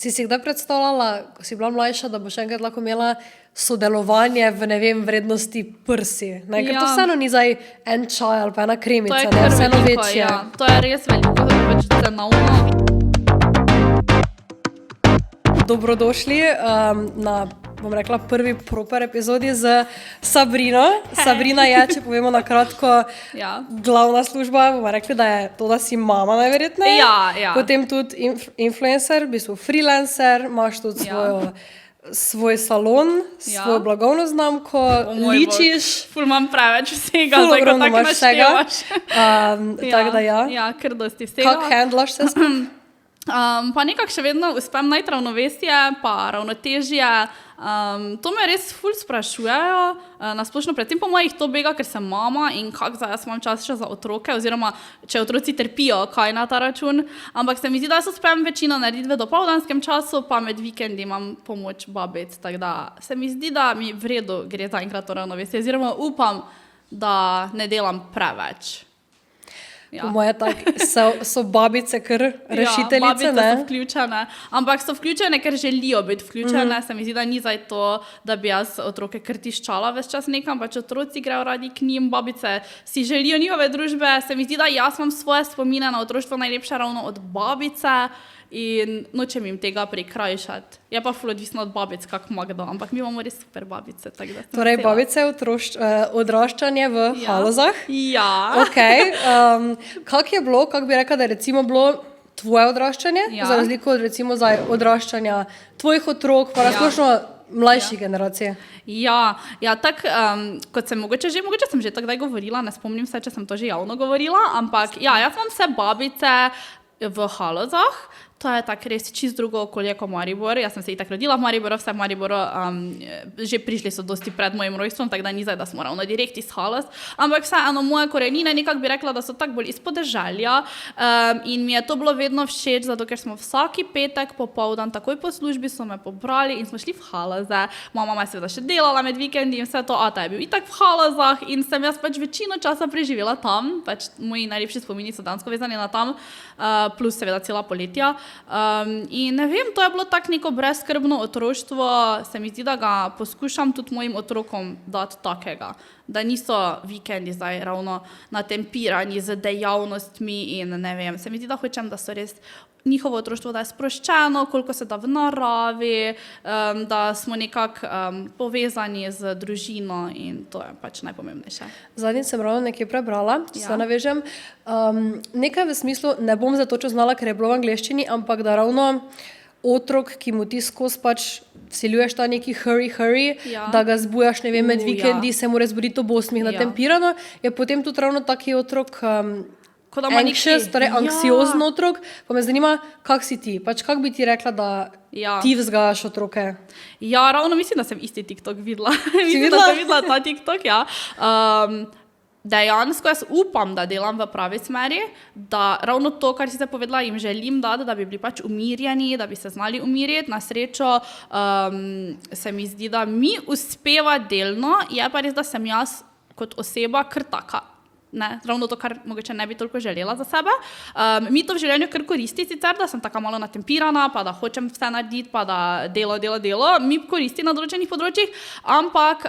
Si kdaj predstavljala, ko si bila mlajša, da boš enkrat lahko imela sodelovanje v, ne vem, vrednosti prsi? Ne? Ker to vseeno ni zdaj en čaj ali pa ena kremica, ne? Vseeno večje. Ja. To je res veliko, več cenovno. Dobrodošli na, bom rekla, prvi proper epizodi z Sabrino. Sabrina je, če povemo na kratko, glavna služba, bomo rekli, da je to, da si mama najverjetneje. Ja. Potem tudi influencer, v bistvu freelancer, imaš tudi svoj salon, svojo blagovno znamko, ličiš. Ful imam preveč vsega, ful tako ogromno imaš vsega. Tako da ja. Ja, kar dosti vsega. Kako handlaš se skupaj? Pa nekako še vedno uspem najti ravnovesje, pa ravnotežje. To me res ful sprašujejo, nasplošno predvsem po mojih to bega, ker sem mama in kako zdaj jaz imam čas še za otroke, oziroma če otroci trpijo, kaj na ta račun. Ampak se mi zdi, da uspem večino narediti v dopoldanskem času, pa med vikendi imam pomoč babic, tako da se mi zdi, da mi v redu gre zaenkrat to ravnovesje, oziroma upam, da ne delam preveč. Po moje tako so babice kar rešiteljice, babice ne? So vključene, ampak so vključene, ker želijo biti vključene. Se mi zdi, da ni zdaj to, da bi jaz otroke kar tiščala ves čas nekam, pač otroci grejo radi k njim, babice si želijo njihove družbe. Se mi zdi, da jaz imam svoje spomine na otroštvo najlepše ravno od babice in nočem jim tega prikrajšati. Je pa ful odvisno od babic, kak Magda, ampak mi imamo res super babice. Torej, babice odraščanje v Halozah? Ja. Okay. Kako je bilo, kako bi rekla, da je recimo bilo tvoje odraščanje, za razliko od recimo zdaj odraščanja tvojih otrok, pa razkošno mlajših generacij? Ja, tako, kot sem mogoče sem že takdaj govorila, ne spomnim se, če sem to že javno govorila, ampak jaz imam vse babice v Halozah. To je tako res čist drugo okolje kot Maribor. Jaz sem se itak rodila v Mariboru, vse v Mariboru že prišli so dosti pred mojim rojstvom, tako da ni zdaj, da smo ravno direkt iz Haloz. Ampak vseeno moje korenine nekako bi rekla, da so tako bolj iz podeželja in mi je to bilo vedno všeč, zato ker smo vsaki petek popoldan, takoj po službi so me pobrali in smo šli v Haloze. Mama je seveda še delala med vikendi in vse to, ata je bil itak v Halozah in sem jaz pač večino časa preživela tam, pač moji najlepši spomini so dansko vezani na tam, plus seveda cela poletja. In ne vem, to je bilo tako neko brezskrbno otroštvo, se mi zdi, da ga poskušam tudi mojim otrokom dati takega, da niso vikendi zdaj ravno natempirani z dejavnostmi in ne vem, se mi zdi, da hočem, da so res njihovo otroštvo, da je sproščeno, koliko se da v naravi, da smo nekako povezani z družino in to je pač najpomembnejše. Zadnjič sem ravno nekaj prebrala, če se navežem. Nekaj v smislu, ne bom za to, če znala, ker je bilo v angleščini, ampak da ravno otrok, ki mu ti skozi pač vsiljuješ ta neki hurry, da ga zbujaš, ne vem, med vikendi, se mora zbuditi ob 8 natempirano, je potem tudi ravno taki otrok anxious, torej anksiozen otrok, pa me zanima, kak si ti, pač kak bi ti rekla, da ti vzgajaš otroke? Ja, ravno mislim, da sem isti TikTok videla. Mislim, da sem videla ta TikTok, Dejansko jaz upam, da delam v pravi smeri, da ravno to, kar si se povedala, jim želim dati, da bi bili pač umirjeni, da bi se znali umiriti. Na srečo se mi zdi, da mi uspeva delno, je pa res, da sem jaz kot oseba kar taka. Ne, ravno to, kar mogoče ne bi toliko želela za sebe. Mi to v življenju kar koristi sicer, da sem taka malo natempirana, pa da hočem vse narediti, pa da delo. Mi koristi na določenih področjih, ampak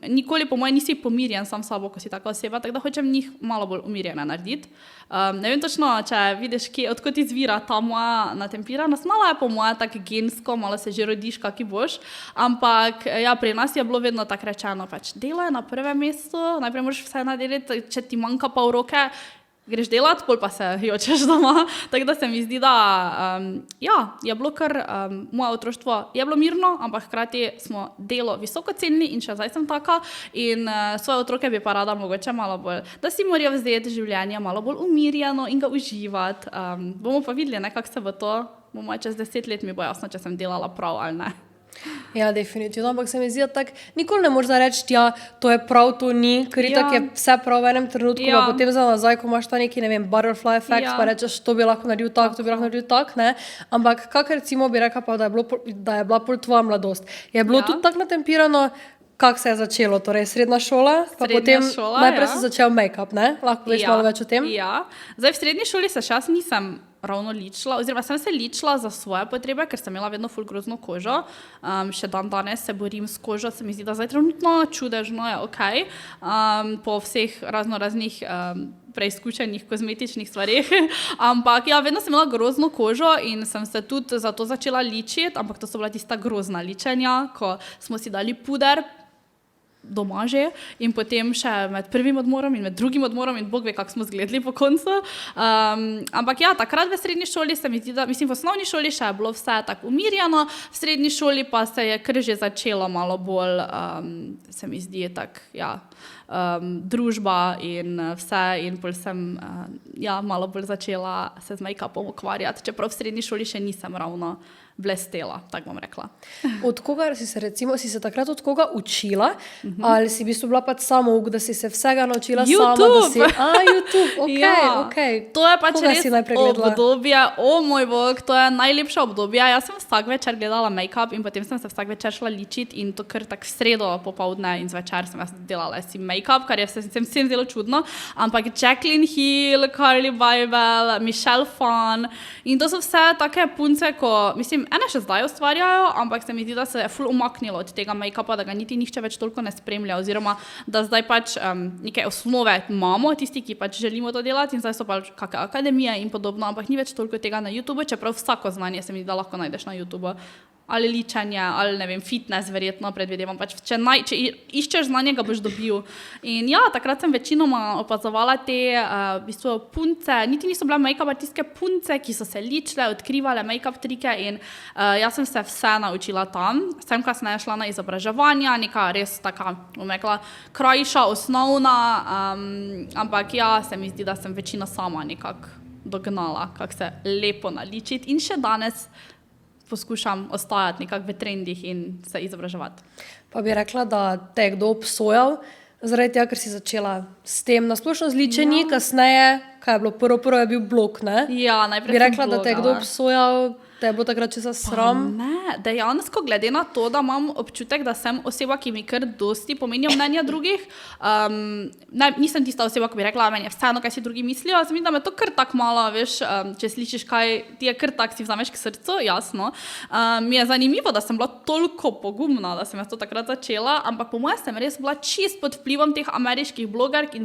nikoli po moje nisi pomirjen sam s sabo, ko si taka oseba, tako da hočem njih malo bolj umirjena narediti. Ne vem točno, če vidiš, odkot izvira ta moja natempiranost, malo je po moje tako gensko, malo se že rodiš, kaki boš, ampak pri nas je bilo vedno tako rečeno, pač delo je na prvem mestu, najprej moraš vse narediti, če ti manjka pol roke, greš delat, pol pa se jočeš doma. Tako da se mi zdi, da je bilo kar moje otroštvo je bilo mirno, ampak hkrati smo delo visoko cenili in še zdaj sem taka in svoje otroke bi pa rada mogoče malo bolj, da si morajo vzeti življenje malo bolj umirjeno in ga uživati. Bomo pa videli, kako se bo to, bomo čez 10 let mi bo jasno, če sem delala prav ali ne. Ja, definitivno, ampak se mi zdi, da tako nikoli ne moreš reči, to je prav, to ni, ker itak je vse prav v enem trenutku, pa potem za nazaj, ko imaš ta neki, ne vem, butterfly effect, pa rečeš, to bi lahko naredil tak, to bi lahko naredil tak, ne, ampak kak recimo bi rekla pa, da je bila pol tvoja mladost. Je bilo tudi tako natempirano, kako se je začelo, torej srednja šola, pa potem najprej si začel make-up, ne, lahko poveš malo več o tem? Ja, zdaj v srednji šoli se še jaz nisem ravno ličila, oziroma sem se ličila za svoje potrebe, ker sem imela vedno ful grozno kožo. Še danes se borim s kožo, se mi zdi, da zdaj trenutno čudežno je okej. Po vseh raznih preizkušenih kozmetičnih stvarih. Ampak ja, vedno sem imela grozno kožo in sem se tudi zato začela ličiti, ampak to so bila tista grozna ličenja, ko smo si dali puder doma že in potem še med prvim odmorom in med drugim odmorom in Bog ve, kako smo zgledali po koncu. Ampak ja, takrat v srednji šoli se mi zdi, da, mislim, v osnovni šoli še je bilo vse tako umirjeno, v srednji šoli pa se je kar že začelo malo bolj, se mi zdi, tak, ja, družba in vse in pol sem malo bolj začela se z make-upom ukvarjati, čeprav v srednji šoli še nisem ravno blestela, tako bom rekla. Od koga si se takrat od koga učila? Ali si v bistvu bila pač samouk, da si se vsega naučila YouTube. sama? YouTube, Ja. okej. To je pač Koga res si najprej gledala? obdobje, moj bog, to je najlepše obdobje. Jaz sem vsak večer gledala make-up in potem sem se vsak večer šla ličiti in to kar tak v sredo popoldne in zvečer sem jaz delala si make-up, kar je vsem zelo čudno, ampak Jaclyn Hill, Carly Bybel, Michelle Phan in to so vse take punce, ko, mislim, ene še zdaj ustvarjajo, ampak se mi zdi, da se je ful umaknilo od tega make-upa, da ga niti nihče več toliko ne spremlja, oziroma da zdaj pač neke osnove imamo, tisti, ki pač želimo to delati in zdaj so pač kakšne akademije in podobno, ampak ni več toliko tega na YouTube, čeprav vsako znanje se mi zdi, da lahko najdeš na YouTube. Ali ličanje, ali ne vem, fitness, verjetno predvidevam. Pač, če iščeš znanje, ga boš dobil. In ja, takrat sem večinoma opazovala te v bistvu punce, niti niso bile make-up artistke punce, ki so se ličile, odkrivale make-up trike in jaz sem se vse naučila tam. Sem kasneje šla na izobraževanja, neka res taka, bom rekla, krajša, osnovna, ampak ja, se mi zdi, da sem večino sama nekako dognala, kako se lepo naličiti in še danes poskušam ostajati nekako v trendih in se izobraževati. Pa bi rekla, da te je kdo obsojal, zaradi tega, ker si začela s tem nasplošno z ličenji, kasneje, kaj je bilo, prvo je bil blog, ne? Ja, najprej Bi rekla, sem da te je kdo blogala. obsojal, te je bilo takrat česa sram? Ne, dejansko glede na to, da imam občutek, da sem oseba, ki mi kar dosti pomenijo mnenja drugih. Nisem tista oseba, ki bi rekla, meni je vseeno, kaj si drugi mislijo. Mislim, da me to kar tak malo, veš, če slišiš kaj, ti je kar tak, si vzameš k srcu, jasno. Mi je zanimivo, da sem bila toliko pogumna, da sem jaz to takrat začela, ampak po mojem sem res bila čist pod vplivom teh ameriških blogerk in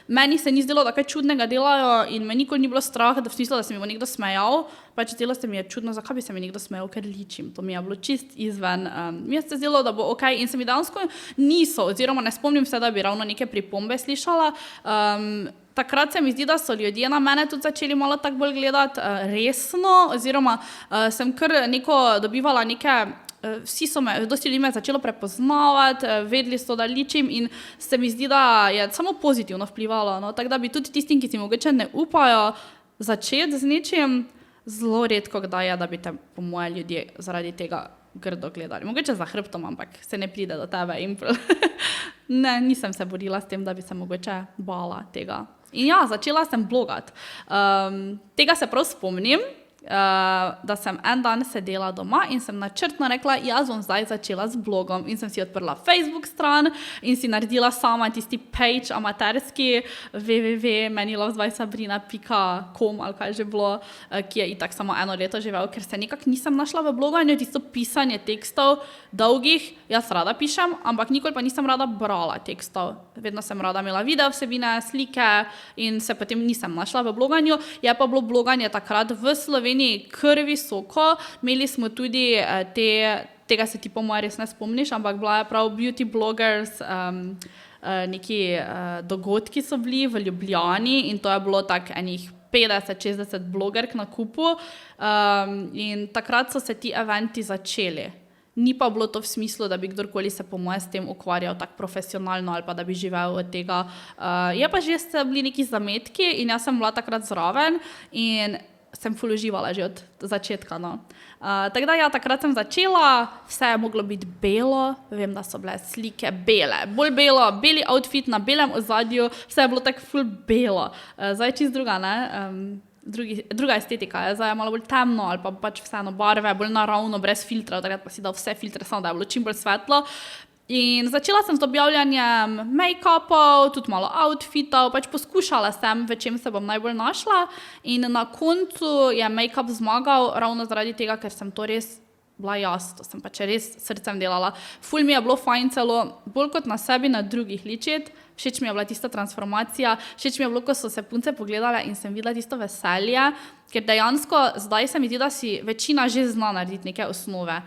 meni se ni zdelo, da kaj čudnega delajo in me nikoli ni bilo strah, da v smislu, da se mi bo nekdo smejal. Pač zdelo se mi je čudno, zakaj bi se mi nekdo smejal, ker ličim. To mi je bilo čist izven. Mi je se zdelo, da bo okej in se mi dejansko niso, oziroma ne spomnim se, da bi ravno neke pripombe slišala. Takrat se mi zdi, da so ljudje na mene tudi začeli malo tako bolj gledati resno, oziroma sem kar dobivala neke, dosti ljudi me je začelo prepoznavati, vedeli so, da ličim in se mi zdi, da je samo pozitivno vplivalo. No? Tako da bi tudi tistim, ki si mogoče ne upajo začeti z nečim, zelo redko kdaj je, da bi te po moje ljudje zaradi tega grdo gledali. Mogoče za hrbtom, ampak se ne pride do tebe in ne, nisem se borila s tem, da bi se mogoče bala tega. In ja, začela sem blogati. Tega se prav spomnim, da sem en dan sedela doma in sem načrtno rekla, jaz bom zdaj začela z blogom in sem si odprla Facebook stran in si naredila sama tisti page amaterski www.menilovesbysabrina.com ali kaj že bilo, ki je itak samo 1 leto živel, ker se nekako nisem našla v bloganju, tisto pisanje tekstov dolgih, jaz rada pišem, ampak nikoli pa nisem rada brala tekstov. Vedno sem rada imela video vsebine, slike in se potem nisem našla v bloganju. Je pa bilo bloganje takrat v Sloveniji kar visoko. Imeli smo tudi tega se ti po moje res ne spomniš, ampak bila je prav beauty bloggers, neki dogodki so bili v Ljubljani in to je bilo tak enih 50-60 blogerk na kupu in takrat so se ti eventi začeli. Ni pa bilo to v smislu, da bi kdorkoli se po moje s tem ukvarjal tako profesionalno ali pa da bi živel od tega. Je pa že bili neki zametki in jaz sem bila takrat zraven in sem ful uživala že od začetka. No. Tako da ja, takrat sem začela, vse je moglo biti belo, vem, da so bile slike bele, bolj belo, beli outfit na belem ozadju, vse je bilo tako ful belo. Zdaj čist druga, ne? Druga estetika je zdaj malo bolj temno ali pa pač vseeno barve, bolj naravno, brez filtra, takrat pa si dal vse filtre, samo da je bilo čim bolj svetlo. In začela sem z objavljanjem make-upov, tudi malo outfitov, pač poskušala sem, v čem se bom najbolj našla. In na koncu je make-up zmagal ravno zaradi tega, ker sem to res bila jaz, to sem pač res srcem delala. Ful mi je bilo fajn celo, bolj kot na sebi, na drugih ličiti. Všeč mi je bila tista transformacija, všeč mi je bilo, ko so se punce pogledale in sem videla tisto veselje, ker dejansko zdaj se mi zdi, da si večina že zna narediti neke osnove.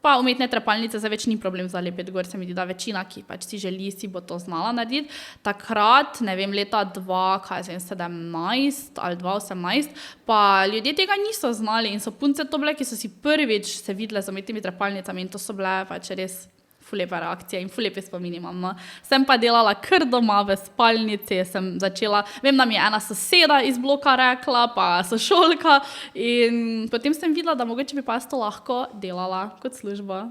Pa umetne trepalnice za več ni problem zalepiti gor, se mi zdi, da večina, ki pač si želi, si bo to znala narediti. Takrat, ne vem, leta 2017 ali 2018, pa ljudje tega niso znali in so punce to bile, ki so si prvič se videle z umetnimi trepalnicami in to so bile pač res ful lepe reakcije in ful lepe spomini imam. No. Sem pa delala kar doma v spalnici, sem začela, vem, da mi je ena soseda iz bloka rekla, pa sošolka in potem sem videla, da mogoče bi pa jaz to lahko delala kot služba.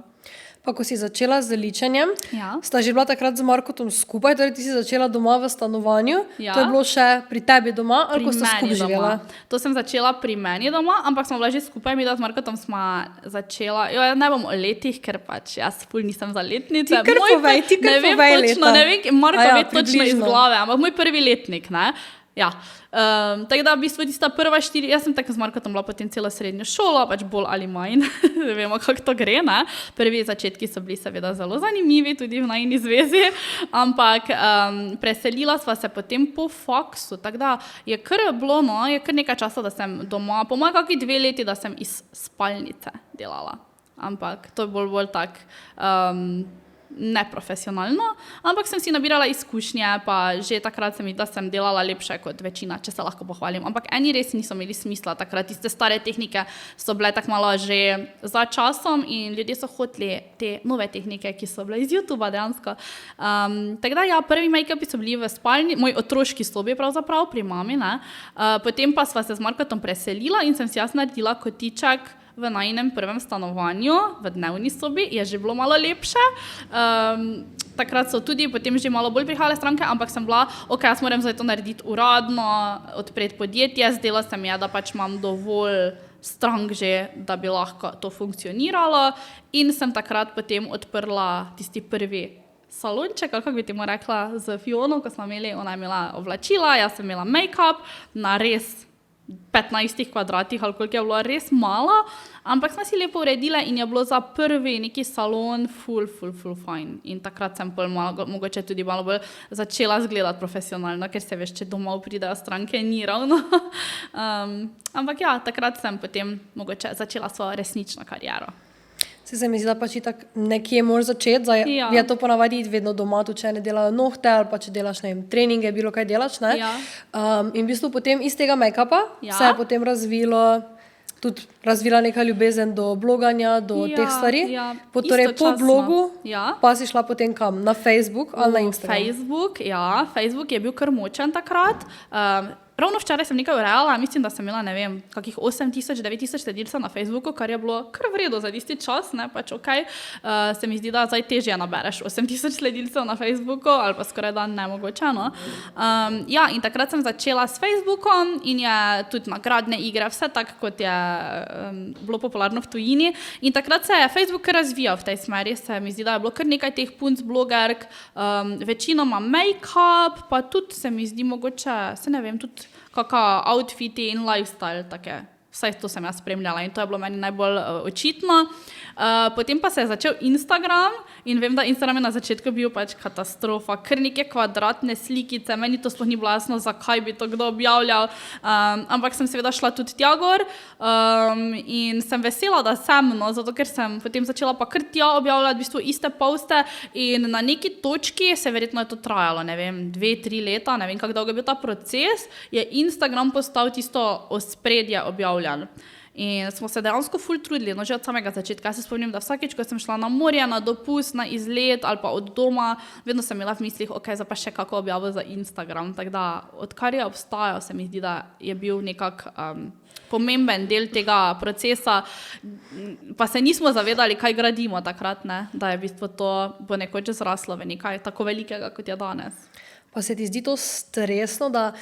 Pa ko si začela z ličenjem, Ja. sta že bila takrat z Markotom skupaj, torej ti si začela doma v stanovanju, Ja. to je bilo še pri tebi doma, ali ko sta Pri skupaj meni živela? doma. To sem začela pri meni doma, ampak smo bila že skupaj, mi da z Markotom smo začela, ne bom o letih, ker pač jaz ful nisem za letnice. Ti kar povej, ne vem točno, leta. ne vem, Marko Aja, ve točno iz približno. glave, ampak moj prvi letnik, ne. Ja, tako da v bistvu tista prva 4, jaz sem tako z Markotom bila potem celo srednjo šolo, pač bolj ali manj, vemo, kako to gre, ne. Prvi začetki so bili seveda zelo zanimivi, tudi v najini zvezi, ampak preselila sva se potem po faksu, tako da je kar bilo, no, je kar nekaj časa, da sem doma, po mojem kakih 2 leti, da sem iz spalnice delala, ampak to je bolj tak, neprofesionalno, ampak sem si nabirala izkušnje, pa že takrat da sem delala lepše kot večina, če se lahko pohvalim. Ampak eni res niso imeli smisla, takrat tiste stare tehnike so bile tako malo že za časom in ljudje so hoteli te nove tehnike, ki so bile iz YouTubea dejansko. Tako da ja, prvi make-upi so bili v spalni, moj otroški sobi pravzaprav pri mami, ne. Potem pa sva se z Markotom preselila in sem si jaz naredila kotiček v najinem prvem stanovanju, v dnevni sobi, je že bilo malo lepše. Takrat so tudi potem že malo bolj prihajale stranke, ampak sem bila, jaz moram zdaj to narediti uradno, odpreti podjetje, zdelo se mi je, da pač imam dovolj strank že, da bi lahko to funkcioniralo in sem takrat potem odprla tisti prvi salonček, ali kako bi temu rekla, z Fiono, ko smo imeli, ona je imela oblačila, jaz sem imela make-up na res 15 kvadratih, ali koliko je bilo res malo, ampak smo si lepo uredile in je bilo za prvi neki salon ful fajn. In takrat sem mogoče tudi malo bolj začela zgledati profesionalno, ker se veš, če domov pridejo stranke, ni ravno. Ampak ja, takrat sem potem mogoče začela svojo resnično kariero. Se mi zdi, da pač itak nekje moraš začeti, zdaj Ja. je to ponavadi vedno doma, tudi če ne delajo nohte ali pa če delaš, ne vem, treninge, bilo kaj delaš, ne? Ja. In v bistvu potem iz tega make-upa Ja. se je potem razvila neka ljubezen do bloganja, do Ja, teh stvari. ja. Torej po Istočasno. blogu Ja. pa si šla potem kam? Na Facebook ali na Instagram? Facebook je bil kar močen takrat. Ravno včeraj sem nekaj urejala, mislim, da sem imela, ne vem, kakih 8,000, 9,000 sledilcev na Facebooku, kar je bilo kar v redu za tisti čas, ne, pač okej. Se mi zdi, da zdaj težje nabereš 8,000 sledilcev na Facebooku, ali pa skoraj da nemogoče, no. Ja, in takrat sem začela s Facebookom in je tudi nagradne igre, vse tako, kot je bilo popularno v tujini. In takrat se je Facebook kar razvijal v tej smeri, se mi zdi, da je bilo kar nekaj teh punc blogerk, večinoma make-up, pa tudi se mi zdi mogoče, se ne vem, tudi kakšne outfiti in lifestyle take. Vsaj to sem jaz spremljala in to je bilo meni najbolj očitno. Potem pa se je začel Instagram in vem, da Instagram je na začetku bil pač katastrofa. Kar neke kvadratne slikice, meni to sploh ni bilo jasno, zakaj bi to kdo objavljal. Ampak sem seveda šla tudi tja gor in sem vesela, da sem, no, zato ker sem potem začela pa kar tja objavljati v bistvu iste poste in na neki točki se verjetno je to trajalo, ne vem, 2-3 leta, ne vem, kako dolgo je bil ta proces, je Instagram postal tisto ospredje objavljanja. In smo se dejansko ful trudili, no že od samega začetka. Jaz se spomnim, da vsakič, ko sem šla na morje, na dopust, na izlet ali pa od doma, vedno sem imela v mislih, zdaj pa še kako objavo za Instagram. Tako da, odkar je obstajal, se mi zdi, da je bil nekak pomemben del tega procesa, pa se nismo zavedali, kaj gradimo takrat, ne? Da je v bistvu to bo nekoč zraslo v nekaj tako velikega, kot je danes. Pa se ti zdi to stresno, da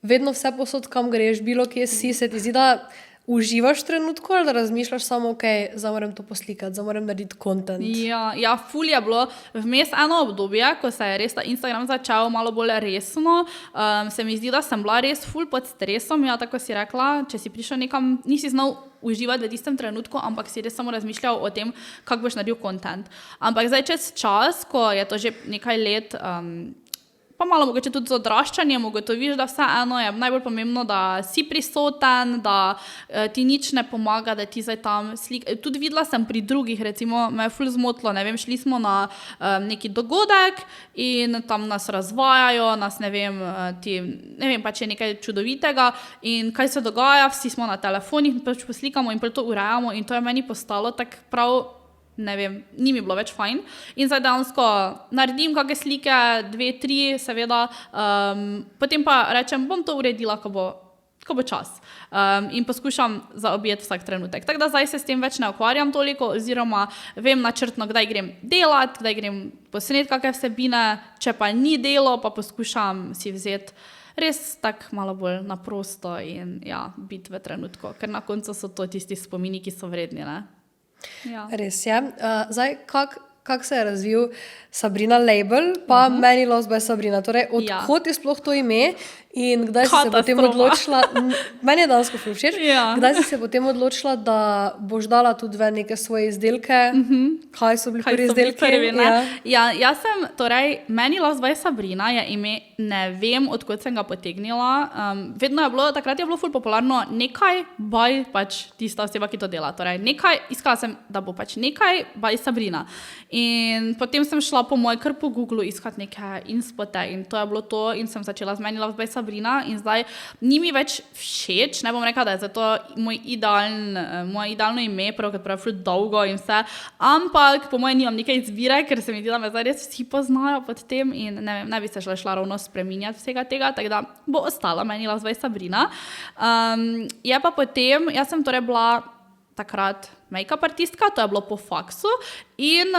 vedno vse posod, kam greš, bilo kje si, se ti zdi, da uživaš v trenutku ali da razmišljaš samo, ok, zdaj moram to poslikati, zdaj moram narediti content? Ja, ful je bilo vmes eno obdobje, ko se je res ta Instagram začel malo bolj resno. Se mi zdi, da sem bila res ful pod stresom, ja, tako si rekla, če si prišel nekam, nisi znal uživati v tistem trenutku, ampak si res samo razmišljal o tem, kako boš naredil content. Ampak zdaj čez čas, ko je to že nekaj let, pa malo mogoče tudi z odraščanjem ugotoviš, da vseeno je najbolj pomembno, da si prisoten, da ti nič ne pomaga, da ti zdaj tam Tudi videla sem pri drugih, recimo, me je ful zmotilo, ne vem, šli smo na neki dogodek in tam nas razvajajo, nas ne vem, pač je nekaj čudovitega in kaj se dogaja, vsi smo na telefonih, pač poslikamo in to urejamo in to je meni postalo tak prav, ne vem, ni mi bilo več fajn. In zdaj dejansko naredim kakšne slike, 2, 3, seveda, potem pa rečem, bom to uredila, ko bo čas. In poskušam zaobjeti vsak trenutek. Tako da zdaj se s tem več ne ukvarjam toliko, oziroma vem načrtno, kdaj grem delati, kdaj grem posneti kakšne vsebine, če pa ni delo, pa poskušam si vzeti res tako malo bolj na prosto in ja, biti v trenutku, ker na koncu so to tisti spomini, ki so vredni, ne? Ja. Res je. Zdaj, kak se je razvil Sabrina label, pa Many Loves by Sabrina. Torej, odkot je sploh to ime in kdaj si se potem odločila, meni je dansko ful všeč, kdaj si se potem odločila, da boš dala tudi v neke svoje izdelke, kaj so bili prvi izdelki? Jaz sem, torej, Many Loves by Sabrina je ime, ne vem, odkot sem ga potegnila. Takrat je bilo ful popularno nekaj by pač tista oseba, ki to dela. Torej, iskala sem, da bo pač nekaj by Sabrina. In potem sem šla po kar po Googlu iskati neke inspote in to je bilo to in sem začela z Many Loves by Sabrina in zdaj ni mi več všeč, ne bom rekla, da je zato moje idealno ime, prav ful dolgo in vse, ampak po mojem nimam neke izbire, ker se mi zdi, da me zdaj res vsi poznajo pod tem in ne bi se šla ravno spreminjati vsega tega, tako da bo ostala Many Loves by Sabrina. Je pa potem, jaz sem torej bila takrat make-up artistka, to je bilo po faksu in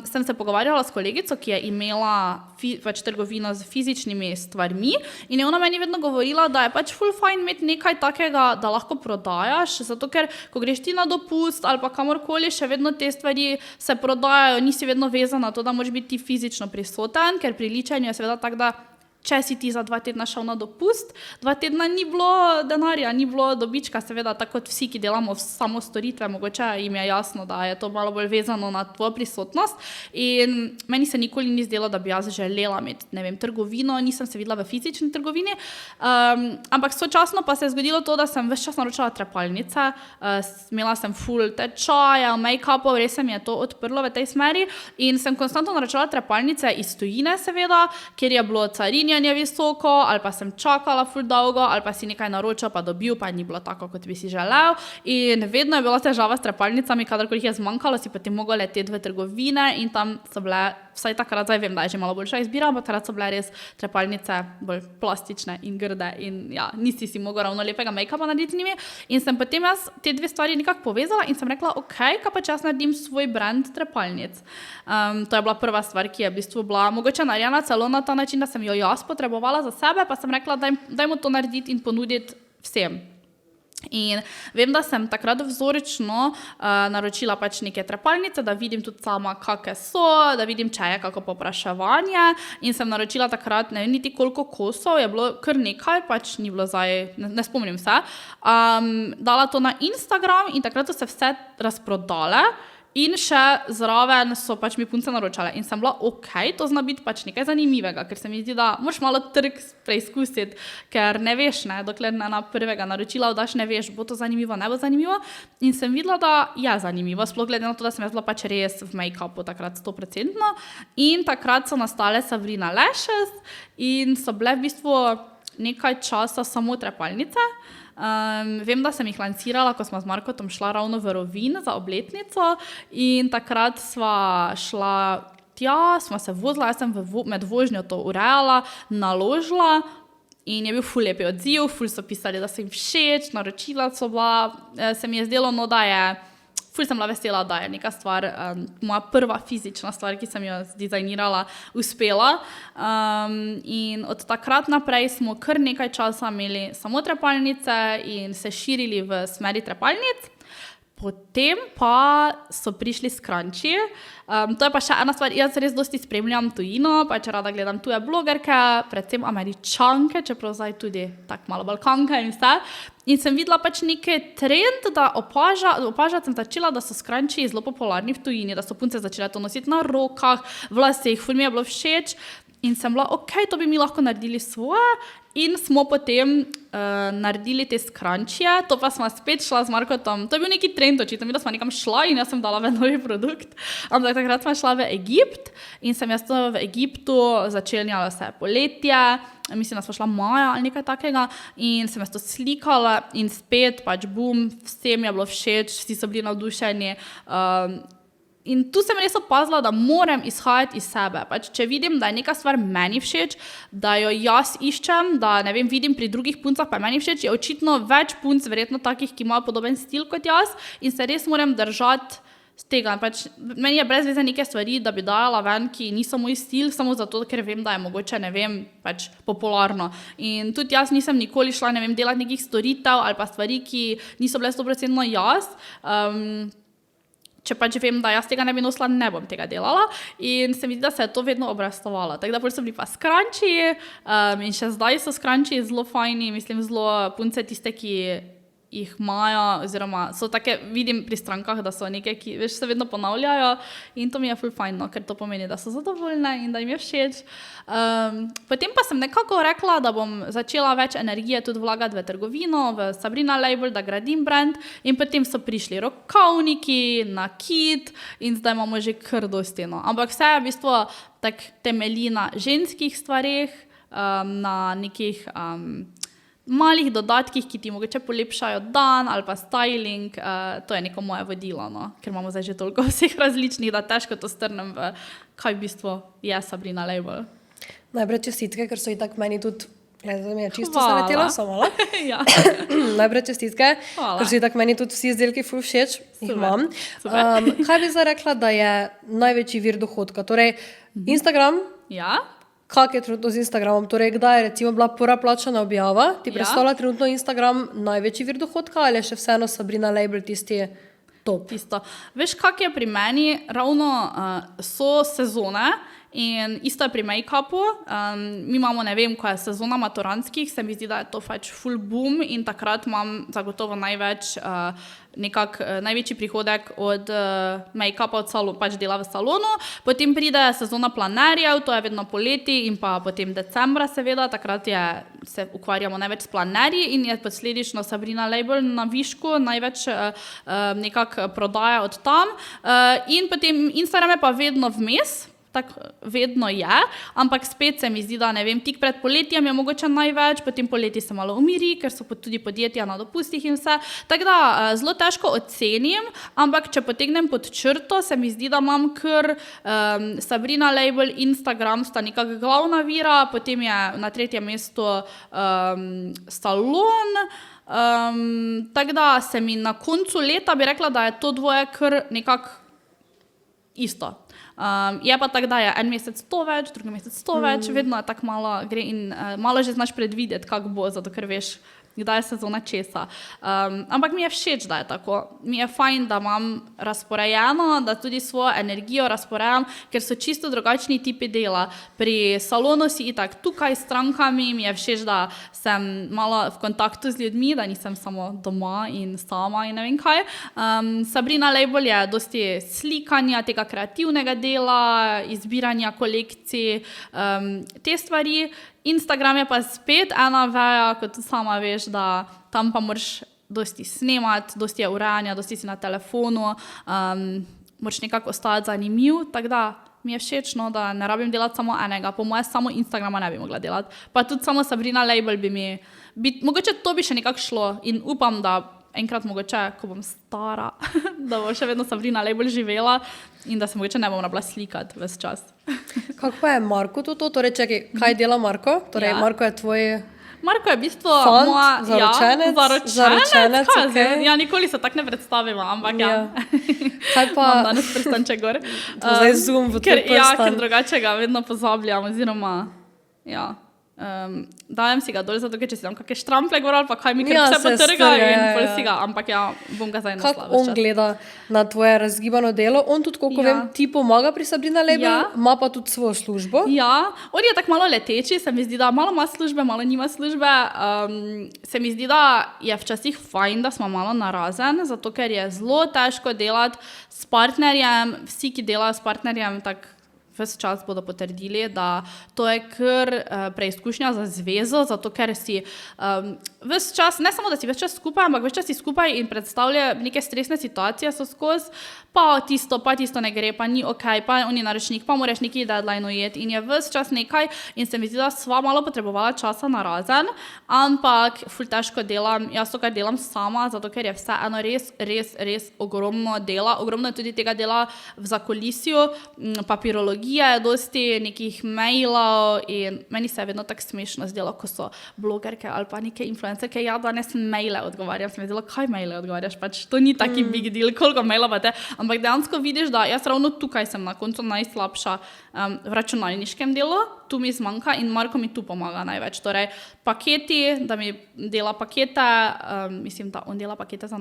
sem se pogovarjala s kolegico, ki je imela pač trgovino z fizičnimi stvarmi in je ona meni vedno govorila, da je pač ful fajn imeti nekaj takega, da lahko prodajaš, zato ker ko greš ti na dopust ali pa kamorkoli, še vedno te stvari se prodajajo, nisi vedno vezana na to, da moraš biti fizično prisoten, ker pri ličenju je seveda tako, da če si ti za 2 tedna šel na dopust, 2 tedna ni bilo denarja, ni bilo dobička, seveda, tako kot vsi, ki delamo samo storitve, mogoče jim je jasno, da je to malo bolj vezano na tvojo prisotnost in meni se nikoli ni zdelo, da bi jaz želela imeti, ne vem, trgovino, nisem se videla v fizični trgovini, ampak sočasno pa se je zgodilo to, da sem ves čas naročala trepalnice, imela sem full tečaje, make-upov, res se mi je to odprlo v tej smeri in sem konstantno naročala trepalnice iz tujine, seveda, kjer je bilo carinjenje visoko, ali pa sem čakala ful dolgo, ali pa si nekaj naročil, pa dobil, pa ni bilo tako, kot bi si želel. In vedno je bila težava s trepalnicami, kadarkoli jih je zmanjkalo, si potem mogel leteti v trgovine in tam so bile, vsaj takrat, zdaj vem, da je že malo boljša izbira, ampak takrat so bile res trepalnice bolj plastične in grde in ja, nisi si mogel ravno lepega make-upa narediti z njimi. In sem potem jaz te dve stvari nekako povezala in sem rekla, ok, kaj pa če jaz naredim svoj brand trepalnic. To je bila prva stvar, ki je v bistvu bila mogoče narejena celo na ta način, da sem jo jaz potrebovala za sebe, pa sem rekla, dajmo to narediti in ponuditi vsem. In vem, da sem takrat vzorično naročila pač neke trepalnice, da vidim tudi sama, kakve so, da vidim, če je kako povpraševanje in sem naročila takrat, ne vem niti koliko kosov, je bilo kar nekaj, pač ni bilo zdaj, ne spomnim se, dala to na Instagram in takrat so se vse razprodale. In še zraven so pač mi punce naročale in sem bila, ok, to zna biti pač nekaj zanimivega, ker se mi zdi, da moraš malo trg preizkusiti, ker ne veš, ne, dokler ne na prvega naročila oddaš, ne veš, bo to zanimivo, ne bo zanimivo in sem videla, da je zanimivo, sploh glede na to, da sem jaz bila pač res v make-upu takrat 100% in takrat so nastale Sabrina Lashes in so bile v bistvu nekaj časa samo trepalnice. Vem, da sem jih lansirala, ko smo z Markotom šla ravno v Rovinj za obletnico in takrat sva šla tja, sva se vozila, jaz sem med vožnjo to urejala, naložila in je bil ful lepi odziv, ful so pisali, da so jim všeč, naročila so bila, se mi je zdelo, no, da je ful sem bila vesela, da je neka stvar, moja prva fizična stvar, ki sem jo dizajnirala, uspela. In od takrat naprej smo kar nekaj časa imeli samo trepalnice in se širili v smeri trepalnic. Potem pa so prišli scrunchi. To je pa še ena stvar, jaz res dosti spremljam tujino, pač rada gledam tuje blogerke, predvsem Američanke, čeprav zdaj tudi tak malo Balkanka in vse. In sem videla pač neki trend, da opažati sem začela, da so scrunchi zelo popularni v tujini, da so punce začele to nositi na rokah, v laseh, ful mi je bilo všeč. In sem bila, ok, to bi mi lahko naredili svoje. In smo potem naredili te scrunchije, to pa smo spet šla z Markotom. To je bil neki trend, očitno mi, da smo nekam šla in jaz sem dala v novi produkt. Ampak takrat smo šla v Egipt in sem jaz to v Egiptu začenjala se poletje. Mislim, da smo šla maja ali nekaj takega in sem jaz to slikala in spet pač bum, vsem je bilo všeč, vsi so bili navdušeni. In tu sem res opazila, da moram izhajati iz sebe. Pač, če vidim, da je neka stvar meni všeč, da jo jaz iščem, da ne vem, vidim pri drugih puncah, pa je meni všeč, je očitno več punc, verjetno takih, ki imajo podoben stil kot jaz in se res moram držati z tega. Pač, meni je brez veze neke stvari, da bi dajala ven, ki niso moj stil, samo zato, ker vem, da je mogoče, ne vem, pač popularno. In tudi jaz nisem nikoli šla, ne vem, delati nekih storitev ali pa stvari, ki niso bile 100% jaz. Če pač vem, da jaz tega ne bi nosila, ne bom tega delala in se mi zdi, da se je to vedno obrestovalo. Tako da bolj so bili pa scrunchi in še zdaj so scrunchi zelo fajni, mislim zelo punce tiste, ki jih imajo, oziroma so take, vidim pri strankah, da so neke, ki veš, se vedno ponavljajo in to mi je ful fajn, no, ker to pomeni, da so zadovoljne in da jim je všeč. Potem pa sem nekako rekla, da bom začela več energije tudi vlagati v trgovino, v Sabrina Label, da gradim brand in potem so prišli rokavniki, nakit in zdaj imamo že kar dosti, no. Ampak vse je v bistvu tak temelji na ženskih stvareh, na nekih malih dodatkih, ki ti mogoče polepšajo dan ali pa styling, to je neko moje vodilo, no? Ker imamo zdaj že toliko vseh različnih, da težko to strnem v kaj v bistvu je Sabrina Label. Najprej čestitke, ker so itak meni tudi, gledaj, mi je čisto se letela samo, Ja. Najprej čestitke, Hvala. ker so itak meni tudi vsi izdelki ful všeč, jih Super, imam. super. Kaj bi zdaj rekla, da je največji vir dohodka? Torej, Instagram, Ja? kak je trenutno z Instagramom? Torej, kdaj je recimo bila prva plačana objava? Ti Ja. predstavlja trenutno Instagram največji vir dohodka ali je še vseeno Sabrina Label tisti top? Tisto. Veš, kak je pri meni, ravno so sezone in isto je pri make-upu. Mi imamo, ne vem, ko je sezona maturanskih, se mi zdi, da je to pač full boom in takrat imam zagotovo največji prihodek od make-upa, od pač dela v salonu. Potem pride sezona planerjev, to je vedno poleti in pa potem decembra seveda, takrat se ukvarjamo največ s planerji in je posledično Sabrina Label na višku, največ nekako prodaja od tam. In potem Instagram je pa vedno vmes, tako vedno je, ampak spet se mi zdi, da ne vem, tik pred poletjem je mogoče največ, potem poleti se malo umiri, ker so tudi podjetja na dopustih in vse. Tako da zelo težko ocenim, ampak če potegnem pod črto, se mi zdi, da imam kar Sabrina Label, Instagram sta nekako glavna vira, potem je na 3. mestu salon. Tako da se mi na koncu leta bi rekla, da je to dvoje kar nekako isto. Je pa tako, da je en mesec 100 več, drugi mesec 100 več, vedno je tako malo gre in malo že znaš predvideti, kako bo, zato ker veš, kdaj je sezona česa. Ampak mi je všeč, da je tako. Mi je fajn, da imam razporejeno, da tudi svojo energijo razporejam, ker so čisto drugačni tipi dela. Pri salonu si itak tukaj s strankami, mi je všeč, da sem malo v kontaktu z ljudmi, da nisem samo doma in sama in ne vem kaj. Sabrina Label je dosti slikanja, tega kreativnega dela, izbiranja kolekcij, te stvari. Instagram je pa spet ena veja, kot sama veš, da tam pa moraš dosti snemati, dosti je urejanja, dosti si na telefonu, moraš nekako ostati zanimiv, tako da mi je všečno, da ne rabim delati samo enega, po moje samo Instagrama ne bi mogla delati, pa tudi samo Sabrina Label mogoče to bi še nekako šlo in upam, da enkrat mogoče, ko bom stara, da bo še vedno Sabrina Label živela in da se mogoče ne bom rabila slikati ves čas. Kako pa je Marko to? Torej, čakaj, kaj dela Marko? Torej, Ja. Marko je tvoj Marko je v bistvu Fant, zaročenec, zaročenec, kaj okej. zdaj? Ja, nikoli se tako ne predstavimo, ampak ja. Kaj pa, Imam danes prstanček gor. zdaj zoom v tvoj Ja, ker prstan. drugače ga vedno pozabljam, oziroma, ja. Dajem si ga dol, zato ker če si dam kakšne štrample gor ali pa kaj mi ker Ja, vse se potrga strga, in ja, pol ja. si ga, ampak ja, bom ga zdaj Kako naslala. on gleda na tvoje razgibano delo? On tudi, koliko Ja. vem, ti pomaga pri Sabrina Label, Ja. ima pa tudi svojo službo. Ja, on je tako malo leteči, se mi zdi, da malo ima službe, malo nima službe. Se mi zdi, da je včasih fajn, da smo malo narazen, zato ker je zelo težko delati s partnerjem. Vsi, ki delajo s partnerjem, tako ves čas bodo potrdili, da to je kar preizkušnja za zvezo, zato ker si ves čas, ne samo da si ves čas skupaj, ampak ves čas si skupaj in predstavlja neke stresne situacije so skozi, pa tisto ne gre, pa ni ok, pa on je naročnik, pa moraš neki deadline ujeti in je ves čas nekaj in se mi zdi, da sva malo potrebovala časa narazen, ampak ful težko delam, jaz to kar delam sama, zato ker je vseeno res ogromno dela, ogromno je tudi tega dela v zakulisju, papirologije, dosti nekih mailov in meni se je vedno tako smešno zdelo, ko so blogerke ali pa neke influencerke, ja danes maile odgovarjam, se mi je zdelo, kaj maile odgovarjaš, pač to ni taki big deal, koliko maila pa te, ampak dejansko vidiš, da jaz ravno tukaj sem na koncu najslabša v računalniškem delu, tu mi zmanjka in Marko mi tu pomaga največ, torej paketi, da mi dela pakete, mislim, da on dela pakete za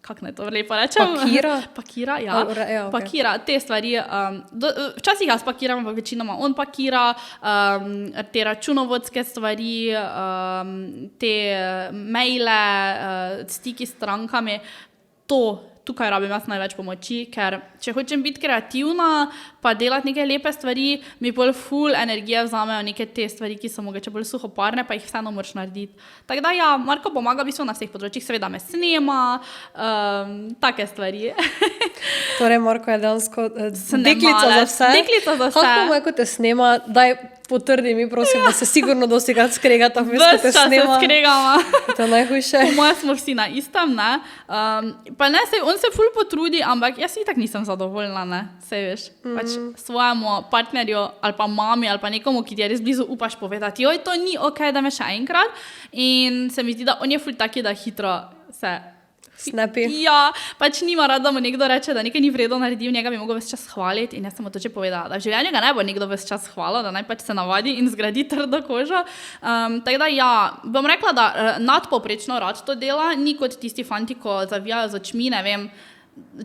kako naj to lepo rečem? Pakira, ja. Ja, okay. Pakira te stvari. Včasih jaz pakiram, ampak večinoma on pakira te računovodske stvari, te maile, stiki s strankami. Tukaj rabim jaz največ pomoči, ker če hočem biti kreativna, pa delati neke lepe stvari, mi bolj ful energije vzamejo neke te stvari, ki so mogoče bolj suhoparne, pa jih vseeno moraš narediti. Tako da ja, Marko pomaga v bistvu na vseh področjih, seveda me snema, take stvari. Torej, Marko je dejansko deklica za vse. Deklica za vse. Kako mu je, ko te snema, daj potrdi mi, prosim, da se sigurno dosti krat skregata, ko Ves te čas se snema. skregamo. To je najhujše. Po mojem smo vsi na istem, ne. Pa ne, on se ful potrudi, ampak jaz itak nisem zadovoljna, ne. Sej veš, pač svojemu partnerju ali pa mami ali pa nekomu, ki ti je res blizu, upaš povedati, joj, to ni ok, da me še enkrat. In se mi zdi, da on je ful taki, da hitro se Snapi. Ja, pač nima rad, da mu nekdo reče, da nekaj ni vredno naredil, njega bi mogel ves čas hvaliti in jaz sem mu to že povedala, da v življenju ga ne bo nekdo ves čas hvalil, da naj pač se navadi in zgradi trdo kožo. Tako da ja, bom rekla, da nadpovprečno rad to dela, ni kot tisti fanti, ko zavijajo z očmi, ne vem,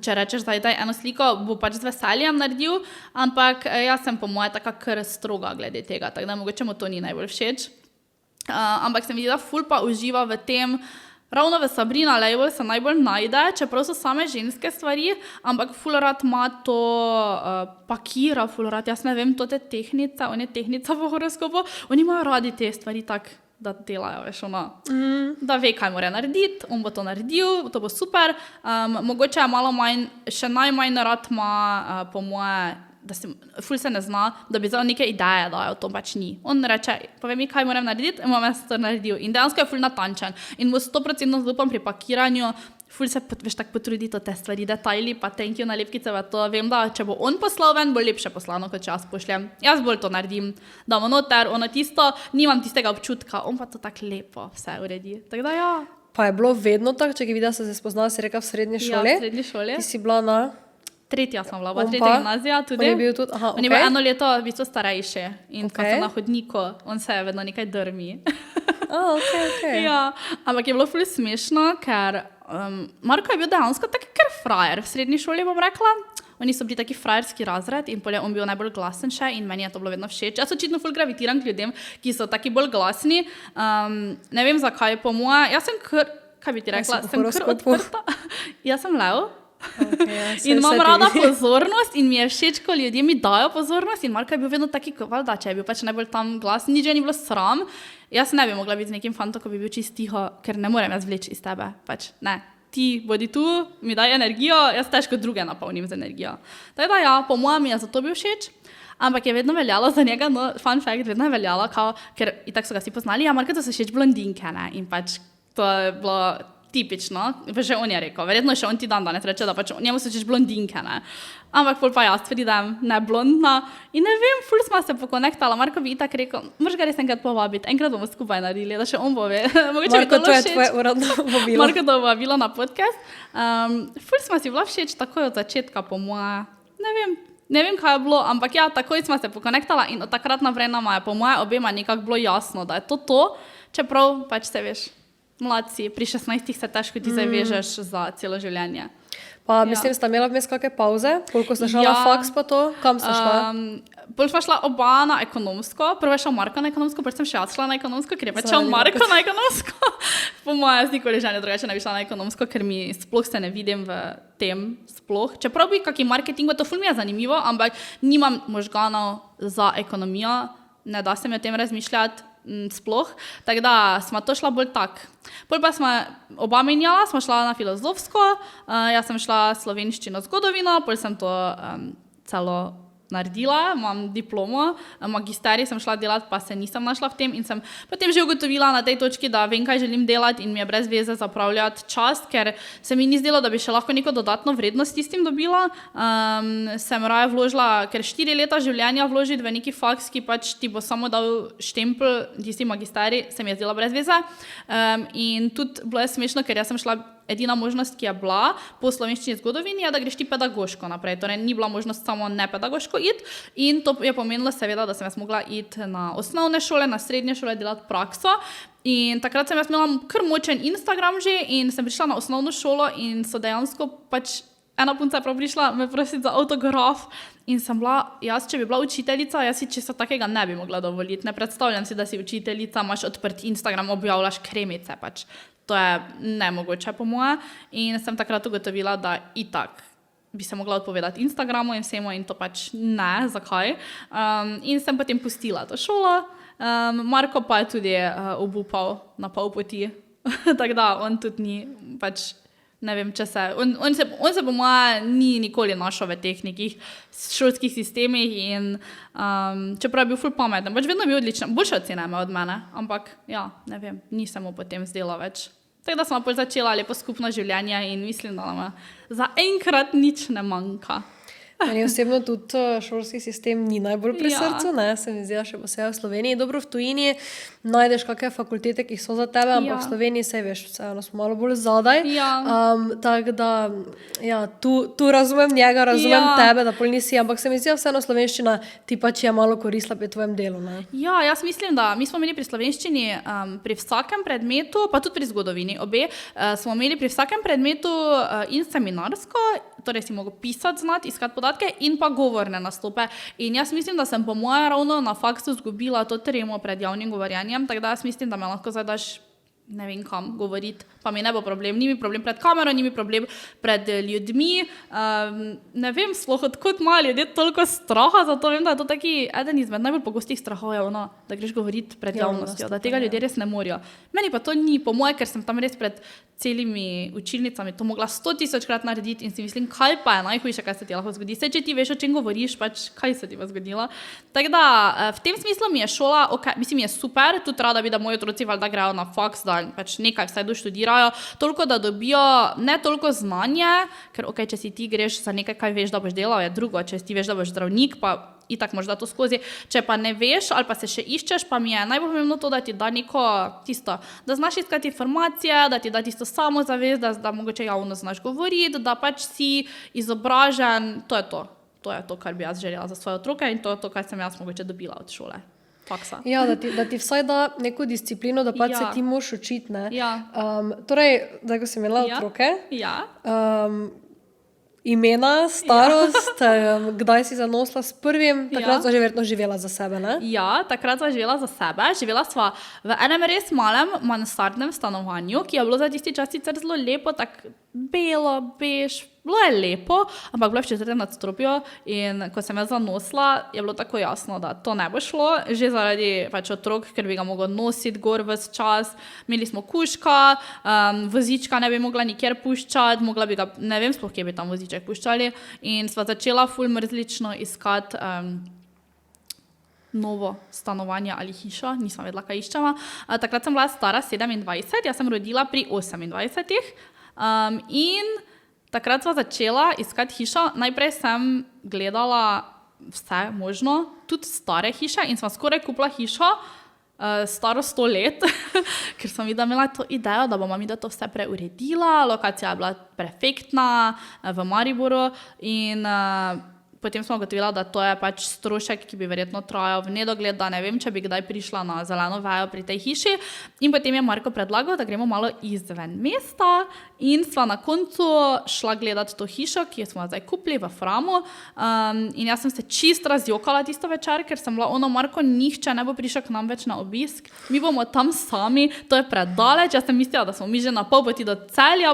če rečeš, da je daj eno sliko, bo pač z veseljem naredil, ampak jaz sem po moje taka kar stroga glede tega, tako da mogoče mu to ni najbolj všeč. Ampak se mi zdi, da ful pa uživa v tem, ravno v Sabrina Label se najbolj najde, čeprav so same ženske stvari, ampak ful rad ima to pakira, ful rad, jaz ne vem, to te tehnice, on je tehnica v horoskopu, oni imajo radi te stvari tak, da delajo, veš, ono, da ve, kaj mora narediti, on bo to naredil, to bo super, mogoče je malo manj, še najmanj rad ima po moje, da ful se ne zna, da bi zdaj neke ideje dajal, to pač ni. On reče, povej mi, kaj moram narediti, in bom jaz to naredil. In dejansko je ful natančen. In mu 100% zaupam pri pakiranju, ful se veš tako potrudi to te stvari, detajli, pa thank you, nalepkice, to vem, da če bo on poslal ven, bo lepše poslano, kot če jaz pošljem. Jaz bolj to naredim, damo noter, ono tisto, nimam tistega občutka, on pa to tako lepo vse uredi. Tako da ja. Pa je bilo vedno tako, če ki videla, se spoznala, si rekla v srednji šoli. Ja, v srednji šoli. Ti si bila na... Tretja sem bila, On tretja pa? gimnazija tudi. On je bil tudi, aha, On je bil eno leto v bistvu starejši in Ok. pa sem na hodniku, on se je vedno nekaj drmi. ok. Ja, ampak je bilo ful smešno, ker Marko je bil dejansko taki kar frajer v srednji šoli, bom rekla. Oni so bili taki frajerski razred in pol je on bil najbolj glasen še in meni je to bilo vedno všeč. Jaz očitno ful gravitiram k ljudem, ki so taki bolj glasni. Ne vem zakaj, po moje, jaz sem kar, kaj bi ti rekla, Kaj si po sem kar horoskopu? odprta. Jaz sem lev. Okay, ja, In imam rada pozornost in mi je všeč, ko ljudje mi dajo pozornost in Marko je bil vedno taki, valjda, če je bil pač najbolj tam glas, nič ni bilo sram. Jaz ne bi mogla biti z nekim fantom, ko bi bil čist tiho, ker ne morem jaz vleči iz tebe, pač ne. Ti bodi tu, mi daj energijo, jaz težko druge napolnim z energijo. Tako da ja, po mojem mi je zato bil všeč, ampak je vedno veljalo za njega, no, fun fact, vedno je veljalo, ker itak so ga vsi poznali, ja, Marko, to so všeč blondinke, ne, in pač to je bilo tipično, že on je rekel, verjetno še on ti dan danes reče, da pač njemu so češ blondinke, ne. Ampak pol pa jaz pridem, ne blondna in ne vem, ful smo se pokonektala, Marko bi itak rekel, moraš ga res enkrat povabiti, enkrat bomo skupaj naredili, da še on pove. Marko, to je tvoje uradno vabilo. Marko, to vabilo na podcast. Ful smo si bila všeč takoj od začetka, po moje, ne vem, kaj je bilo, ampak ja, takoj smo se pokonektala in od takrat naprej nama je po moje obema nekako bilo jasno, da je to, čeprav pač se veš, mlad si, pri 16 se težko ti zavežeš za celo življenje. Pa mislim, sta imela vmes kakšne pauze, koliko sta šla na faks pa to, kam sta šla? Pol sva šla oba na ekonomsko, prvo je šel Marko na ekonomsko, prvo sem še jaz šla na ekonomsko, ker je pač šel Marko na ekonomsko. Po moje jaz nikoli želja drugače ne bi šla na ekonomsko, ker mi sploh se ne vidim v tem sploh. Čeprav bi kaký marketing, to ful mi je zanimivo, ampak nimam možganov za ekonomijo, ne da se mi o tem razmišljati sploh, tako da smo to šla bolj tak. Pol pa smo oba menjala, smo šla na filozofsko, jaz sem šla slovenščino zgodovino, pol sem to celo naredila, imam diplomo, magisterij sem šla delati, pa se nisem našla v tem in sem potem že ugotovila na tej točki, da vem, kaj želim delati in mi je brez veze zapravljati čas, ker se mi ni zdelo, da bi še lahko neko dodatno vrednost s tem dobila. Sem raje vložila, ker 4 leta življenja vložiti v neki faks, ki pač ti bo samo dal štempel, tisti magisterij, se mi je zdela brez veze. In tudi bilo je smešno, ker jaz sem šla edina možnost, ki je bila po slovenščini zgodovini, je, da greš ti pedagoško naprej. Torej, ni bila možnost samo nepedagoško iti in to je pomenilo seveda, da sem jaz mogla iti na osnovne šole, na srednje šole, delati prakso. In takrat sem jaz imela kar močen Instagram že in sem prišla na osnovno šolo in so dejansko pač ena punca je prav prišla me prositi za autograf in sem bila, jaz, če bi bila učiteljica, jaz si česa takega ne bi mogla dovoliti. Ne predstavljam si, da si učiteljica, imaš odprt Instagram, objavljaš kremice pač. To je nemogoče po moje in sem takrat ugotovila, da itak bi se mogla odpovedati Instagramu in vsemu in to pač ne, zakaj. In sem potem pustila to šolo. Marko pa je tudi obupal na pol poti, tako da on tudi ni pač, ne vem, če se, on se po moje ni nikoli našel v teh nekih šolskih sistemih in čeprav je bil ful pameten, pač vedno bil odličen, boljše ocene ima od mene, ampak ja, ne vem, nisem mu potem zdela več. Tako da smo bolj začela lepo skupno življenje in mislim, da nam zaenkrat nič ne manjka. Meni osebno tudi šolski sistem ni najbolj pri srcu, ne, se mi zdi, še posebej v Sloveniji. Dobro, v tujini najdeš kakšne fakultete, ki so za tebe, ampak v Sloveniji se veš, vseeno smo malo bolj zadaj. Tako da, ja, tu razumem njega, razumem tebe, da pol nisi, ampak se mi zdi, vseeno slovenščina ti pač je malo koristila pri tvojem delu, ne. Ja, jaz mislim, da mi smo imeli pri slovenščini pri vsakem predmetu, pa tudi pri zgodovini, obe, smo imeli pri vsakem predmetu in seminarsko, torej si mogel pisati, znati, iskati podatke in pa govorne nastope. In jaz mislim, da sem po moje ravno na faksu zgubila to tremo pred javnim govorjenjem, tako da jaz mislim, da me lahko zdaj daš ne vem kam govoriti, pa mi ne bo problem. Ni mi problem pred kamero, ni mi problem pred ljudmi. Ne vem, sploh odkot ima ljudje toliko straha, zato vem, da je to taki eden izmed najbolj pogostih strahov, da greš govoriti pred javnostjo, da tega ljudje res ne morajo. Meni pa to ni, po moje, ker sem tam res pred celimi učilnicami to mogla 100.000-krat narediti in si mislim, kaj pa je najhujše, kaj se ti lahko zgodi. Saj, če ti veš, o čem govoriš, pač kaj se ti bo zgodilo. Tako da, v tem smislu mi je šola, mislim, je super, tudi rada bi, da moji otroci valjda grejo na faks, da pač nekaj vsaj doštudirajo, toliko, da dobijo ne toliko znanje, ker če si ti greš za nekaj, kaj veš, da boš delal, je drugo, če ti veš, da boš zdravnik, pa itak možda to skozi, če pa ne veš ali pa se še iščeš, pa mi je najbolj pomembno to, da ti da neko tisto, da znaš iskati informacije, da ti da tisto samozavest, da mogoče javno znaš govoriti, da pač si izobražen, to je to, kar bi jaz želela za svoje otroke in to je to, kar sem jaz mogoče dobila od šole. Faksa. Ja, da ti vsaj da neko disciplino, da pač se ti moš učiti, ne. Ja. Torej, da ko si imela otroke, imena, starost, kdaj si zanosila s prvim, takrat sva že verjetno živela za sebe, ne? Ja, takrat sva živela za sebe. Živela sva v enem res malem mansardnem stanovanju, ki je bilo za tisti čas sicer zelo lepo, tako belo, bež, bilo je lepo, ampak bilo je v 4. nadstropju in ko sem jaz zanosila, je bilo tako jasno, da to ne bo šlo, že zaradi pač otrok, ker bi ga mogla nositi gor ves čas. Imeli smo kužka, vozička ne bi mogla nikjer puščati, mogla bi ga, ne vem sploh, kje bi tam voziček puščali in sva začela ful mrzlično iskati novo stanovanje ali hišo, nisem vedela, kaj iščemo. Takrat sem bila stara 27, jaz sem rodila pri 28. In takrat sva začela iskati hišo. Najprej sem gledala vse možno, tudi stare hiše in sva skoraj kupila hišo, staro 100 let, ker sem imela to idejo, da bomo mi da to vse preuredila, lokacija je bila perfektna v Mariboru in potem smo ugotovila, da to je pač strošek, ki bi verjetno trajal v nedogled, da ne vem, če bi kdaj prišla na zeleno vejo pri tej hiši. In potem je Marko predlagal, da gremo malo izven mesta in sva na koncu šla gledati to hišo, ki smo zdaj kupili v Framu. In jaz sem se čist razjokala tisto večer, ker sem bila Marko, nihče ne bo prišel k nam več na obisk. Mi bomo tam sami, to je predaleč. Jaz sem mislila, da smo mi že na pol poti do Celja,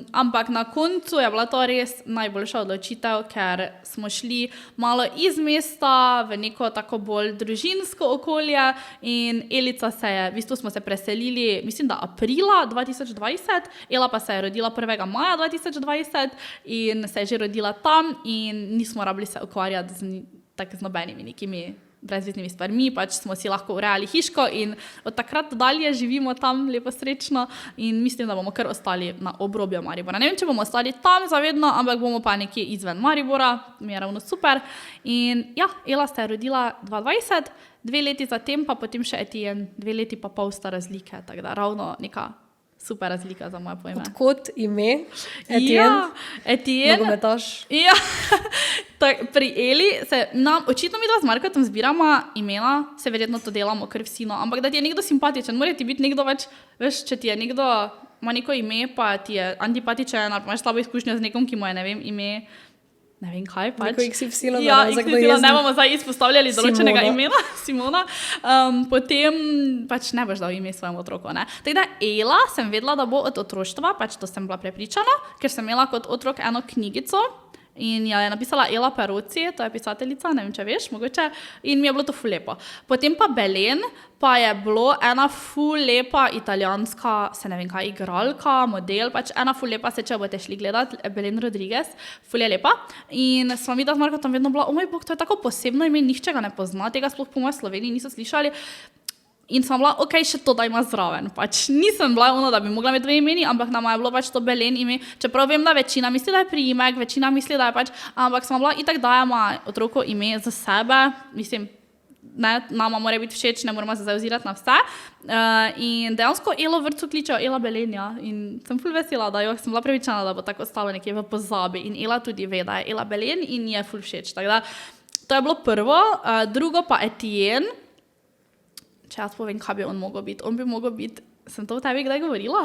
ampak na koncu je bila to res najboljša odločitev, ker smo šli malo iz mesta v neko tako bolj družinsko okolje in Elica v bistvu smo se preselili, mislim, da aprila 2020, Ela pa se je rodila 1. maja 2020 in se je že rodila tam in nismo rabili se ukvarjati z nobenimi nekimi brezveznimi stvarmi, pač smo si lahko urejali hiško in od takrat dalje živimo tam lepo srečno in mislim, da bomo kar ostali na obrobju Maribora. Ne vem, če bomo ostali tam zavedno, ampak bomo pa nekje izven Maribora, mi je ravno super. In ja, Ela se je rodila 2020, 2 leti zatem pa potem še Etienne, 2 leti pa pol sta razlike, tako da ravno neka super razlika za moje pojme. Odkot ime? Etienne? Ja, Etienne. Nogometaš. Ja, pri Eli očitno mi da z Markotom zbiramo imena, se verjetno to delamo kar vsi, no, ampak da ti je nekdo simpatičen, mora ti biti nekdo več, veš, če ti je nekdo, ima neko ime, pa ti je antipatičen, ali pa imaš slabo izkušnjo z nekom, ki mu je, ne vem, ime, ne vem kaj pač. Neko XY, ja, XY, ne bomo zdaj izpostavljali določenega Simona. imena, Simona. Potem pač ne boš dal ime svojemu otroku, ne. Tako da Ela sem vedela, da bo od otroštva, pač to sem bila prepričana, ker sem imela kot otrok eno knjigico in je napisala Ela Peroci, to je pisateljica, ne vem, če veš, mogoče, in mi je bilo to ful lepo. Potem pa Belen, pa je bilo ena ful lepa italijanska, se ne vem kaj, igralka, model, pač ena ful lepa, se če boste šli gledati, Belen Rodriguez, ful je lepa. In smo videla z Markotom vedno bila, moj bog, to je tako posebno ime, nihče ga ne pozna, tega sploh po moje Sloveniji niso slišali. In sem bila, ok, še to da ima zraven. Pač nisem bila da bi mogla imeti 2 imeni, ampak nama je bilo pač to Belen ime. Čeprav vem, da večina misli, da je priimek, večina misli, da je pač, ampak sem bila itak, da ima otroko ime za sebe, mislim, ne, nama mora biti všeč, ne moramo se zauzirati na vse. In dejansko Elo v vrtcu kličejo Ela Belen, ja, in sem ful vesela, da sem bila prepričana, da bo tako ostalo nekje v pozabi. In Ela tudi ve, da je Ela Belen in je ful všeč. Tako da, to je bilo prvo. Drugo pa Etienne. Če jaz povem, kaj bi on mogel biti. On bi mogel biti, sem to v tebi kdaj govorila?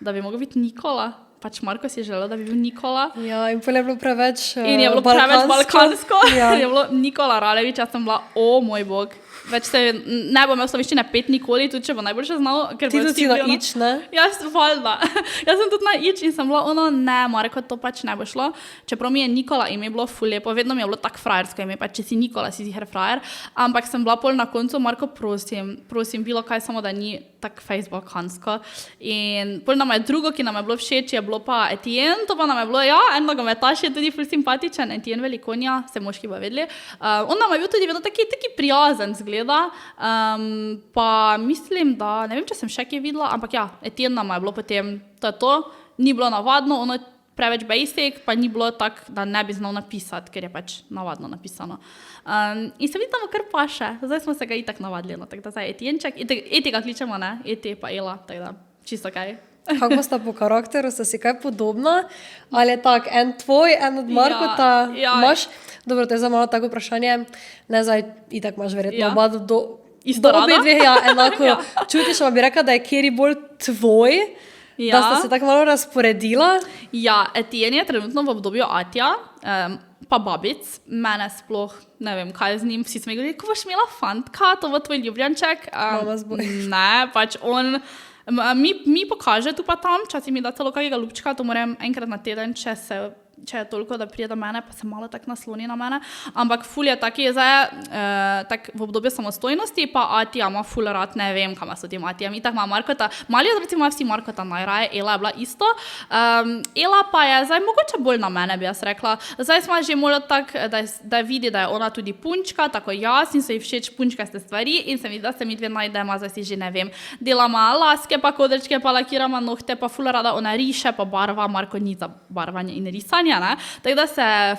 Da bi mogel biti Nikola. Pač Marko si je želel, da bi bil Nikola. Ja, in pol je bilo preveč In je bilo preveč balkansko. Ja. Je bilo Nikola Ralevič, jaz sem bila, moj bog. Več se ne bo imel slovenščine 5 nikoli, tudi če bo najboljše znal. Ker Ti tudi si na ič, ne? Jaz, valjda. Jaz sem tudi na ič in sem bila ne, Marko, to pač ne bo šlo. Čeprav mi je Nikola ime bilo ful lepo, vedno mi je bilo tak frajersko ime, pač če si Nikola, si ziher frajer. Ampak sem bila pol na koncu, Marko, prosim, bilo kaj, samo da ni tak balkansko. In pol nam je drugo, ki nam je bilo všeč, je bilo pa Etienne, to pa nam je bilo, ja, en nogometaš je tudi ful simpatičen, Etienne Velikonja, se moški pa vedeli. On nam je bil tudi vedno taki prijazen zgleda, pa mislim, da, ne vem, če sem še kje videla, ampak ja, Etienne nam je bilo potem, to je to, ni bilo navadno, ono preveč basic, pa ni bilo tak, da ne bi znal napisati, ker je pač navadno napisano. In se vidimo kar paše, zdaj smo se ga itak navadili, no, tako da zdaj Etienček, Eti ga kličemo, ne, Eti pa Ela, tako da, čisto kaj. Kako sta po karakteru, sta si kaj podobna? Ali je tak, en tvoj, en od Markota, imaš? Dobro, to je za malo tako vprašanje, ne zdaj, itak imaš verjetno oba isto rada? Obe dve, ja, enako čutiš, pa bi rekla, da je kjeri bolj tvoj, da sta se tako malo razporedila? Ja, Etienne je trenutno v obdobju Atja, pa babic, mene sploh, ne vem, kaj z njim, vsi smo govorili, ko boš imela fantka, to bo tvoj ljubljanček. Mama zboj. Ne, pač on mi pokaže tu pa tam, časi mi da celo kakega ljubčka, to moram enkrat na teden, če se če je toliko, da prije do mene, pa se malo tako nasloni na mene, ampak ful je taki, zdaj tak v obdobju samostojnosti, pa Atija ima ful rad, ne vem, kam so ti Atija, mi tak ima Markota, mali otroci ima vsi Markota najraje, Ela je bila isto, Ela pa je zdaj mogoče bolj na mene, bi jaz rekla, zdaj smo že malo tak, da vidi, da je ona tudi punčka, tako jaz in so ji všeč punčkaste stvari in se mi, da se mi dve najdemo, zdaj si že ne vem, delama laske, pa kodrčke, pa lakirama nohte, pa ful rada ona riše, pa barva, Marko ni za barvanje in risanje, ne? Tako da se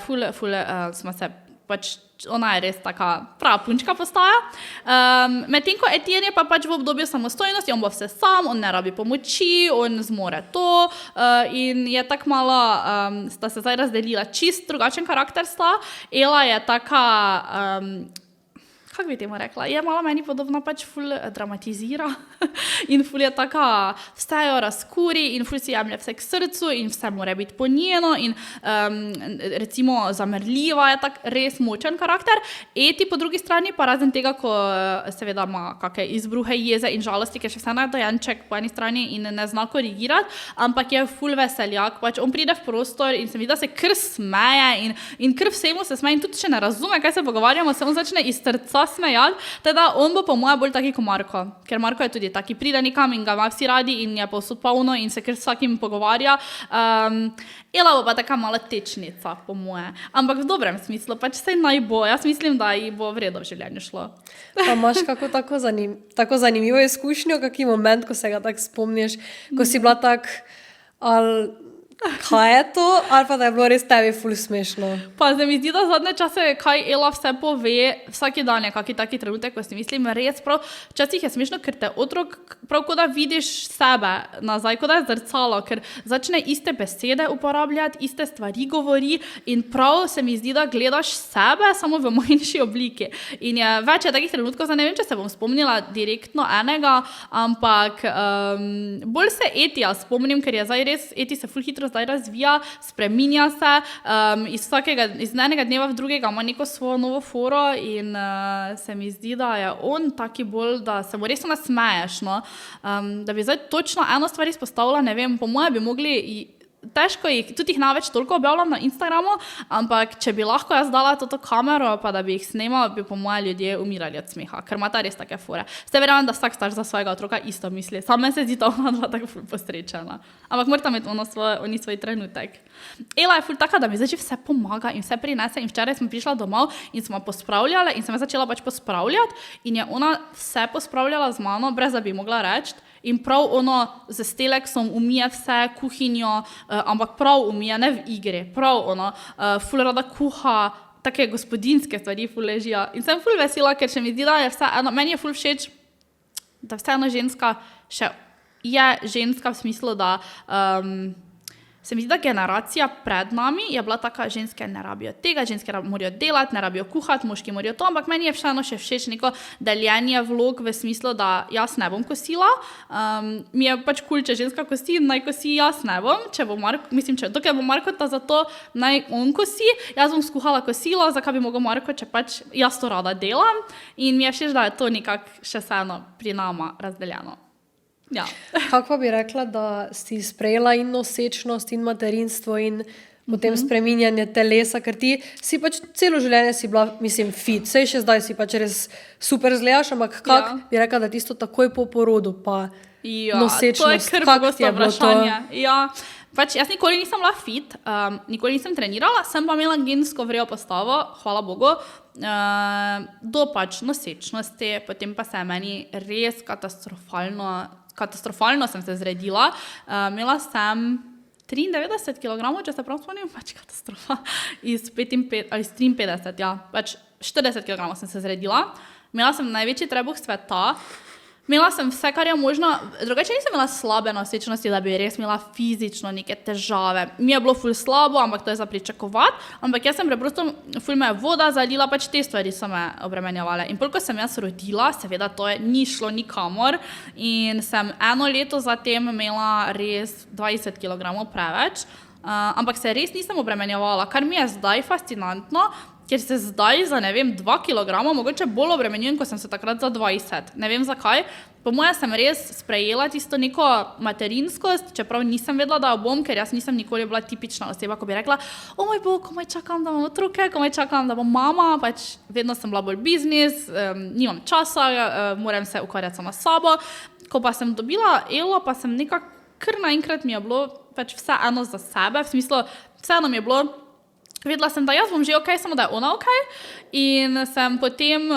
smo se pač, ona je res taka prava punčka postaja. Medtem ko Etienne je pa pač v obdobju samostojnosti, on bo vse sam, on ne rabi pomoči, on zmore to in je tak malo, sta se zdaj razdelila čist drugačen karakter sta. Ela je taka, kako bi temu rekla, je malo meni podobno, pač ful dramatizira in ful je taka, vse jo razkuri in ful si jemlje vse k srcu in vse mora biti po njeno in recimo zamrljiva je tak res močen karakter. Eti po drugi strani pa razen tega, ko seveda ima kakšne izbruhe jeze in žalosti, ker še vse dojenček po eni strani in ne zna korigirati, ampak je ful veseljak, pač on pride v prostor in se vidi, da se kar smeje in kar vsemu se smeje in tudi če ne razume, kaj se pogovarjamo, se on začne iz srca smejati, teda on bo po moje bolj taki kot Marko, ker Marko je tudi taki, pride nikam in ga ima vsi radi in je povsod polno in se kar s vsakim pogovarja. Ela bo pa taka mala tečnica, po moje, ampak v dobrem smislu, pač se naj bo, jaz mislim, da ji bo v redu v življenju šlo. Pa imaš kako tako zanimivo izkušnjo, kaki moment, ko se ga tako spomniš, ko si bila tak, kaj je to, ali pa da je bilo res tebi ful smešno. Pa se mi zdi, da zadnje čase, kaj Ela vse pove, vsaki dan je kaki taki trenutek, ko si mislim, res prav, včasih je smešno, ker te otrok, prav ko da vidiš sebe nazaj, ko da je zrcalo, ker začne iste besede uporabljati, iste stvari govori in prav se mi zdi, da gledaš sebe samo v manjši obliki. In je več je takih trenutkov, ne vem, če se bom spomnila direktno enega, ampak bolj se Etija spomnim, ker je zdaj res, Eti se ful hitro zdaj razvija, spreminja se, iz enega dneva v drugega ima neko svojo novo foro in se mi zdi, da je on taki bolj, da se mu res nasmeješ, no. Da bi zdaj točno eno stvar izpostavila, ne vem, po moje bi mogli težko tudi jih največ toliko objavljam na Instagramu, ampak če bi lahko jaz dala toto kamero, pa da bi jih snemal, bi po moje ljudje umirali od smeha, ker ima ta res take fore. Ste verjamem, da vsak starš za svojega otroka isto misli. Same se zdi ta ona dva tako ful posrečena. Ampak morate imeti oni svoj trenutek. Ela je ful taka, da mi zdaj vse pomaga in vse prinese in včeraj smo prišla domov in smo pospravljale in sem začela pač pospravljati in je ona vse pospravljala z mano, brez da bi mogla reči. In prav ono z steleksom umije vse kuhinjo, ampak prav umije, ne v igri, prav ono, ful rada kuha, take gospodinske stvari ful ležijo. In sem ful vesela, ker še mi zdi, da je vse eno, meni je ful všeč, da vseeno ženska še je ženska v smislu, da se mi zdi, da generacija pred nami je bila taka, ženske ne rabijo tega, ženske morajo delati, ne rabijo kuhati, moški morajo to, ampak meni je vseeno še všeč neko deljenje vlog v smislu, da jaz ne bom kosila. Mi je pač kul, če ženska kosi, naj kosi, jaz ne bom. Dokaj bo Marko ta za to, naj on kosi, jaz bom skuhala kosilo, zakaj bi mogel Marko, če pač jaz to rada delam. In mi je všeč, da je to nekako še vseeno pri nama razdeljeno. Ja. Kako pa bi rekla, da si sprejela in nosečnost in materinstvo in potem spreminjanje telesa, ker ti si pač celo življenje si bila, mislim, fit, sej še zdaj si pač res super zgledaš, ampak kako bi rekla, da tisto takoj po porodu pa nosečnost, to je kar pogosto vprašanje. Ja, pač jaz nikoli nisem bila fit, nikoli nisem trenirala, sem pa imela gensko vrelo postavo, hvala Bogu, do pač nosečnosti, potem pa se je meni res katastrofalno sem se zredila. Imela sem 93 kg, če se prav spomnim, pač katastrofa, iz 53, ja, pač 40 kg sem se zredila. Imela sem največji trebuh sveta, imela sem vse, kar je možno, drugače nisem imela slabe nosečnosti, da bi res imela fizično neke težave. Mi je bilo ful slabo, ampak to je za pričakovati, ampak jaz sem preprosto, ful me je voda zalila, pač te stvari so me obremenjevale. In ko sem jaz rodila, seveda to ni šlo nikamor in sem eno leto zatem imela res 20 kg preveč, ampak se res nisem obremenjevala, kar mi je zdaj fascinantno, ker se zdaj za, 2 kilograma mogoče bolj obremenjujem, kot sem se takrat za 20. Ne vem zakaj. Po moje sem res sprejela tisto neko materinskost, čeprav nisem vedela, da jo bom, ker jaz nisem nikoli bila tipična oseba, ko bi rekla, o moj bog, komaj čakam, da imam otroke, komaj čakam, da bom mama, pač vedno sem bila bolj biznis, nimam časa, moram se ukvarjati sama s sabo. Ko pa sem dobila Elo, pa sem nekako kar naenkrat mi je bilo pač vse eno za sebe, v smislu, vseeno mi je bilo, vedela sem, da jaz bom že okej, samo da je ona okej. In sem potem,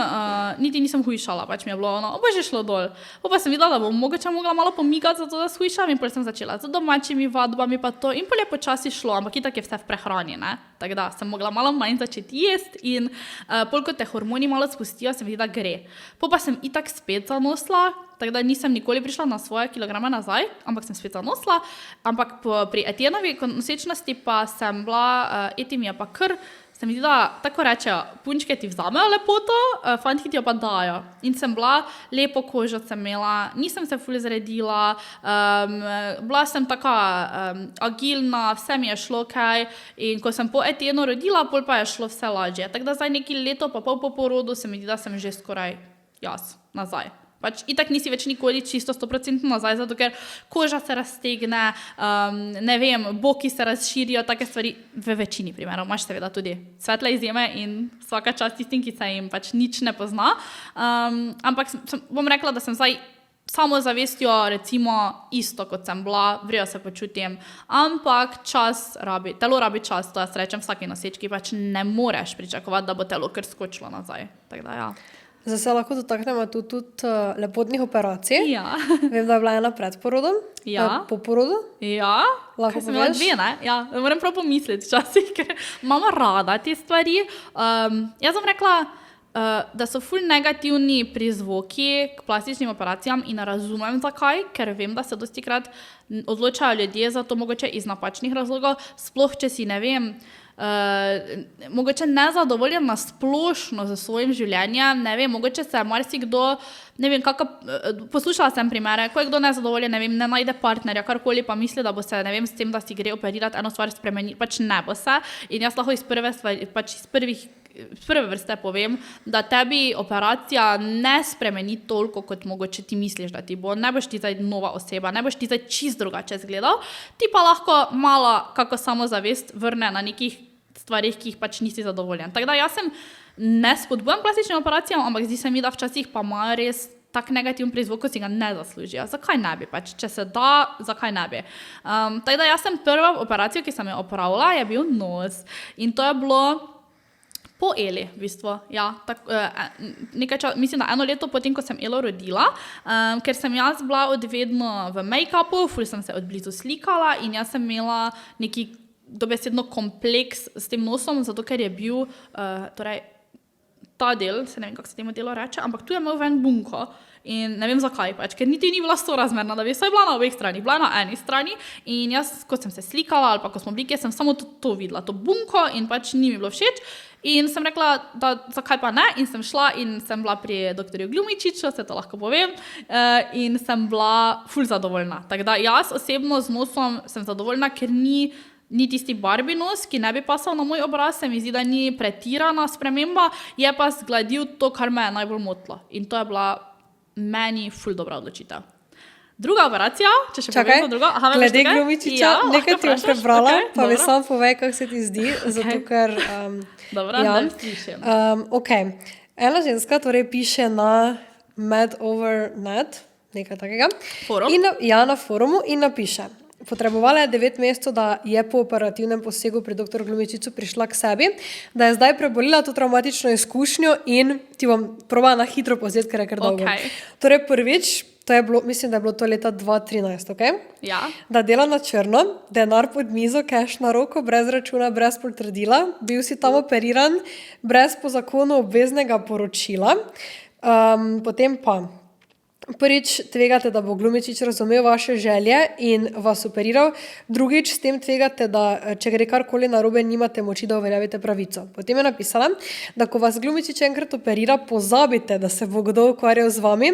niti nisem hujšala, pač mi je bilo ono, bo že šlo dol. Pa sem videla, da bom mogoče mogla malo pomigati, zato da shujšam in potem sem začela z domačimi vadbami pa to in potem je počasi šlo, ampak itak je vse v prehrani, ne. Tako da sem mogla malo manj začeti jesti in pol ko te hormoni malo spustijo, sem videla, gre. Pa sem itak spet zanosla, tako da nisem nikoli prišla na svoje kilograme nazaj, ampak sem spet zanosla. Ampak pri Etienovi nosečnosti pa sem bila, Eti mi je pa kar, se mi zdi, da tako rečejo, punčke ti vzamejo lepoto, fantki ti jo pa dajo. In sem bila, lepo kožo sem imela, nisem se ful zredila, bila sem taka agilna, vse mi je šlo kaj. In ko sem po Etienu rodila, pol pa je šlo vse lažje. Tako da zdaj neki leto pa pol po porodu se mi zdi, da sem že skoraj jaz nazaj. Pač itak nisi več nikoli čisto 100% nazaj, zato ker koža se raztegne, ne vem, boki se razširijo, take stvari v večini primerov. Imaš seveda tudi svetle izjeme in vsaka čast tistim, ki se jim pač nič ne pozna. Ampak bom rekla, da sem zdaj samozavestjo recimo isto, kot sem bila, vrejo se počutim, ampak čas rabi, telo rabi čas, to jaz rečem vsaki nosečki, pač ne moreš pričakovati, da bo telo kar skočilo nazaj. Tak da, ja. Zdaj se lahko dotaknemo tudi lepotnih operacij. Ja. Vem, da je bila ena pred porodom, po porodu. Ja, Lahko sem imela poveš? 2, ne? Ja, moram prav pomisliti včasih, ker imam rada te stvari. Jaz sem rekla, da so ful negativni prizvoki k plastičnim operacijam in razumem zakaj, ker vem, da se dostikrat odločajo ljudje za to mogoče iz napačnih razlogov, sploh če si, ne vem, mogoče nezadovoljen na splošno za svojim življenjem, ne vem, mogoče se marsikdo, ne vem, poslušala sem primere, ko je kdo nezadovoljen, ne vem, ne najde partnerja, karkoli pa misli, da bo se, ne vem, s tem, da si gre operirati eno stvar spremeniti, pač ne bo se. In jaz lahko iz prve vrste povem, da tebi operacija ne spremeni toliko, kot mogoče ti misliš, da ti bo. Ne boš ti zdaj nova oseba, ne boš ti zdaj čist drugače izgledal, ti pa lahko malo kako samozavest vrne na nekih stvarih, ki jih pač nisi zadovoljen. Tako da jaz ne spodbujam plastičnim operacijam, ampak zdi se mi, da včasih pa ima res tak negativen prizvok, ko si ga ne zaslužijo. Zakaj ne bi pač? Če se da, zakaj ne bi? Tako da jaz sem prva operacijo, ki sem jo opravila, je bil nos. In to je bilo po Eli, v bistvu, ja. Mislim, da 1 leto potem, ko sem Elo rodila, ker sem jaz bila odvedno v make-upu, ful sem se odblizu slikala in jaz sem imela neki dobesedno kompleks s tem nosom, zato ker je bil, torej, ta del, se ne vem, kako se temu delu reče, ampak tu je imel ven bunko in ne vem zakaj pač, ker niti ni bila sorazmerna, da bi vsaj bila na obeh strani, bila na eni strani in jaz, ko sem se slikala ali pa ko smo bili, sem samo to videla, to bunko in pač ni mi bilo všeč in sem rekla, da zakaj pa ne in sem šla in sem bila pri doktorju Glumičiču, se to lahko povem, in sem bila ful zadovoljna. Tako da jaz osebno z nosom sem zadovoljna, ker ni tisti Barbie nos, ki ne bi pasal na moj obraz, se mi zdi, da ni pretirana sprememba, je pa zgladil to, kar me je najbolj motilo. In to je bila meni ful dobra odločitev. Druga operacija, če še povem za drugo. Glede Glumičiča, nekaj ti bom prebrala, pa mi sam povej, kako se ti zdi, zato ker... Dobro, ja. da slišim. Ena ženska torej piše na MedOverNet, nekaj takega. Forum? Na forumu in napiše: Potrebovala je 9 mesecev, da je po operativnem posegu pri dr. Glumičiču prišla k sebi, da je zdaj prebolila to traumatično izkušnjo in ti bom probala na hitro povzeti, ker je kar dolgo. Okay. Torej prvič, to je bilo, mislim, da je bilo to leta 2013, okay? Ja. Da dela na črno, denar pod mizo, cash na roko, brez računa, brez potrdila, bil si tam operiran, brez po zakonu obveznega poročila, potem pa prvič tvegate, da bo Glumičič razumel vaše želje in vas operiral, drugič s tem tvegate, da če gre karkoli narobe, nimate moči, da uveljavite pravico. Potem je napisala, da ko vas Glumičič enkrat operira, pozabite, da se bo kdo ukvarjal z vami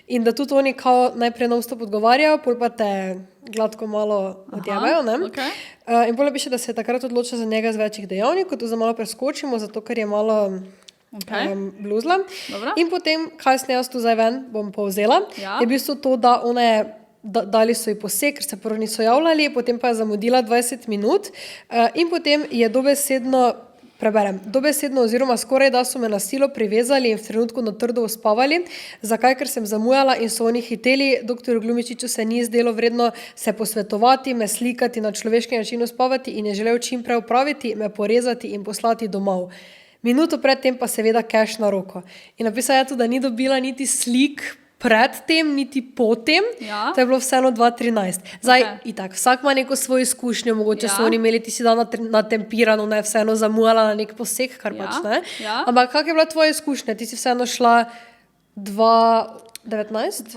in da tudi oni kao najprej non-stop odgovarjajo, pol pa te gladko malo odjebajo. Okay. In bolj piše, da se je takrat odločil za njega z večjih dejavnikov, to za malo preskočimo, zato ker je malo bluzla. Dobro. In potem, kaj sem jaz tu zdaj ven, bom povzela, je v bistvu to, da one dali so ji poseg, ker se prvo niso javljali, potem pa je zamudila 20 minut in potem je dobesedno oziroma skoraj da so me na silo privezali in v trenutku na trdo uspavali. Zakaj? Ker sem zamujala in so oni hiteli, dr. Glumičiču se ni zdelo vredno se posvetovati, me slikati, na človeški način uspavati in je želel čim prej opraviti, me porezati in poslati domov. Minuto predtem pa seveda cash na roko. In napisala je tudi, da ni dobila niti slik pred tem, niti potem. Ja. To je bilo vseeno 2013. Zdaj, itak, vsak ima neko svojo izkušnjo, mogoče so oni imeli, ti si dan natempirano, ne, vseeno zamujala na nek poseg, kar pač ne. Ja. Ampak kak je bila tvoja izkušnja? Ti si vseeno šla 2019?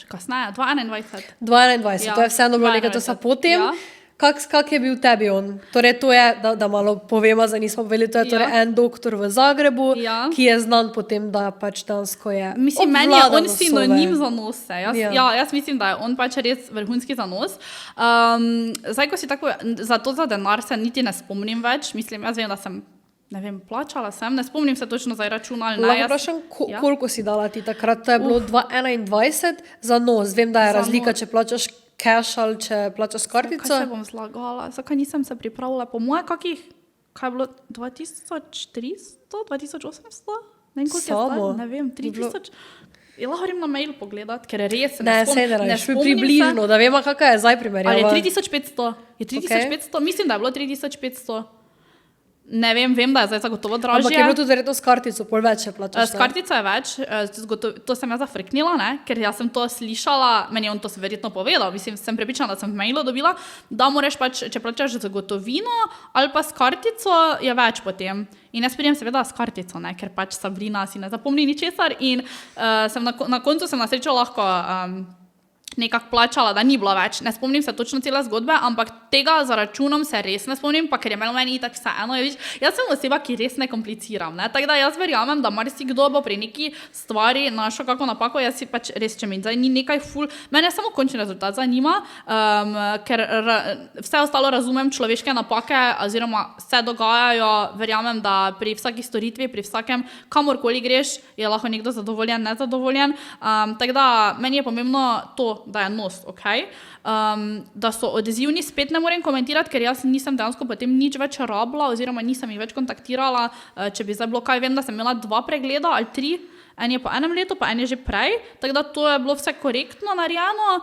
Kasneje, 2021. 2021, to je vseeno bilo nekaj časa potem. Ja. Kak je bil tebi on? Torej, to je, da malo povemo, za nismo povedali, to je torej en doktor v Zagrebu, ki je znan potem, da pač dansko je mislim, meni je on sinonim za nose. Jaz mislim, da je on pač res vrhunski za nos. Zdaj, ko si tako, za denar se niti ne spomnim več. Mislim, jaz vem, da sem, ne vem, plačala sem, ne spomnim se točno za račun ali ne. Lahko vprašam, koliko si dala ti takrat? To je bilo 2021 za nos. Vem, da je razlika, če plačaš cash ali če plačaš kartico. Kaj se bom zlagala? Zakaj nisem se pripravila? Po moje kakih, kaj je bilo, 2300, 2800? Ne vem, koliko je zdaj, ne vem, 3000. Lahko grem na mail pogledat, ker res ne spomnim približno, da vemo, kakaj je zdaj primerjava. Ali je 3500? Je 3500? Mislim, da je bilo 3500. Ne vem, da je zdaj zagotovo dražje. Ampak je bilo tudi verjetno s kartico, pol več je plačaš. S kartico je več, to sem jaz zafrknila, ne? Ker jaz sem to slišala, meni je on to verjetno povedal, mislim, sem prepričana, da sem v mailu dobila, da moraš pač, če plačaš z gotovino ali pa s kartico, je več potem. In jaz prijem seveda s kartico, ne? Ker pač Sabrina si ne zapomni ničesar in na koncu sem na srečo lahko nekako plačala, da ni bilo več. Ne spomnim se točno cele zgodbe, ampak tega za računom se res ne spomnim, pa ker je meni itak vseeno. Jaz sem oseba, ki res ne kompliciram. Ne? Tako da jaz verjamem, da marsikdo bo pri neki stvari našel kako napako, jaz si pač res, če mi zdaj ni nekaj ful, mene samo končni rezultat zanima, ker vse ostalo razumem, človeške napake oziroma se dogajajo, verjamem, da pri vsaki storitvi, pri vsakem kamorkoli greš, je lahko nekdo zadovoljen, nezadovoljen. Tako da meni je pomembno to, da je nos, da so odzivni, spet ne morem komentirati, ker jaz nisem dejansko potem nič več rabila oziroma nisem jih več kontaktirala, če bi zdaj bilo kaj, vem, da sem imela 2 pregleda ali 3, en je po enem letu, pa en je že prej, tako da to je bilo vse korektno narejeno.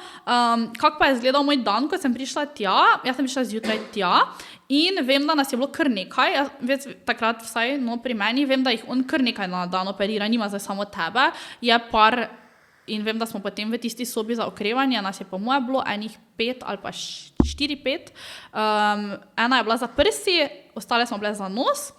Kak pa je izgledal moj dan, ko sem prišla tja, jaz sem prišla zjutraj tja in vem, da nas je bilo kar nekaj, takrat vsaj, no pri meni, vem, da jih on kar nekaj na dan operira, nima zdaj samo tebe, je par. In vem, da smo potem v tisti sobi za okrevanje, nas je po moje bilo enih 5 ali pa 4-5. Ena je bila za prsi, ostale smo bile za nos.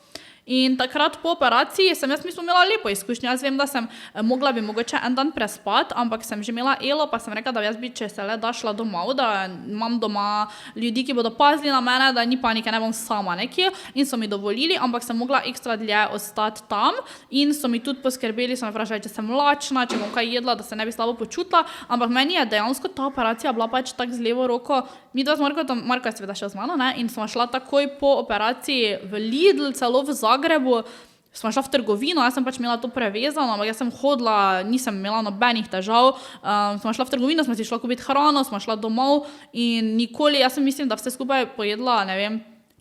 In takrat po operaciji sem jaz imela lepo izkušnjo. Jaz vem, da sem mogla bi mogoče en dan prespati, ampak sem že imela elo, pa sem rekla, da jaz bi, če se le da šla domov, da imam doma ljudi, ki bodo pazili na mene, da ni panike, ne bom sama nekje. In so mi dovolili, ampak sem mogla ekstra dlje ostati tam in so mi tudi poskrbeli, so me vprašali, če sem lačna, če bom kaj jedla, da se ne bi slabo počutila, ampak meni je dejansko ta operacija bila pač tak z levo roko. Mi dva z Marko je seveda še z mano, ne? In smo šla takoj po operaciji v Lidl, celo v Zagrebu, smo šla v trgovino, jaz sem pač imela to prevezano, ampak jaz sem hodila, nisem imela nobenih težav, smo šla v trgovino, smo si šla kupiti hrano, smo šla domov in nikoli, jaz sem mislim, da vse skupaj pojedla, ne vem,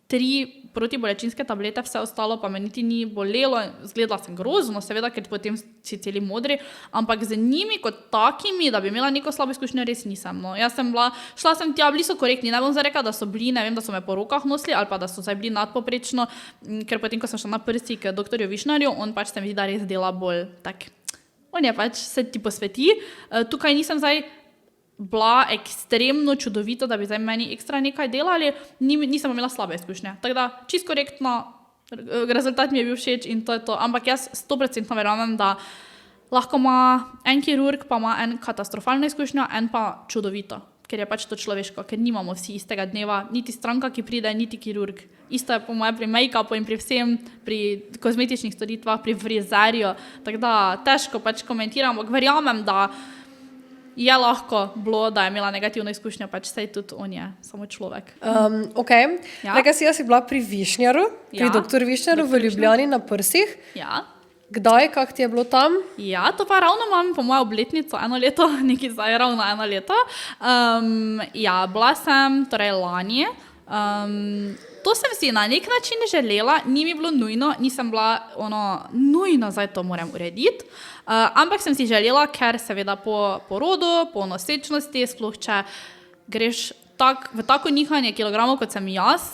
3 protibolečinske tablete, vse ostalo pa me niti ni bolelo, zgledala sem grozno, seveda, ker potem si celi modri, ampak z njimi kot takimi, da bi imela neko slabo izkušnjo, res nisem. No. Jaz sem šla sem tja, bili so korektni, ne bom zdaj rekla, da so bili, ne vem, da so me po rokah nosili ali pa da so zdaj bili nadpoprečno, ker potem, ko sem šla na prsi k doktorju Višnarju, on pač se mi zdi, da res dela bolj tak. On je pač, se ti posveti. Tukaj nisem zdaj bila ekstremno čudovita, da bi zdaj meni ekstra nekaj delali, nisem imela slabe izkušnje. Tako da, čisto korektno, rezultat mi je bil všeč in to je to. Ampak jaz 100% verjamem, da lahko ima en kirurg, pa ima en katastrofalno izkušnjo, en pa čudovito. Ker je pač to človeško, ker nimamo vsi istega dneva, niti stranka, ki pride, niti kirurg. Isto je po mojem pri make-upu in pri vsem, pri kozmetičnih storitvah, pri frizerju. Tako da težko pač komentiramo. Verjamem, da je lahko bilo, da je imela negativno izkušnjo, pač sej tudi on je, samo človek. Ok, Ja. nekaj si jaz bila pri Višnjaru, pri Ja, doktor Višnjaru v Ljubljani na prsih. Ja. Kdaj, kak ti je bilo tam? Ja, to pa ravno imam po mojo obletnico 1 leto, nekaj zdaj ravno 1 leto. Ja, bila sem torej lani. To sem si na nek način želela, ni mi bilo nujno, nisem bila nujno, zdaj to moram urediti, ampak sem si želela, ker seveda po porodu, po nosečnosti, sploh če greš v tako nihanje kilogramov, kot sem jaz,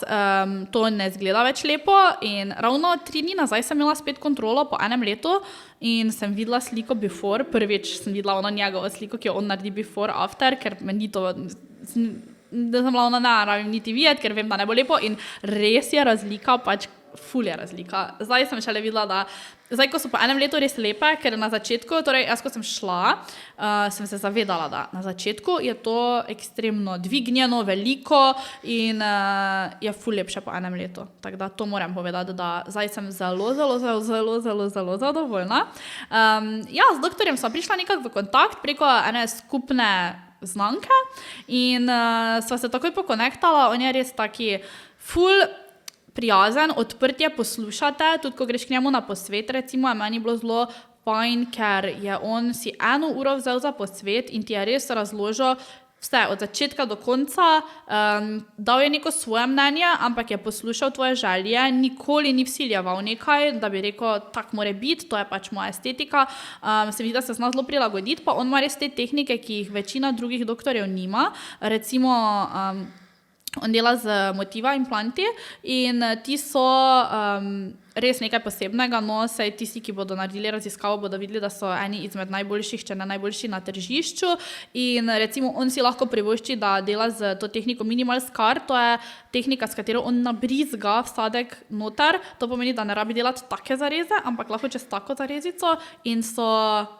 to ne zgleda več lepo in ravno 3 dni nazaj sem imela spet kontrolo po 1 letu in sem videla sliko before, prvič sem videla njegovo sliko, ki jo on naredi before, after, ker meni to, da sem bila ne rabim niti videti, ker vem, da ne bo lepo in res je razlika, pač ful je razlika. Zdaj sem šele videla, da zdaj, ko so po 1 letu res lepe, ker na začetku, torej jaz, ko sem šla, sem se zavedala, da na začetku je to ekstremno dvignjeno, veliko in je ful lepše po 1 letu. Tako da to moram povedati, da zdaj sem zelo zadovoljna. Ja, z doktorjem sva prišla nekako v kontakt preko ene skupne znanke in sva se takoj pokonektala, on je res taki ful prijazen, odprtje poslušate, tudi ko greš k njemu na posvet, recimo, je meni bilo zelo fajn, ker je on si 1 uro vzel za posvet in ti je res razložil vse, od začetka do konca, dal je neko svoje mnenje, ampak je poslušal tvoje želje, nikoli ni vsiljeval nekaj, da bi rekel, tak mora biti, to je pač moja estetika, se vidi, da se zna zelo prilagoditi, pa on ima res te tehnike, ki jih večina drugih doktorjev nima, recimo, on dela z motiva implanti in ti so res nekaj posebnega, no, saj tisti, ki bodo naredili raziskavo, bodo videli, da so eni izmed najboljših, če ne najboljši na tržišču in recimo on si lahko privošči, da dela z to tehniko minimal scar, to je tehnika, s katero on nabrizga vsadek noter, to pomeni, da ne rabi delati take zareze, ampak lahko čez tako zarezico in so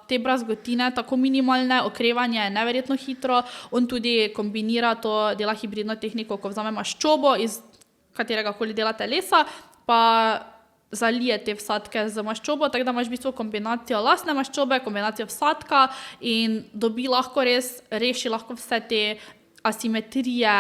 te brazgotine tako minimalne, okrevanje je neverjetno hitro, on tudi kombinira to, dela hibridno tehniko, ko vzame maščobo iz katerega koli dela telesa, pa zalije te vsadke z maščobo, tako da imaš v bistvu kombinacijo lastne maščobe, kombinacijo vsadka in dobi lahko reši lahko vse te asimetrije,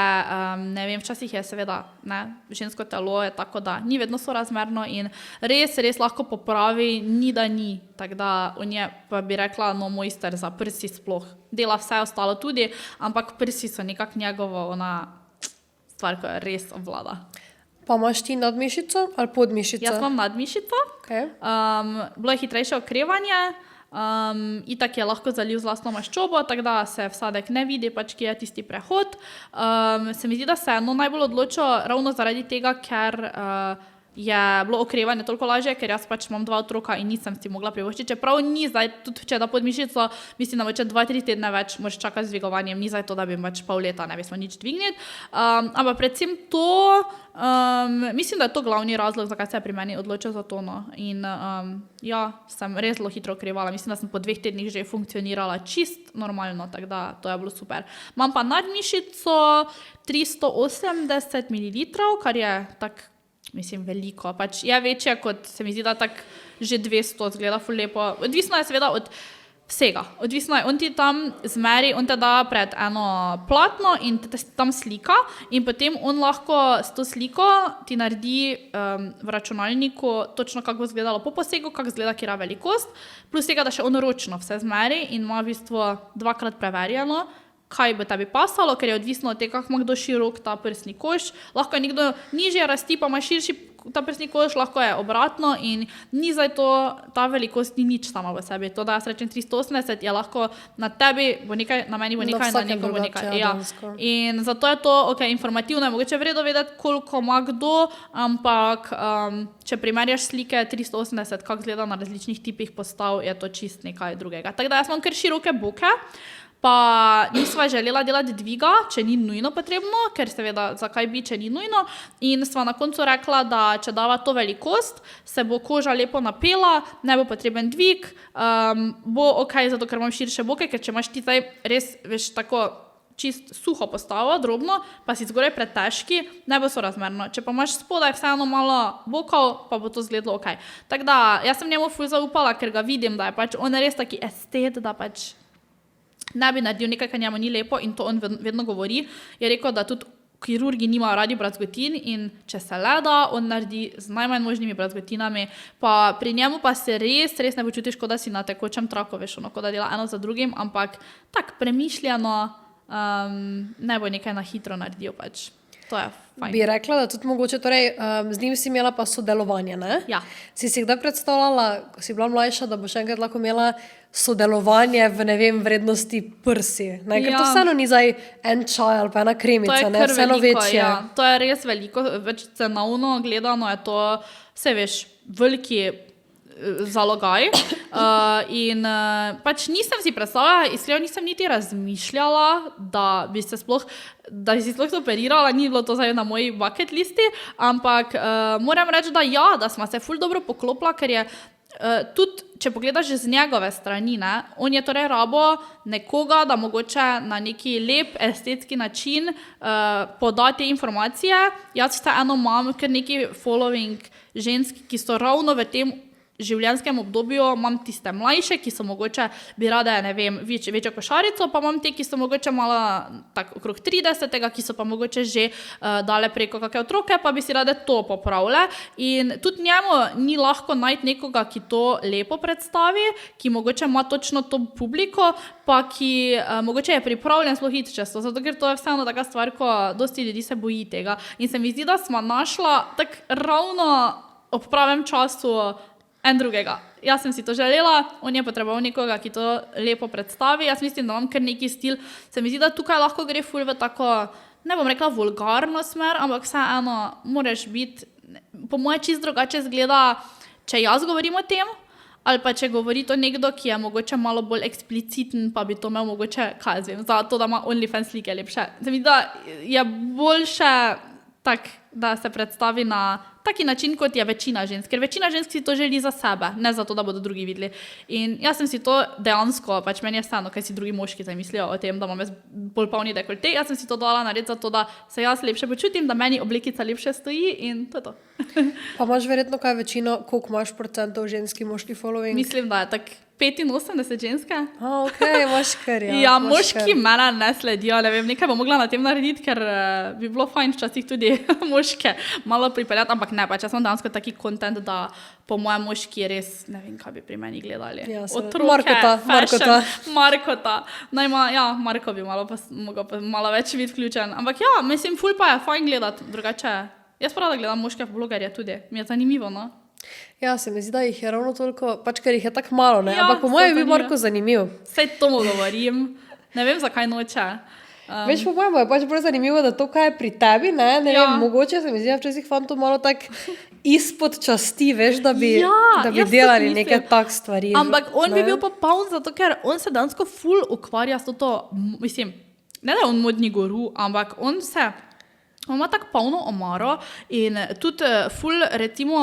ne vem, včasih je seveda, ne, žensko telo je tako, da ni vedno sorazmerno in res lahko popravi, ni da ni, tako da on je, pa bi rekla, no, mojster za prsi sploh. Dela vse ostalo tudi, ampak prsi so nekako njegovo, stvar, ko je res obvlada. Pa imaš ti nadmišico ali podmišico? Jaz imam nadmišico. Okay. Bilo je hitrejše okrevanje, itak je lahko zalil z lastno maščobo, tako da se vsadek ne vidi, pač ki je tisti prehod. Se mi zdi, da se je najbolj odločil ravno zaradi tega, ker je bilo okrevanje toliko lažje, ker jaz pač imam 2 otroka in nisem si mogla privoščiti, čeprav ni zdaj, tudi če da podmišico, mislim, da moče 2-3 tedne več moraš čakati z dvigovanjem, ni zdaj to, da bi pač pol leta ne bi smo nič dvigniti, ampak predvsem to, mislim, da je to glavni razlog, zakaj se je pri meni odločil za to, no. In ja, sem res zelo hitro okrevala, mislim, da sem po 2 tednih že funkcionirala čist normalno, tako da to je bilo super. Imam pa nadmišico 380 ml, kar je tak, mislim, veliko, pač je večje kot, se mi zdi, da tak že 200 zgleda ful lepo, odvisno je seveda od vsega, odvisno je, on ti tam zmeri, on te da pred eno platno in te tam slika in potem on lahko s to sliko ti naredi v računalniku točno, kako bo izgledalo po posegu, kako izgleda kera velikost, plus tega, da še on ročno vse zmeri in ima v bistvu 2-krat preverjeno, kaj bo tebi pasalo, ker je odvisno od tega, kako ima kdo širok ta prsni koš. Lahko je nekdo nižje rasti, pa ima širši ta prsni koš, lahko je obratno in ni zdaj to, ta velikost ni nič sama v sebi. To, da jaz rečem 380, je lahko na tebi bo nekaj, na meni bo nekaj, na nekom bo nekaj. Ja. In zato je to informativno, je mogoče vredo vedeti, koliko ima kdo, ampak če primerjaš slike 380, kako izgleda na različnih tipih postav, je to čist nekaj drugega. Tako da jaz imam kar široke boke, pa nisva želela delati dviga, če ni nujno potrebno, ker seveda zakaj bi, če ni nujno. In sva na koncu rekla, da če dava to velikost, se bo koža lepo napela, ne bo potreben dvig, bo ok, zato ker imam širše boke, ker če imaš ti zdaj res, veš, tako čist suho postavo, drobno, pa si zgoraj pretežki, ne bo sorazmerno. Če pa imaš spodaj vseeno malo bokov, pa bo to izgledalo ok. Tako da, jaz sem njemu ful zaupala, ker ga vidim, da je pač on res taki estet, da pač ne bi naredil nekaj, kar njemu ni lepo in to on vedno govori. Je rekel, da tudi kirurgi nimajo radi brazgotin in če se le da, on naredi z najmanj možnimi brazgotinami. Pa pri njemu pa se res ne počutiš, kot da si na tekočem traku, veš, ono, kot da dela eno za drugim, ampak tak premišljeno, ne bo nekaj na hitro naredil pač. To je fajn. Bi rekla, da tudi mogoče, torej, z njim si imela pa sodelovanje, ne? Ja. Si kdaj predstavljala, ko si bila mlajša, da boš enkrat lahko imela sodelovanje v, ne vem, vrednosti prsi, ne? Ker to vseeno ni zdaj en čaj ali pa ena kremica, ne? Vseeno večje. Ja. To je res veliko, več cenovno gledano je to, se veš, veliki zalogaj. Pač nisem si predstavljala, iskreno nisem niti razmišljala, da bi si sploh to operirala, ni bilo to zdaj na moji bucket listi, ampak moram reči, da ja, da smo se ful dobro poklopila, ker je tudi, če pogledaš z njegove strani, ne, on je torej rabo nekoga, da mogoče na neki lep estetski način poda te informacije. Jaz vseeno imam kar neki following žensk, ki so ravno v tem življenjskem obdobju, imam tiste mlajše, ki so mogoče bi rade, ne vem, večjo košarico, pa imam te, ki so mogoče malo tak okrog 30, ki so pa mogoče že dale preko kakve otroke, pa bi si rade to popravile. In tudi njemu ni lahko najti nekoga, ki to lepo predstavi, ki mogoče ima točno to publiko, pa ki mogoče je pripravljen sploh iti čez to, zato ker to je vseeno taka stvar, ko dosti ljudi se boji tega. In se mi zdi, da smo našla tak ravno ob pravem času en drugega. Jaz sem si to želela, on je potreboval nekoga, ki to lepo predstavi. Jaz mislim, da imam kar neki stil. Se mi zdi, da tukaj lahko gre ful v tako, ne bom rekla vulgarno smer, ampak vseeno moraš biti, po moje čist drugače zgleda, če jaz govorim o tem, ali pa če govori to nekdo, ki je mogoče malo bolj ekspliciten, pa bi to imel mogoče, kaj jaz vem, za to, da ima OnlyFans slike lepše. Se mi zdi, da je boljše tak, da se predstavi na taki način, kot je večina žensk. Ker večina žensk si to želi za sebe, ne zato, da bodo drugi videli. In jaz sem si to dejansko, pač meni je vseeno, kaj si drugi moški zamislijo o tem, da imam jaz bolj polni dekolte. Jaz sem si to dala narediti zato, da se jaz lepše počutim, da meni oblekica lepše stoji in to je to. Pa imaš verjetno kaj večino, koliko imaš procentov ženski, moški following? Mislim, da je tak 85 ženske. Ok, imaš kar, ja. Ja, moški mene ne sledijo, ne vem, nekaj bom mogla na tem narediti, ker bi bilo fajn včasih tudi moške malo pripeljati, ampak ne, pač jaz sem dejansko taki content, da po mojem moški res, ne vem, kaj bi pri meni gledali. Ja, otroke, Markota. Markota. Ja, Marko bi mogel malo več biti vključen. Ampak ja, mislim, ful pa je fajn gledati drugače. Jaz pa rada gledam moške blogerje tudi, mi je zanimivo, no. Ja, se mi zdi, da jih je ravno toliko, pač ker jih je tako malo, ne? Ja, ampak po mojem bi Marko zanimiv. Saj to mu govorim, ne vem, zakaj noče. Veš, po mojem je pač bolj zanimivo, da to, kaj je pri tebi, ne vem, mogoče se mi zdi, da včasih fantom malo tak izpod časti, veš, da bi delali neke tak stvari. Ampak on bi bil pa poln, zato ker on se dansko ful ukvarja s to, mislim, ne da je on modni guru, ampak on ima tak polno omaro in tudi ful, recimo,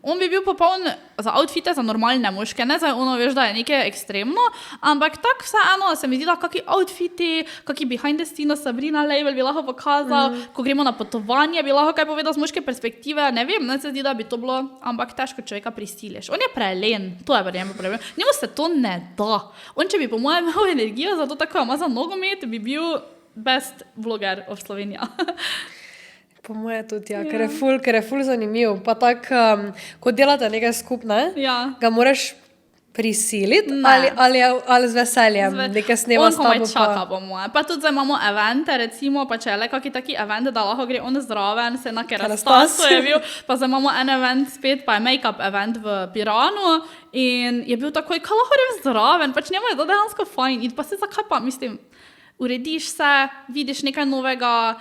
on bi bil popoln za outfite za normalne moške, ne za ono, veš, da je nekaj ekstremno, ampak tak vseeno se mi zdi, da kaki outfiti, kaki behind the scene Sabrina Label bi lahko pokazal, ko gremo na potovanje, bi lahko kaj povedal z moške perspektive, ne vem, ne se zdi, da bi to bilo, ampak težko človeka prisiliš. On je prelen, to je njemu problem. Njemu se to ne da. On, če bi po mojem imel energijo za to tako ima za nogomet, bi bil best vloger of Slovenija. Po moje tudi, ja, ker je ful zanimiv. Pa tak, ko delate nekaj skupne, ga moraš prisiliti ali z veseljem nekaj snema s tabo. On komaj čaka po moje. Pa tudi zdaj imamo evente, recimo, pa če je le kaki taki event, da lahko gre on zraven, se na Kerastasu je bil, pa zdaj imamo en event spet, pa je make-up event v Piranu in je bil takoj, kaj lahko grem zraven, pač njemu je to dejansko fajn in pa se zakaj pa, mislim, urediš se, vidiš nekaj novega,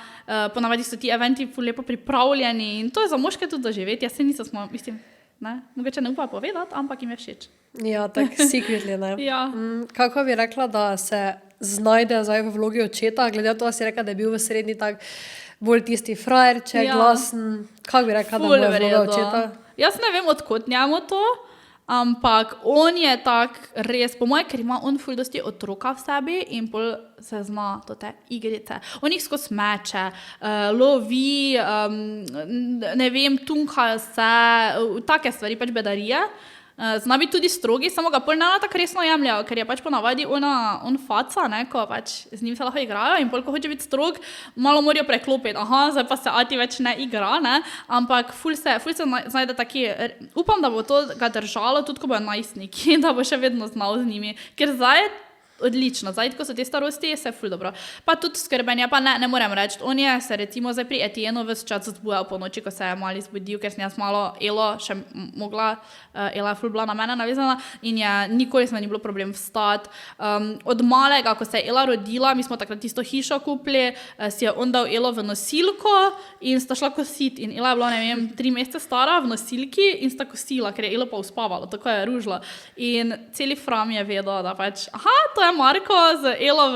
ponavadi so ti eventi ful lepo pripravljeni in to je za moške tudi doživeti. Jaz se nisem, mislim, ne, mogoče ne upajo povedati, ampak jim je všeč. Ja, tak secretly, ne. Ja. Kako bi rekla, da se znajde zdaj v vlogi očeta, glede na to, da si rekla, da je bil v srednji tak bolj tisti frajerček, glasen. Kako bi rekla, da Ful mu je vloga vredo. očeta? Jaz ne vem, odkot njemu to, ampak on je tak res, po moje, ker ima on ful dosti otroka v sebi in pol se zna to te igrice. On jih skozi meče, lovi, ne vem, tunkajo se, take stvari, pač bedarije. Zna biti tudi strogi, samo ga pol ne tako resno jemljajo, ker je pač ponavadi on faca, ne, ko pač z njim se lahko igrajo in pol, ko hoče biti strog, malo morajo preklopiti. Aha, zdaj pa se Ati več ne igra, ne, ampak ful se znajde taki, upam, da bo to ga držalo, tudi ko bojo najstniki, da bo še vedno znal z njimi, ker zdaj odlično, zdaj, ko so te starosti, se ful dobro. Pa tudi skrbenje, pa ne morem reči, on je se recimo zdaj pri Etienu ves čas zbujal po noči, ko se je mali zbudil, ker sem jaz malo Elo še mogla, Ela je ful bila na mene navezana in nikoli smo ni bilo problem vstati. Od malega, ko se je Ela rodila, mi smo takrat tisto hišo kupili, si je on dal Elo v nosilko in sta šla kositi in Ela je bila, ne vem, 3 mesece stara v nosilki in sta kosila, ker je Elo pa uspavalo, tako je ružila. In celi Fram je vedel, da pač, aha, to je Marko z Elo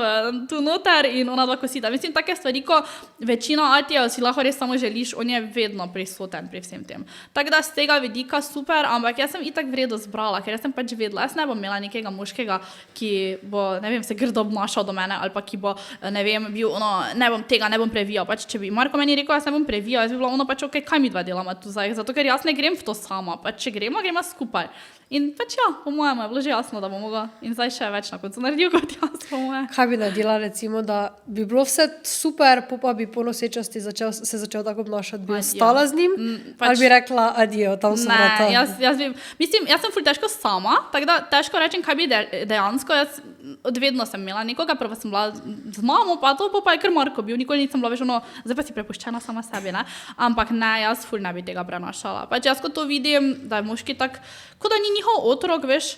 tu noter in ona dva kosita. Mislim, take stvari, ko večina Atijev si lahko res samo želiš, on je vedno prisoten pri vsem tem. Tako da z tega vidika super, ampak jaz sem itak vredo zbrala, ker jaz sem pač vedela, jaz ne bom imela nekega moškega, ki bo, ne vem, se grdo obnašal do mene ali pa ki bo, ne vem, bil, ne bom tega, ne bom previjal. Pač, če bi Marko meni rekel, jaz ne bom previjal, jaz bi bila pač, ok, kaj mi dva delamo tu zdaj, zato ker jaz ne grem v to sama, pač če gremo skupaj. In pač ja, po mojem je bilo že jasno, da bom mogla in zdaj še več na koncu naredil kot jaz, po mojem. Kaj bi naredila, recimo, da bi bilo vse super, pa bi po nosečnosti se začel tako obnašati, bi ostala z njim, ali bi rekla adijo, tam so vrata? Ne, jaz sem ful težko sama, tako da težko rečem, kaj bi dejansko, jaz odvedno sem imela nekoga, prva sem bila z mamo, pa to pa je kar Marko bil, nikoli nisem bila več zdaj pa si prepuščena sama sebi, ne, ampak ne, jaz ful ne bi tega prenašala. Pač jaz, ko to vidim, da je moški tak, kot da ni njihov otrok, veš,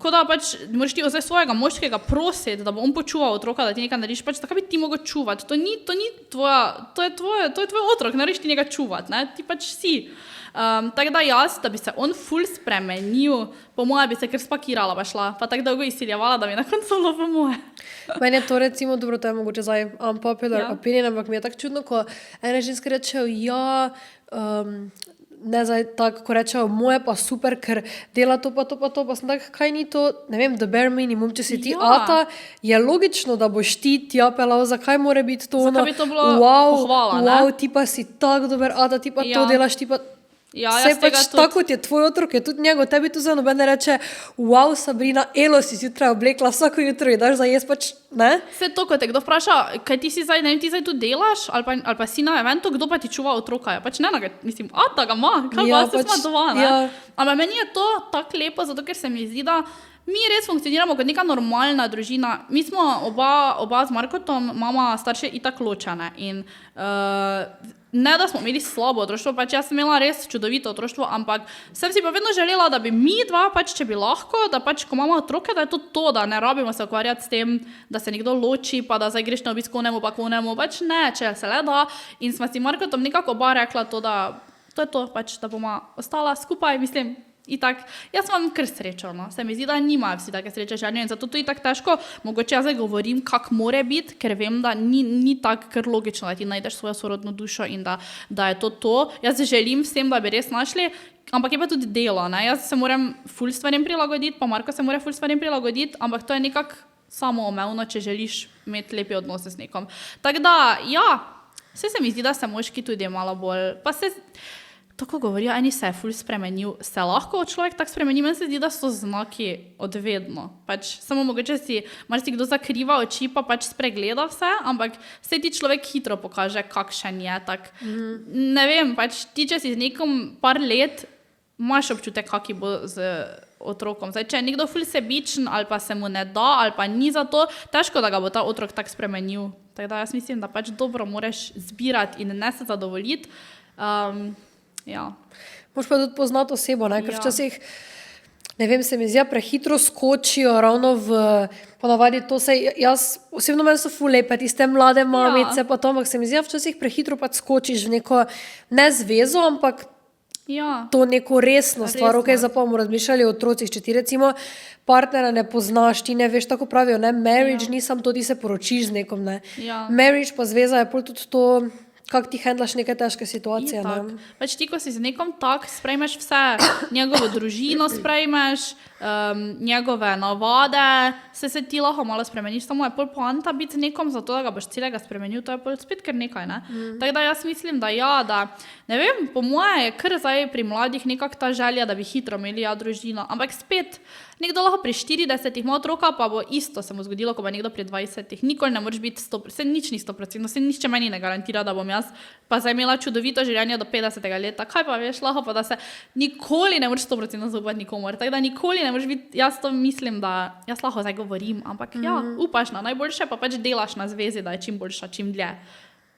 kot da pač moraš ti zdaj svojega moškega prositi, da bo on počuval otroka, da ti nekaj narediš, pač tako bi ti mogel čuvati, to ni tvoja, to je tvoj otrok, ne reš ti njega čuvati, ne, ti pač si. Tako da jaz, da bi se on ful spremenil, po moje bi se kar spakirala pa šla, pa tako dolgo izsiljevala, da bi na koncu bilo po moje. Meni je to recimo, dobro, to je mogoče zdaj unpopular opinion, ampak mi je tako čudno, ko ene ženske rečejo, ne zdaj tako, ko rečejo, moje pa super, ker dela to pa sem tak, kaj ni to, ne vem, the bare minimum, če si ti Ata, je logično, da boš ti tja pelal, zakaj mora biti to ono, zakaj bi to bilo pohvala, ne? Wow, ti pa si tako dober Ata, ti pa to delaš, ti pa... Ja, vse pač tako, kot je tvoj otrok, je tudi njegov, tebi tu za noben reče, wow, Sabrina, Elo si zjutraj oblekla, vsako jutro je daš za jaz pač, ne? Vse to, ko te kdo vpraša, kaj ti si zdaj, ne vem, ti zdaj tu delaš, ali pa si na eventu, kdo pa ti čuva otroka, pač ne, mislim, Ata ga ima, kaj vas pač, smo doma, ne? Ja. Ampak meni je to tako lepo, zato ker se mi zdi, da mi res funkcioniramo kot neka normalna družina. Mi smo oba z Markotom, mama starše itak ločene in ne, da smo imeli slabo otroštvo, pač jaz sem imela res čudovito otroštvo, ampak sem si pa vedno želela, da bi mi dva, pač če bi lahko, da pač, ko imamo otroke, da je to, da ne rabimo se ukvarjati s tem, da se nekdo loči, pa da zdaj greš na obisk konemu, pa konemu, pač ne, če se le da. In smo si Markotom nekako oba rekla to, da to je to, pač, da bomo ostala skupaj, mislim, itak, jaz imam kar srečo, no. Se mi zdi, da nimajo vsi take sreče želje in zato to je tako težko, mogoče jaz zdaj govorim, kak more biti, ker vem, da ni tako kar logično, da ti najdeš svojo sorodno dušo in da je to. Jaz želim vsem, da bi res našli, ampak je pa tudi delo, ne. Jaz se moram ful stvarem prilagoditi, pa Marko se mora ful stvarem prilagoditi, ampak to je nekako samoumevno, če želiš imeti lepe odnose s nekom. Tako da, ja, vse se mi zdi, da se moški tudi malo bolj, pa se... Tako govorijo, eni se je ful spremenil. Se lahko človek tako spremeni? Meni se zdi, da so znaki odvedno. Pač samo mogoče imaš si kdo zakriva oči, pa pač spregleda vse, ampak se ti človek hitro pokaže, kakšen je. Tak. Ne vem, pač ti, če si z nekom par let, imaš občutek, kaki bo z otrokom. Zdaj, če je nekdo ful sebičen, ali pa se mu ne da, ali pa ni za to, težko, da ga bo ta otrok tak spremenil. Tako da jaz mislim, da pač dobro moraš zbirati in ne se zadovoljiti. Ja. Moš pa tudi poznati osebo, ne? Ker včasih, ne vem, se mi zdi, prehitro skočijo ravno ponavadi to se, jaz osebno meni so ful lepe, tiste mlade mamice, pa to, ampak se mi zdi, včasih prehitro pač skočiš v neko ne zvezo, ampak Ja. to neko resno stvar, Resno. ok, zdaj pa bomo razmišljali o otrocih, če ti recimo partnera ne poznaš, ti ne veš, tako pravijo, ne, marriage ni samo to, ti se poročiš z nekom, ne. Ja. Marriage pa zveza je pol tudi to, kako ti handlaš neke težke situacije, Itak. ne. Pač ti, ko si z nekom tak, sprejmeš vse, njegovo družino sprejmeš, njegove navade, se ti lahko malo spremeniš, samo je pol poanta biti z nekom, zato da ga boš celega spremenil, to je pol spet kar nekaj, ne. Tako da jaz mislim, da ja, da, ne vem, po moje je kar zdaj pri mladih nekak ta želja, da bi hitro imeli družino, ampak spet, nekdo lahko pri 40 ima otroka, pa bo isto se mu zgodilo, ko bo nekdo pri 20. Nikoli ne moreš biti 100%, se nič ni 100%, se nišče meni ne garantira, da bom jaz pa zdaj imela čudovito življenje do 50. leta. Kaj pa veš, lahko pa da se nikoli ne moreš 100% zaupati nikomor. Tako da nikoli ne moreš biti, jaz to mislim, da jaz lahko zdaj govorim, ampak ja, upaš na najboljše, pa pač delaš na zvezi, da je čim boljša, čim dlje.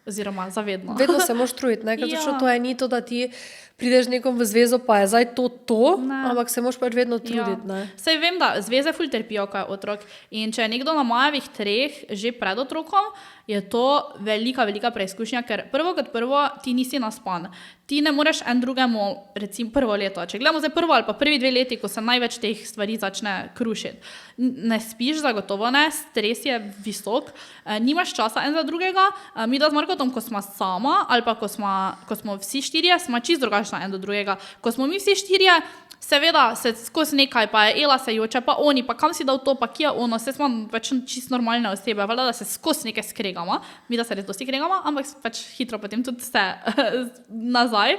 Oziroma zavedno. Vedno se moraš truditi, ne, ker Ja. točno to je ni to, da ti prideš nekom v zvezo, pa je zdaj to, ampak se moraš pač vedno truditi, ne. Sej vem, da zveze ful trpijo, ko je otrok. In če je nekdo na majevih 3 že pred otrokom, je to velika, velika preizkušnja, ker prvo kot prvo ti nisi naspan. Ti ne moreš en drugemu, recimo prvo leto, če gledamo zdaj prvo ali pa prvi 2 leti, ko se največ teh stvari začne krušiti. Ne spiš, zagotovo ne, stres je visok, nimaš časa en za drugega. Mi da z Markotom, ko smo sama ali pa ko smo vsi 4, smo čisto drugačna en do drugega. Ko smo mi vsi 4, seveda se skozi nekaj, pa je Ela se joče, pa oni, pa kam si dal to, pa kje je ono, se smo pač čisto normalne osebe, valjda, da se skozi nekaj skregamo, mi da se res dosti kregamo, ampak pač hitro potem tudi ste nazaj.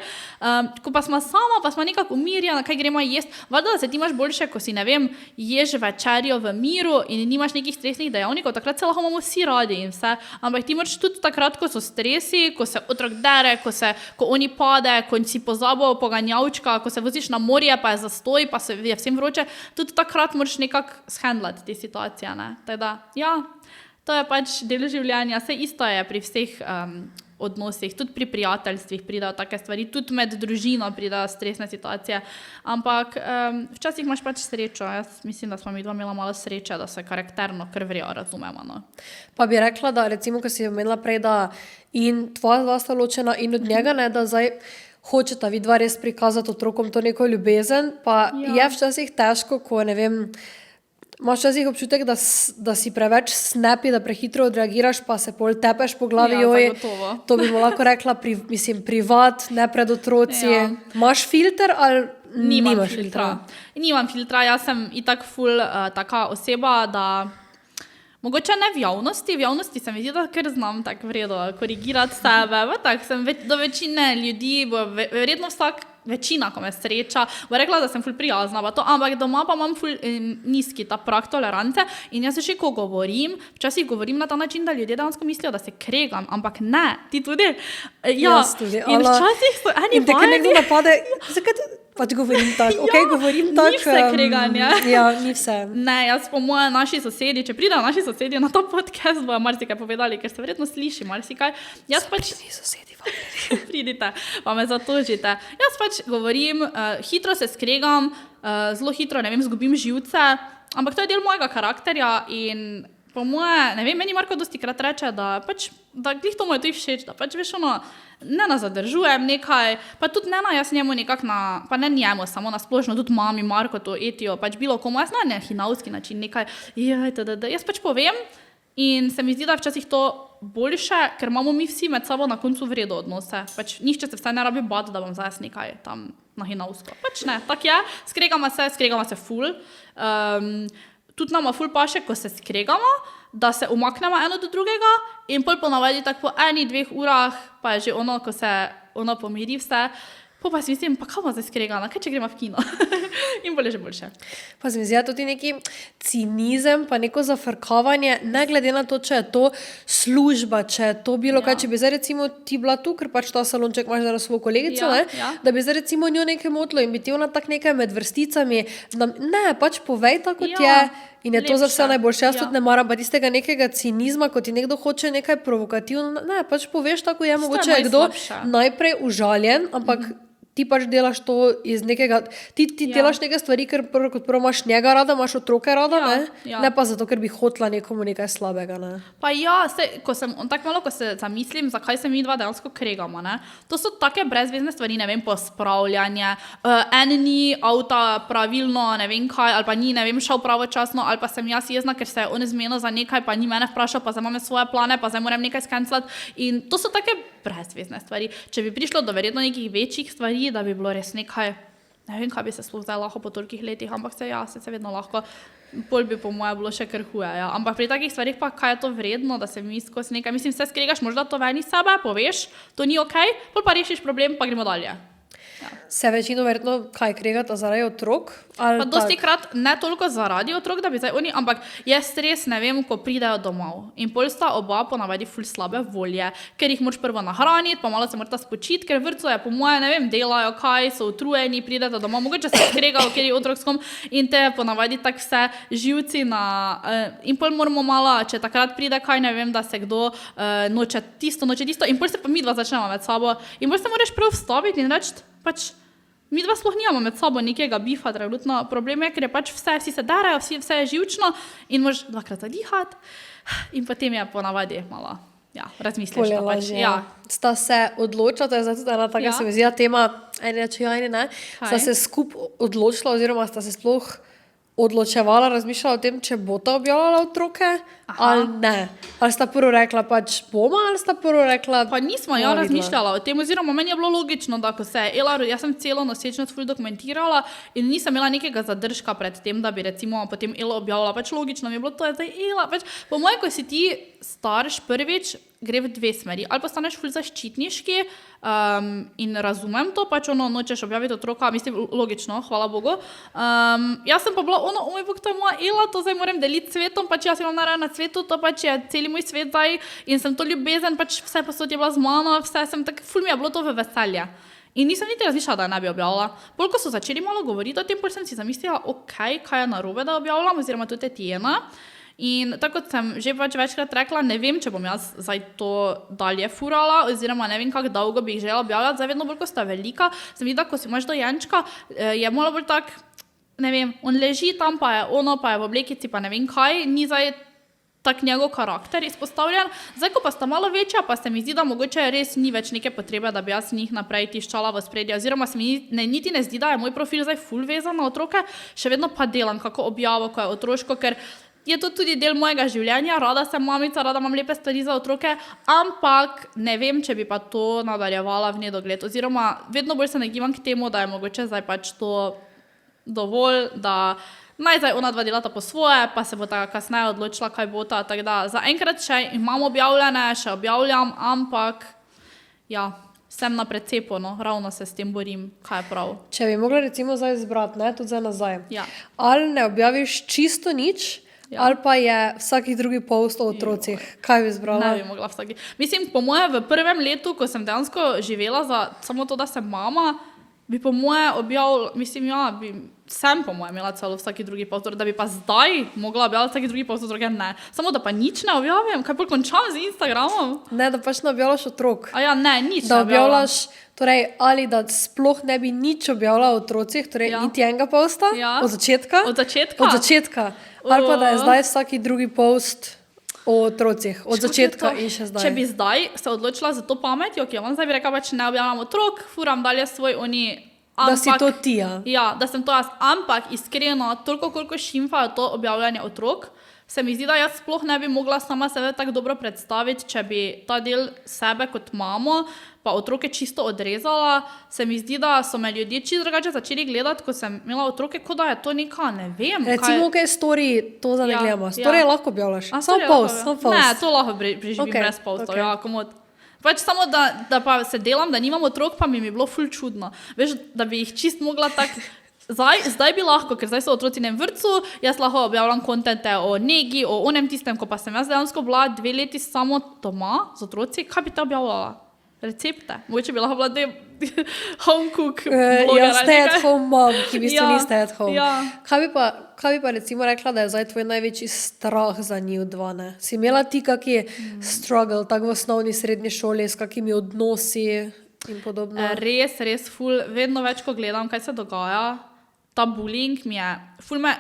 Ko pa smo sama, pa smo nekako umirjena, kaj gremo jesti, valjda, da se ti imaš boljše, ko si, ne vem, ješ večerjo v miru in nimaš nekih stresnih dejavnikov, takrat se lahko imamo vsi radi in vse, ampak ti moraš tudi takrat, ko so stresi, ko se otrok dere, ko oni pade, ko si pozabil poganjavčka, ko se voziš na morje, pa je zastoj, pa se je vsem vroče, tudi takrat moraš nekako shendlati te situacije, ne. Tako da, ja, to je pač del življenja, vse isto je pri vseh odnosih, tudi pri prijateljstvih pridajo take stvari, tudi med družino pridajo stresne situacije, ampak včasih imaš pač srečo, jaz mislim, da smo mi dva imela malo sreče, da se karakterno kar vrijo razumemo, no. Pa bi rekla, da recimo, ko si omenila prej, da in tvoja dva sta ločena in od njega, ne, da zdaj hočeta vidva res prikazati otrokom to neko ljubezen, pa je včasih težko, ko, ne vem, imaš včasih občutek, da si preveč snappy, da prehitro odreagiraš, pa se pol tepeš po glavi, joj, zagotovo. to bi mu lahko rekla, privat, ne pred otroci. Ja. Imaš filter ali nimaš filtra. Nimam filtra, jaz sem itak ful taka oseba, da mogoče ne v javnosti se mi zdi, da ker znam tako vredo korigirati sebe, tak sem do večine ljudi, bo verjetno večina, ko me sreča, bo rekla, da sem ful prijazna, pa to, ampak doma pa imam ful nizki ta prag tolerance in jaz še ko govorim, včasih govorim na ta način, da ljudje dejansko mislijo, da se kregam, ampak ne, ti tudi. Ja, Jaz tudi, in včasih so eni in te kar nekdo napade, zakaj pač govorim tako, ok, govorim tako. Ni vse kreganje. Ja, ni vse. Ne, jaz po moje naši sosedi, če pridajo naši sosedi na ta podcast, bojo marsikaj povedali, ker se verjetno sliši marsikaj. Jaz pač Ni sosedi, pridite, pa me zatožite. Jaz pač govorim, hitro se skregam, zelo hitro, ne vem, zgubim živce, ampak to je del mojega karakterja in po moje, ne vem, meni Marko dostikrat reče, da pač, da glih to mu je tudi všeč, da pač veš ono, ne zadržujem nekaj, pa tudi ne jaz njemu nekako pa ne njemu, samo na splošno, tudi mami, Marko, to etijo, pač bilo komu, jaz na hinavski način nekaj, jaz pač povem in se mi zdi, da včasih to boljše, ker imamo mi vsi med sabo na koncu v redu odnose, pač nišče se vsaj ne rabi bati, da bom zdaj nekaj tam na hinavsko, pač ne, tak je, skregamo se ful, tudi nama ful paše, ko se skregamo, da se umaknemo eno do drugega in pol ponavadi tako po 1-2 urah, pa je že ono, ko se ono pomiri vse, pa si mislim, pa kaj bomo zdaj skregana, kaj če gremo v kino? In bolje že boljše. Pa se mi zdi tudi neki cinizem, pa neko zafrkavanje, ne glede na to, če je to služba, če je to bilo kaj, če bi zdaj recimo ti bila tu, ker pač ta salonček imaš za svojo kolegico, da bi zdaj recimo njo nekaj motlo in bi ti ona tak nekaj med vrsticami, ne, pač povej tako, kot je. In je to za vse najboljše. Jaz tudi ne maram pa tistega nekega cinizma, ko ti nekdo hoče nekaj provokativno. Ne, pač poveš tako je, mogoče je kdo najprej užaljen, ampak ti pač delaš to iz nekega, ti delaš neke stvari, ker kot prvo imaš njega rada, imaš otroke rada, ne pa zato, ker bi hotla nekomu nekaj slabega, ne. Pa ja, ko se zamislim, zakaj se mi dva dejansko kregamo, ne. To so take brezvezne stvari, ne vem, pospravljanje, en ni avta pravilno, ne vem kaj, ali pa ni, ne vem, šel pravočasno, ali pa sem jaz jezna, ker se je on zmenil za nekaj, pa ni mene vprašal, pa zdaj imam svoje plane, pa zdaj moram nekaj skencelati. In to so take brezvezne stvari. Če bi prišlo do verjetno nekih večjih stvari, da bi bilo res nekaj, ne vem, kaj bi se sploh zdaj lahko po tolikih letih, ampak se vedno lahko, pol bi po moje bilo še kar huje, ja. Ampak pri takih stvarih pa, kaj je to vredno, da se mi skozi nekaj, mislim, se skregaš, možda to ven iz sebe, poveš, to ni okej, pol pa rešiš problem, pa gremo dalje. Ja. Se večino verjetno kaj kregata zaradi otrok? Pa dosti krat ne toliko zaradi otrok, da bi zdaj oni, ampak je stres, ne vem, ko pridejo domov. In pol sta oba ponavadi ful slabe volje, ker jih moraš prvo nahraniti, pa malo se morata spočiti, ker vrtcu je po moje, ne vem, delajo kaj, so utrujeni, prideta domov, mogoče se skregajo, ker je otrok s kom in te ponavadi tak vse živci in pol moramo malo, če takrat pride kaj, ne vem, da se kdo noče tisto, in pol se pa mi dva začnemo med sabo in pol se moraš prav vstaviti in reči, pač mi dva sploh nimamo med sabo nekega bifa trenutno. Problem je, ker je pač vsi se darajo, vse je živčno in moraš dvakrat zadihati in potem je ponavadi malo, razmisliš. Ja. Sta se odločila, to je zdaj tudi ena taka se mi zdi tema, eni reče ja, eni ne, sta se skupaj odločila oziroma sta se sploh odločevala, razmišljala o tem, če bota objavljala otroke ali ne. Ali sta prvo rekla pač bomo, ali sta prvo rekla... Pa nismo razmišljala o tem, oziroma meni je bilo logično, da ko se je Ela, jaz sem celo nosečnost ful dokumentirala in nisem imela nekega zadržka pred tem, da bi recimo potem Ela objavila, pač logično mi je bilo to, je zdaj Ela, pač po moje, ko si ti starš prvič, gre v dve smeri. Ali postaneš ful zaščitniški in razumem to, pač nočeš objaviti otroka, mislim, logično, hvala Bogu. Jaz sem pa bila moj Bog, to je moja Ela, to zdaj moram deliti s svetom, pač jaz imam narejeno na svetu, to pač je celi moj svet zdaj in sem to ljubezen, pač vse posod je bila z mano, vse sem tak, ful mi je bilo to v veselje. In nisem niti razmišljala, da je ne bi objavila. Pol, ko so začeli malo govoriti o tem, pol sem si zamislila, kaj je narobe, da objavljam, oziroma tudi Tijena. In tako kot sem že pač večkrat rekla, ne vem, če bom jaz zdaj to dalje furala, oziroma ne vem, kako dolgo bi jih želela objavljati, zdaj vedno bolj, ko sta velika, sem videla, ko si imaš dojenčka, je malo bolj tak, ne vem, on leži tam, pa je pa je v oblekici, pa ne vem kaj, ni zdaj tak njegov karakter izpostavljen. Zdaj, ko pa sta malo večja, pa se mi zdi, da mogoče res ni več neke potrebe, da bi jaz njih naprej tiščala v spredje, oziroma se mi niti ne zdi, da je moj profil zdaj ful vezan na otroke, še vedno pa delam kako objavo, ko je otroško, ker je to tudi del mojega življenja, rada sem mamica, rada imam lepe stvari za otroke, ampak ne vem, če bi pa to nadaljevala v nedogled, oziroma vedno bolj se nagibam k temu, da je mogoče zdaj pač to dovolj, da naj zdaj ona dva delata po svoje, pa se bo ta kasneje odločila, kaj bo ta, tako da zaenkrat še imam objavljene, še objavljam, ampak sem na precepu, ravno se s tem borim, kaj je prav. Če bi mogla recimo zdaj izbrati, tudi zdaj nazaj, ali ne objaviš čisto nič, ali pa je vsaki drugi post o otrocih, kaj bi izbrala? Ne bi mogla vsaki. Mislim, po moje v prvem letu, ko sem dejansko živela za samo to, da sem mama, bi po moje objavila, mislim, sem po moje imela celo vsaki drugi post, da bi pa zdaj mogla objaviti vsaki drugi post otroke, ne. Samo da pa nič ne objavim, kaj bolj končam z Instagramom? Ne, da pač ne objavljaš otrok. Ne, nič da objavljaš, torej, ali da sploh ne bi nič objavila o otrocih, torej niti enega posta, od začetka? Od začetka. Ali pa da je zdaj vsaki drugi post o otrocih, od začetka in še zdaj. Če bi zdaj se odločila za to pametjo, ki jo vam zdaj bi rekla, pač ne objavljam otrok, furam dalje svoj da si to ti, da sem to jaz, ampak iskreno, toliko koliko šimfajo to objavljanje otrok, se mi zdi, da jaz sploh ne bi mogla sama sebe tako dobro predstaviti, če bi ta del sebe kot mamo pa otroke čisto odrezala. Se mi zdi, da so me ljudje čisto drugače začeli gledati, ko sem imela otroke, kot da je to neka, ne vem. Recimo, kaj story, to za ne gledamo. Story lahko objavljaš. Samo post. Ne, to lahko preživim brez postov. Komod. Pač samo, da pa se delam, da nimam otrok, pa mi bilo ful čudno. Veš, da bi jih čist mogla tako... Zdaj bi lahko, ker zdaj so otroci v vrtcu, jaz lahko objavljam kontente o negi, o onem tistem, ko pa sem jaz dejansko bila 2 leti samo doma z otroci, kaj bi te objavljala? Recepte. Mogoče bi lahko bila home cook blogera. Stay at home mom, ki v bistvu ni stay at home. Kaj bi pa recimo rekla, da je zdaj tvoj največji strah za njih dva, ne? Si imela ti kaki struggle, tako v osnovni, srednji šoli, s kakimi odnosi? in podobno. Res, res ful, vedno več, ko gledam, kaj se dogaja, ta bullying mi je,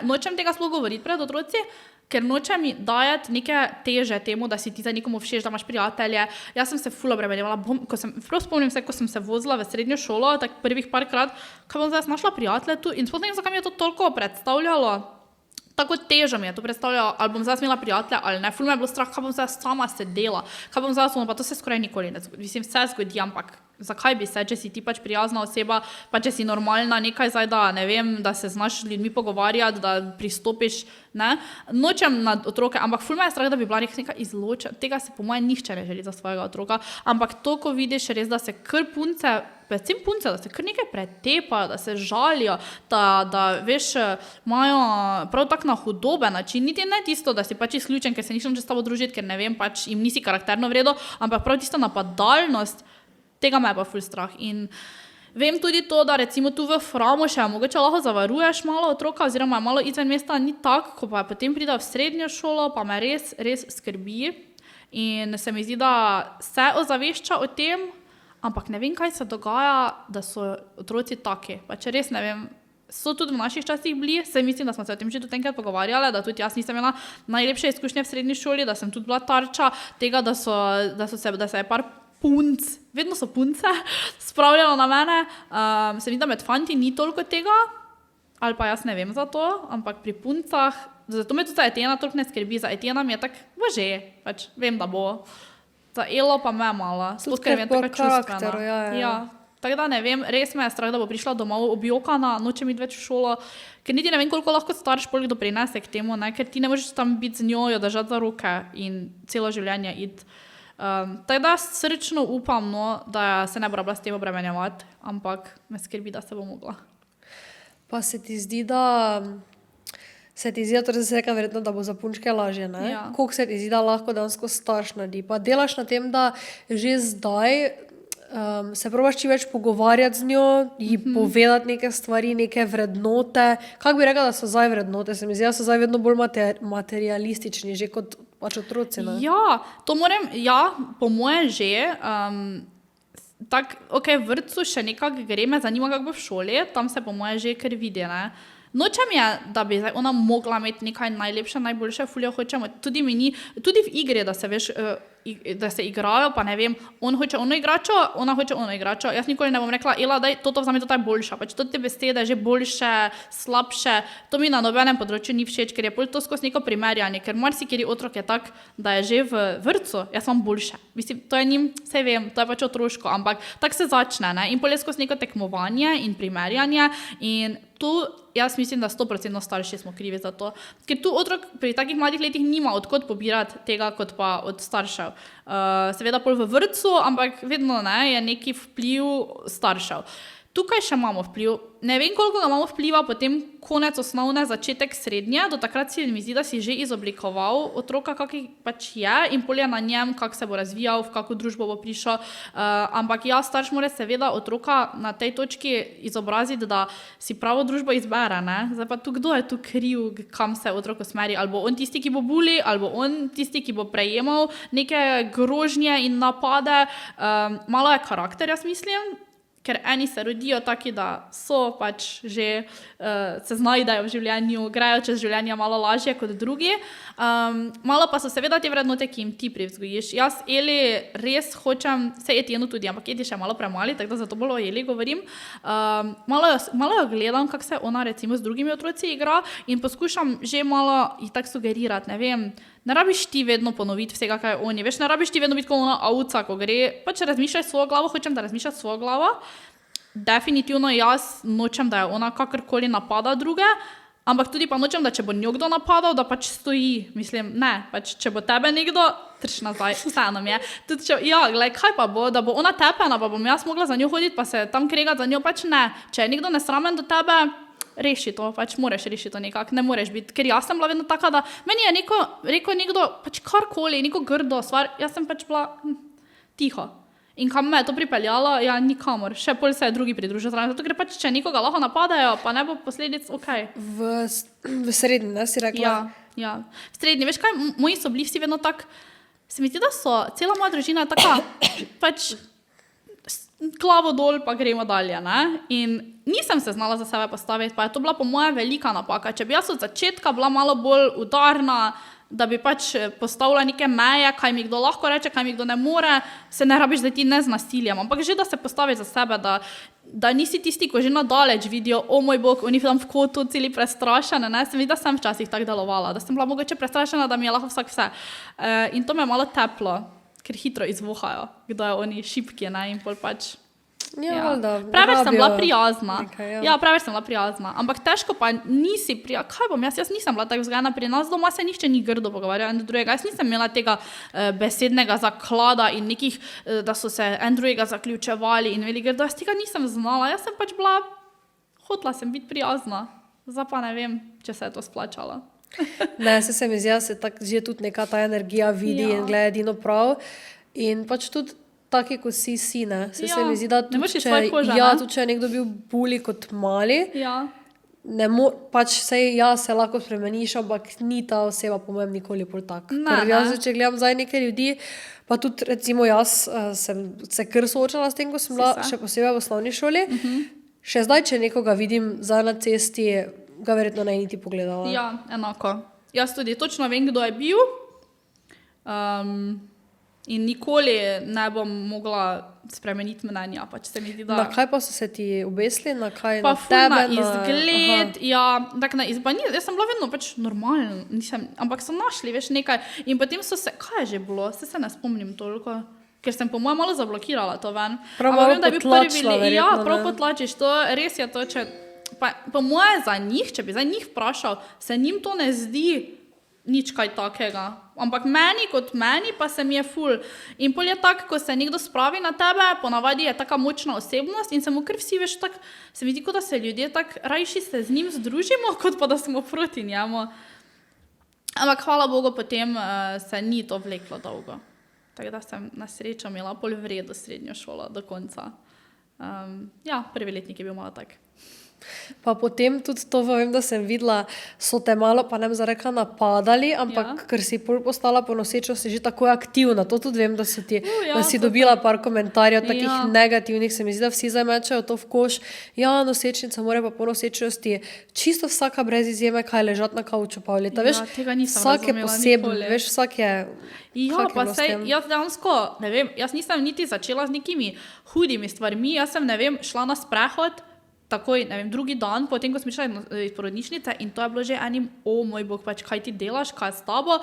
nočem tega sploh govoriti pred otroci, ker nočem mi dajati neke teže temu, da si ti za nekomu všeč, da imaš prijatelje. Jaz sem se ful obremenjevala, prav spomnim se, ko sem se vozila v srednjo šolo, tak prvih parkrat, kaj bom zdaj našla prijatelje tu in sploh ne vem, zakaj mi je to toliko predstavljalo. Tako težo mi je to predstavljalo, ali bom zdaj imela prijatelja ali ne. Ful me je bilo strah, kaj bom zdaj sama sedela, kaj bom zdaj, pa to se skoraj nikoli ne zgodi. Mislim, vse zgodi, ampak zakaj bi se, če si ti pač prijazna oseba, pa če si normalna, nekaj zdaj, da ne vem, da se znaš ljudmi pogovarjati, da pristopiš, ne. Nočem nad otroke, ampak ful me je strah, da bi bila neka izločena. Tega se po mojem nihče ne želi za svojega otroka, ampak to, ko vidiš res, da se kar punce, predvsem punce, da se kar nekaj pretepajo, da se žalijo, da veš, imajo prav tak na hudobe način, niti ne tisto, da si pač izključen, ker se nišem čez tabo družiti, ker ne vem, pač jim nisi karakterno vredo, ampak prav tisto napadalnost, tega me je pa ful strah. In vem tudi to, da recimo tu v Framu še mogoče lahko zavaruješ malo otroka oziroma malo izven mesta, ni tako, ko pa potem pride v srednjo šolo, pa me res, res skrbi in se mi zdi, da se ozavešča o tem, ampak ne vem, kaj se dogaja, da so otroci taki. Pa če res ne vem, so tudi v naših časih bili, se mislim, da smo se o tem že tudi enkrat pogovarjali, da tudi jaz nisem imela najlepše izkušnje v srednji šoli, da sem tudi bila tarča tega, da se je par punc, vedno so punce, spravljalo na mene. Se mi da med fanti ni toliko tega, ali pa jaz ne vem za to, ampak pri puncah, zato me tudi za Etijena toliko ne skrbi, za Etijena mi je tak, bože, pač vem, da bo. Za Elo pa me malo, sploh ker vem tako čustvena. Ja. Tako da ne vem, res me je strah, da bo prišla domov objokana, nočem iti več v šolo, ker niti ne vem, koliko lahko starš poleg doprinese k temu, ne? Ker ti ne možeš tam biti z njo, jo držati za roke in celo življenje iti. Tako da srčno upam, no, da se ne bo rabila s tem obremenjevati, ampak me skrbi, da se bo mogla. Pa se ti zdi, da torej se reka verjetno, da bo za punčke lažje, ne? Ja. Koliko se ti zdi, da lahko dejansko starš naredi? Pa delaš na tem, da že zdaj se probaš čim več pogovarjati z njo, ji povedati neke stvari, neke vrednote. Kako bi rekla, da so zdaj vrednote? Se mi zdi, da so zdaj vedno bolj materialistični, že kot pač otroci, ne? Ja, po moje že. V vrtcu še nekako gre, me zanima, kako bo v šoli, tam se po moje že kar vidi, ne. Nočem je, da bi zdaj ona mogla imeti nekaj najlepše, najboljše, fuljo hočemo, tudi v igri, da se veš, da se igrajo, pa ne vem, on hoče ono igračo, ona hoče ono igračo, jaz nikoli ne bom rekla, Ela, daj, toto vzami, toto je boljša, pač to te besede, že boljše, slabše, to mi na nobenem področju ni všeč, ker je pol to skozi neko primerjanje, ker marsikeri otrok je tak, da je že v vrtcu, jaz imam boljše, mislim, to je njim, saj vem, to je pač otroško, ampak tak se začne, ne, in pol je skozi neko tekmovanje in primerjanje in tu jaz mislim, da 100% starši smo krivi za to. Ker tu otrok pri takih mladih letih nima odkot pobirati tega, kot pa od staršev. Seveda pol v vrtcu, ampak vedno ne, je neki vpliv staršev. Tukaj še imamo vpliv. Ne vem, koliko ga imamo vpliva potem konec osnovne, začetek srednje. Do takrat si mi zdi, da si že izoblikoval otroka, kaki pač je in pol je na njem, kak se bo razvijal, v kako družbo bo prišel. Ampak ja, starš mora seveda otroka na tej točki izobraziti, da si pravo družbo izbere, ne? Zdaj pa tu, kdo je tu kriv, kam se otrok usmeri? Ali bo on tisti, ki bo bully, ali bo on tisti, ki bo prejemal neke grožnje in napade. Malo je karakter, jaz mislim. Ker eni se rodijo taki, da so pač že se znajdejo v življenju, grejo čez življenje malo lažje kot drugi. Malo pa so seveda te vrednote, ki jim ti privzgojiš. Jaz Eli res hočem, se Etijenu tudi, ampak Eti še malo premali, tako da zato bolj o Eli govorim. Malo jo gledam, kako se ona recimo z drugimi otroci igra in poskušam že malo jih tako sugerirati, ne vem. Ne rabiš ti vedno ponoviti vsega, kaj on je. Veš, ne rabiš ti vedno biti kot ona ovca, ko gre. Pač razmišljaj svojo glavo, hočem, da razmišljaš svojo glavo. Definitivno jaz nočem, da je ona kakorkoli napada druge, ampak tudi pa nočem, da če bo njo kdo napadal, da pač stoji. Mislim, ne, pač če bo tebe nekdo, trč nazaj, vseeno mi je. Tudi če, ja, glej, kaj pa bo, da bo ona tepena, pa bom jaz mogla za njo hoditi, pa se tam kregati za njo, pač ne. Če je nekdo nesramen do tebe, reši to, pač moraš rešiti to nekako, ne moreš biti, ker jaz sem bila vedno taka, da meni je rekel nekdo, pač karkoli, neko grdo stvar, jaz sem pač bila tiho. In kam me je to pripeljalo? Ja, nikamor. Še pol se je drugi pridružil zraven, zato ker pač, če nekoga lahko napadajo, pa ne bo posledic, okej. V srednji, ne, si rekla? Ja. V srednji, veš kaj, moji so bili vsi vedno tak, se mi zdi, da so, cela moja družina je taka, pač, glavo dol, pa gremo dalje, ne? In nisem se znala za sebe postaviti, pa je to bila po moje velika napaka. Če bi jaz od začetka bila malo bolj udarna, da bi pač postavila neke meje, kaj mi kdo lahko reče, kaj mi kdo ne more, se ne rabiš, da ti ne z nasiljem, ampak že da se postaviš za sebe, da nisi tisti, ko že nadaleč vidijo, o moj bog, oni tam v kotu celi prestrašene, ne, se mi da sem včasih tako delovala, da sem bila mogoče prestrašena, da mi je lahko vsak vse. In to me je malo teplo, ker hitro izvohajo, kdo je oni šipki, ne, in pol pač. Preveč sem bila prijazna. Preveč sem bila prijazna. Ampak težko pa nisi prijazna. Kaj bom, jaz nisem bila tako vzgajena, pri nas doma se nihče ni grdo pogovarjal en do drugega. Jaz nisem imela tega besednega zaklada in nekih, da so se en drugega zaključevali in veli grdo. Jaz tega nisem znala. Jaz sem pač bila, hotela sem biti prijazna. Zdaj pa ne vem, če se je to splačalo. Ne, se mi zdi, da se tak, že tudi neka ta energija vidi in gleda edino prav. In pač tudi taki, ko si, ne. Se mi zdi, da tudi, če je nekdo bil buli kot mali, pač se lahko spremeniš, ampak ni ta oseba po mojem nikoli bolj tak. Ker jaz, če gledam zdaj nekaj ljudi, pa tudi recimo jaz sem se kar soočala s tem, ko sem bila še posebej v osnovni šoli, še zdaj, če nekoga vidim zdaj na cesti, ga verjetno ne niti pogledala. Ja, enako. Jaz tudi točno vem, kdo je bil. In nikoli ne bom mogla spremeniti mnenja. Pač se mi zdi, da... Na kaj pa so se ti obesili? Na kaj? Pa na tebe? Na izgled, tak na izgled. Jaz sem bila vedno pač normalna, ampak so našli, veš, nekaj. In potem so se, kaj je že bilo? Se ne spomnim toliko. Ker sem po mojem malo zablokirala to ven. Prav malo potlačila, verjetno. Ja, prav potlačiš to. Res je to, če... Po moje za njih, če bi za njih vprašal, se njim to ne zdi nič kaj takega. Ampak meni kot meni pa se mi je ful. In pol je tak, ko se nekdo spravi na tebe, ponavadi je taka močna osebnost in se mu kar vsi, veš, tak, se mi zdi, kot da se ljudje tak rajši se z njim združimo, kot pa da smo proti njemu. Ampak hvala Bogu, potem se ni to vleklo dolgo. Tako da sem na srečo imela pol v redu srednjo šolo do konca. Prvi letnik je bil malo tak. Pa potem tudi to vem, da sem videla, so te malo, pa ne bom zarekla, napadali, ampak ker si pol postala po nosečo, si že tako aktivna. To tudi vem, da si dobila par komentarjev takih negativnih, se mi zdi, da vsi zamečajo to v koš. Ja, nosečnica mora pa po nosečnosti čisto vsaka brez izjeme, kaj ležati na kauču, Pavlita. Veš, vsak je poseben, veš, vsak je... Ja, pa sej, jaz dejansko, ne vem, jaz nisem niti začela z nekimi hudimi stvarmi, jaz sem, ne vem, šla na sprehod, takoj, ne vem, drugi dan, potem, ko smo šli iz porodnišnice in to je bilo že enim, o moj bog, pač, kaj ti delaš, kaj s tabo.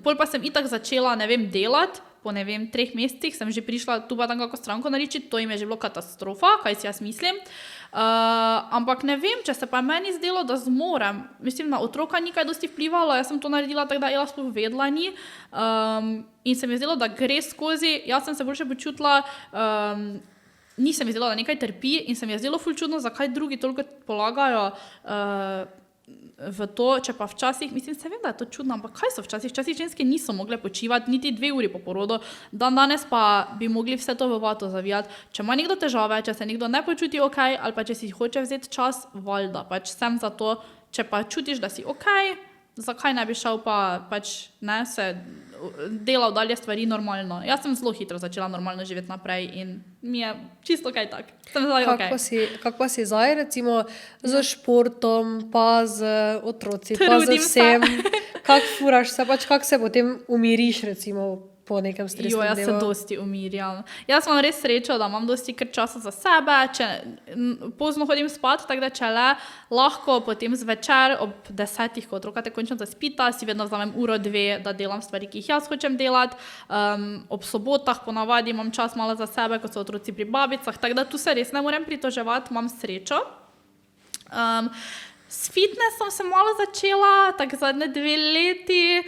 Pol pa sem itak začela, ne vem, delati, po, ne vem, 3 mesecih sem že prišla tu pa tam kako stranko naričiti, to jim je že bilo katastrofa, kaj si jaz mislim. Ampak ne vem, če se pa meni zdelo, da zmorem. Mislim, na otroka ni kaj dosti vplivalo, jaz sem to naredila tako, da Ela sploh vedela ni. In se mi zdelo, da gre skozi, jaz sem se boljše počutila, nisem izdela, da nekaj trpi in se mi je zdelo ful čudno, zakaj drugi toliko polagajo v to, če pa včasih, mislim, se vem, da je to čudno, ampak kaj so včasih? Včasih ženske niso mogle počivati niti 2 uri po porodu, danes pa bi mogli vse to v vato zavijati. Če ima nekdo težave, če se nekdo ne počuti ok, ali pa če si hoče vzeti čas, valjda, pač sem za to, če pa čutiš, da si ok, zakaj ne bi šel pa pač ne se delal dalje stvari normalno. Jaz sem zelo hitro začela normalno živeti naprej in mi je čisto kaj tak. Sem zdaj ok. Kako pa si zdaj, recimo, z športom, pa z otroci, pa z vsem? Kako furaš se, pač kako se potem umiriš, recimo, po nekem stresnem delu? Jaz se dosti umirjam. Jaz imam res srečo, da imam dosti kar časa za sebe, pozno hodim spat, tako da če lahko potem zvečer ob 10, ko otroka te končno zaspita, si vedno vzamem 1-2, da delam stvari, ki jih jaz hočem delati. Ob sobotah ponavadi imam čas malo za sebe, ko so otroci pri babicah, tako da tu se res ne morem pritoževati, imam srečo. S fitnessom sem malo začela, tako zadnje 2 leti,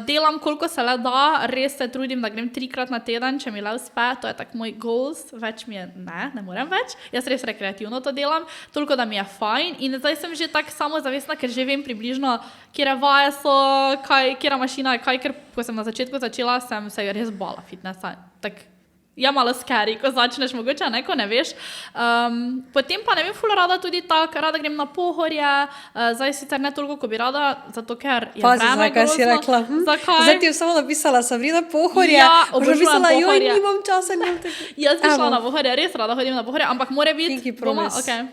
delam koliko se le da, res se trudim, da grem 3-krat na teden, če mi le uspe, to je tak moj goals, več mi je, ne morem več, jaz res rekreativno to delam, toliko da mi je fajn in zdaj sem že tak samozavestna, ker že vem približno, kjere vaje so, kjera mašina je kaj, ker ko sem na začetku začela, sem se res bala fitnessa, tak je malo scary, ko začneš mogoče, ne, ko ne veš. Potem pa ne vem, ful rada tudi tako, rada grem na Pohorje, zdaj sicer ne toliko, ko bi rada, zato ker je Pazi, vreme zakaj si grozno. rekla? Zakaj? Zdaj ti je samo napisala Sabrina Pohorje. Ja, Boš obožujem napisala, joj, Pohorje. nimam časa, nimam tako. Jaz bi šla Evo. na Pohorje, res rada hodim na Pohorje, ampak mora biti Pinky promise.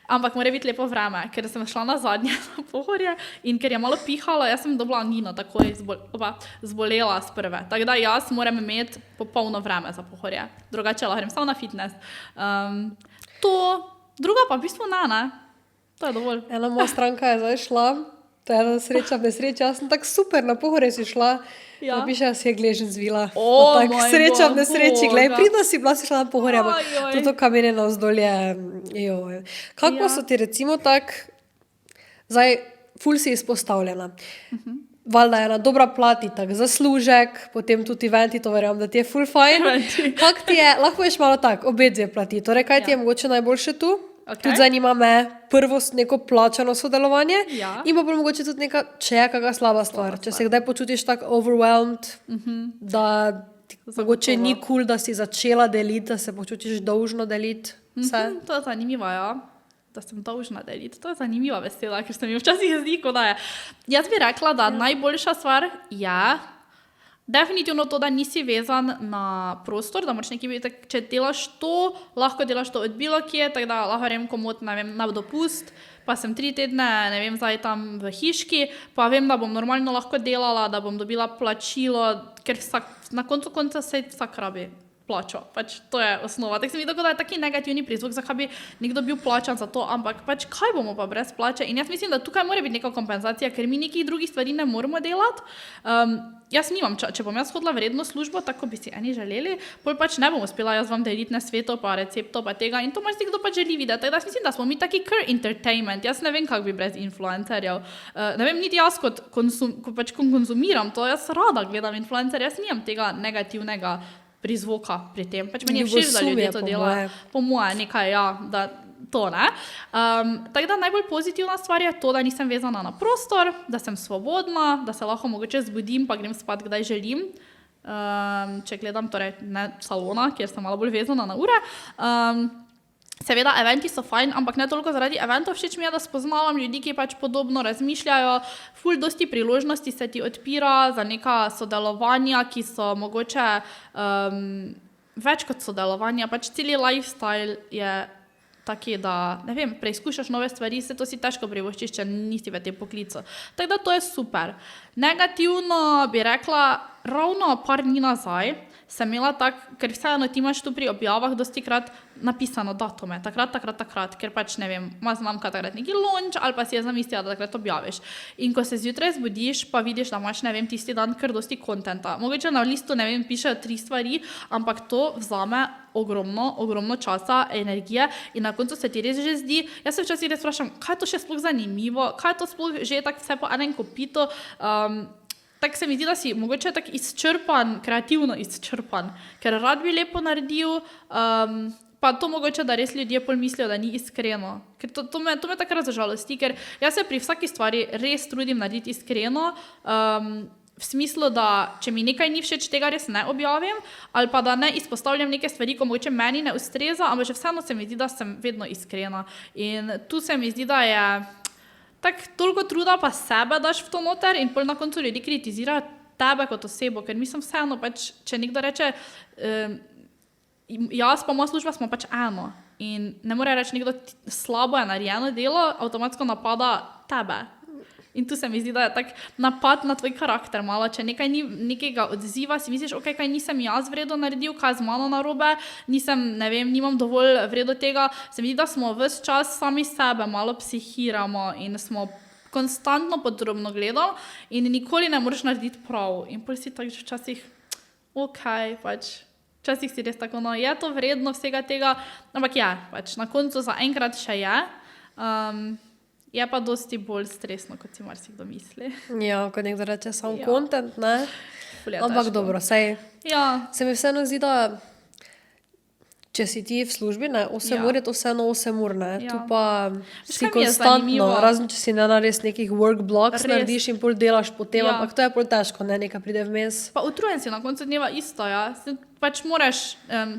Ampak mora biti lepo vreme, ker sem šla na zadnje na Pohorje in ker je malo pihalo, jaz sem dobila angino, takoj zbolela z prve. Tako da jaz moram imeti popolno vreme za Pohorje. Drugače lahko grem samo na fitness. Druga pa v bistvu ne. To je dovolj. Ena moja stranka je zdaj šla, to je ena sreča, nesreča, jaz sem tako super, na Pohorje si šla, Ja. napiše, si je gležen zvila. O, Tak, moj sreča v Bog, nesreči, glej, Boga. pridno si bila, si šla na Pohorje, ampak Ajoj. to kamenje navzdolje, joj. Kako Ja. so ti recimo tak, zdaj, ful si izpostavljena. Valjda je ena dobra plati, tak zaslužek, potem tudi eventi, to verjamem, da ti je ful fajn. Eventi. Kak ti je, lahko veš malo tak, obe dve plati, torej kaj ti je Ja. mogoče najboljše tu? Ok. Tudi zanima me prvo neko plačano sodelovanje Ja. in pa bolj mogoče tudi neka, če je kakšna slaba stvar. Če se kdaj počutiš tako overwhelmed, da ti mogoče ni kul, da si začela deliti, da se počutiš dolžno deliti vse. To je zanimivo, ja. Da sem dolžna deliti. To je zanimiva beseda, ker se mi včasih zdi, kot da je. Jaz bi rekla, da najboljša stvar je definitivno to, da nisi vezan na prostor, da moraš nekje biti, če delaš to, lahko delaš to od bilo kje, tako da lahko grem komot, ne vem, na dopust, pa sem 3 tedne, ne vem, zdaj tam v hiški, pa vem, da bom normalno lahko delala, da bom dobila plačilo, ker na koncu konca se vsak rabi plačo, pač to je osnova. Tako se mi zdi, da je taki negativni prizvok, zakaj bi nekdo bil plačan za to, ampak pač kaj bomo pa brez plače? In jaz mislim, da tukaj mora biti neka kompenzacija, ker mi nekih drugih stvari ne moramo delati. Jaz nimam, če bom jaz hodila v redno službo, tako bi si eni želeli, pol pač ne bom uspela jaz vam deliti na sveto, pa receptov, pa tega in to marsikdo pač želi videti. Tako da jaz mislim, da smo mi taki ker entertainment. Jaz ne vem, kako bi brez influencerjev. Ne vem, niti jaz, ko pač konzumiram to, jaz rada gledam influencerje, jaz nimam tega negativnega prizvoka pri tem. Pač meni je všeč, da ljudje to delajo. Po moje nekaj, ja, da to ne. Tako da najbolj pozitivna stvar je to, da nisem vezana na prostor, da sem svobodna, da se lahko mogoče zbudim, pa grem spat, kdaj želim. Če gledam, torej ne salona, kjer sem malo bolj vezana na ure. Seveda, eventi so fajn, ampak ne toliko zaradi eventov. Všeč mi je, da spoznavam ljudi, ki pač podobno razmišljajo. Ful dosti priložnosti se ti odpira za neka sodelovanja, ki so mogoče več kot sodelovanja. Pač celi lifestyle je taki, da, ne vem, preizkušaš nove stvari, se to si težko privoščiš, če nisi v tem poklicu. Tako da to je super. Negativno bi rekla, ravno par dni nazaj sem imela tak, ker vseeno ti imaš tu pri objavah dosti krat napisano datume, takrat, ker pač ne vem, ima znamka takrat neki launch ali pa si je zamislila, da takrat objaviš. In ko se zjutraj zbudiš, pa vidiš, da imaš, ne vem, tisti dan kar dosti kontenta. Mogoče na listu, ne vem, pišejo 3 stvari, ampak to vzame ogromno časa, energije in na koncu se ti res že zdi, jaz se včasih res vprašam, kaj je to še sploh zanimivo, kaj je to sploh že tako vse po enem kopitu. Tako se mi zdi, da si mogoče tako izčrpan, kreativno izčrpan, ker rad bi lepo naredil, pa to mogoče, da res ljudje pol mislijo, da ni iskreno. Ker to me tako razžalosti, ker jaz se pri vsaki stvari res trudim narediti iskreno, v smislu, da če mi nekaj ni všeč, tega res ne objavim, ali pa da ne izpostavljam neke stvari, ko mogoče meni ne ustreza, ampak že vseeno se mi zdi, da sem vedno iskrena. In tu se mi zdi, da je tako toliko truda pa sebe daš v to noter in pol na koncu ljudi kritizirajo tebe kot osebo, ker mislim vseeno pač, če nekdo reče, jaz pa moja služba smo pač eno in ne more reči nekdo slabo je narejeno delo, avtomatsko napada tebe. In tu se mi zdi, da je tak napad na tvoj karakter malo, če nekaj ni nekega odziva, si misliš, ok, kaj nisem jaz vredo naredil, kaj z mano narobe, ne vem, nimam dovolj vredo tega, se mi zdi, da smo ves čas sami sebe malo psihiramo in smo konstantno pod drobnogledom in nikoli ne moreš narediti prav. In pol si tako včasih, ok, pač, včasih si res tako, no, je to vredno vsega tega, ampak ja, pač, na koncu zaenkrat še je. Je pa dosti bolj stresno, kot si marsikdo misli. Ja, kot nekdo reče, samo content, ne? Ful je Ampak težko. dobro, sej, Ja, se mi vseeno zdi, da če si ti v službi, ne, 8 ur je to vseeno 8 ur, ne, Ja. tu pa si kaj mi je konstantno, zanimivo? razen če si ne nares nekih work blocks Res. narediš in pol delaš potem, Ja. ampak to je pol težko, ne, nekaj pride vmes. pa utrujen si na koncu dneva isto, ja. pač moraš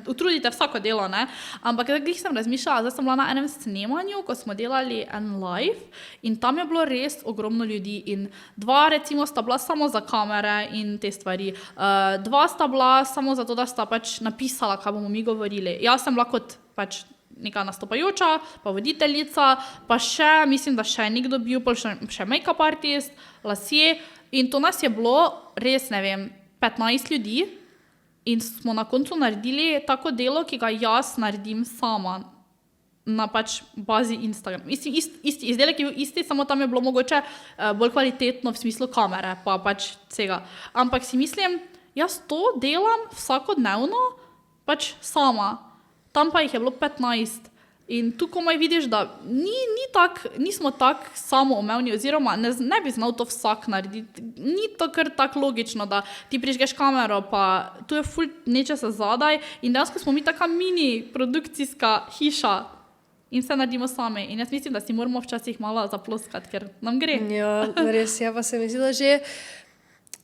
utruditi vsako delo, ne? Ampak glih sem razmišljala, zdaj sem bila na enem snemanju, ko smo delali en live in tam je bilo res ogromno ljudi in dva recimo sta bila samo za kamere in te stvari, dva sta bila samo zato, da sta pač napisala, kaj bomo mi govorili. Jaz sem bila kot pač neka nastopajoča, pa voditeljica, pa še, mislim, da še nekdo bil, še make-up artist, lasje in to nas je bilo res, ne vem, 15 ljudi in smo na koncu naredili tako delo, ki ga jaz naredim sama na pač bazi Instagram. Isti izdelek je bil isti, samo tam je bilo mogoče bolj kvalitetno v smislu kamere, pa pač vsega. Ampak si mislim, jaz to delam vsakodnevno pač sama. Tam pa jih je bilo 15. In tu komaj vidiš, da nismo tak samoumevni, oziroma ne bi znal to vsak narediti. Ni to kar tako logično, da ti prižgeš kamero, pa tu je ful nečesa zadaj in dejansko smo mi taka mini produkcijska hiša in vse naredimo sami. In jaz mislim, da si moramo včasih malo zaploskati, ker nam gre. Ja, res, ja pa se mi zdi, da že,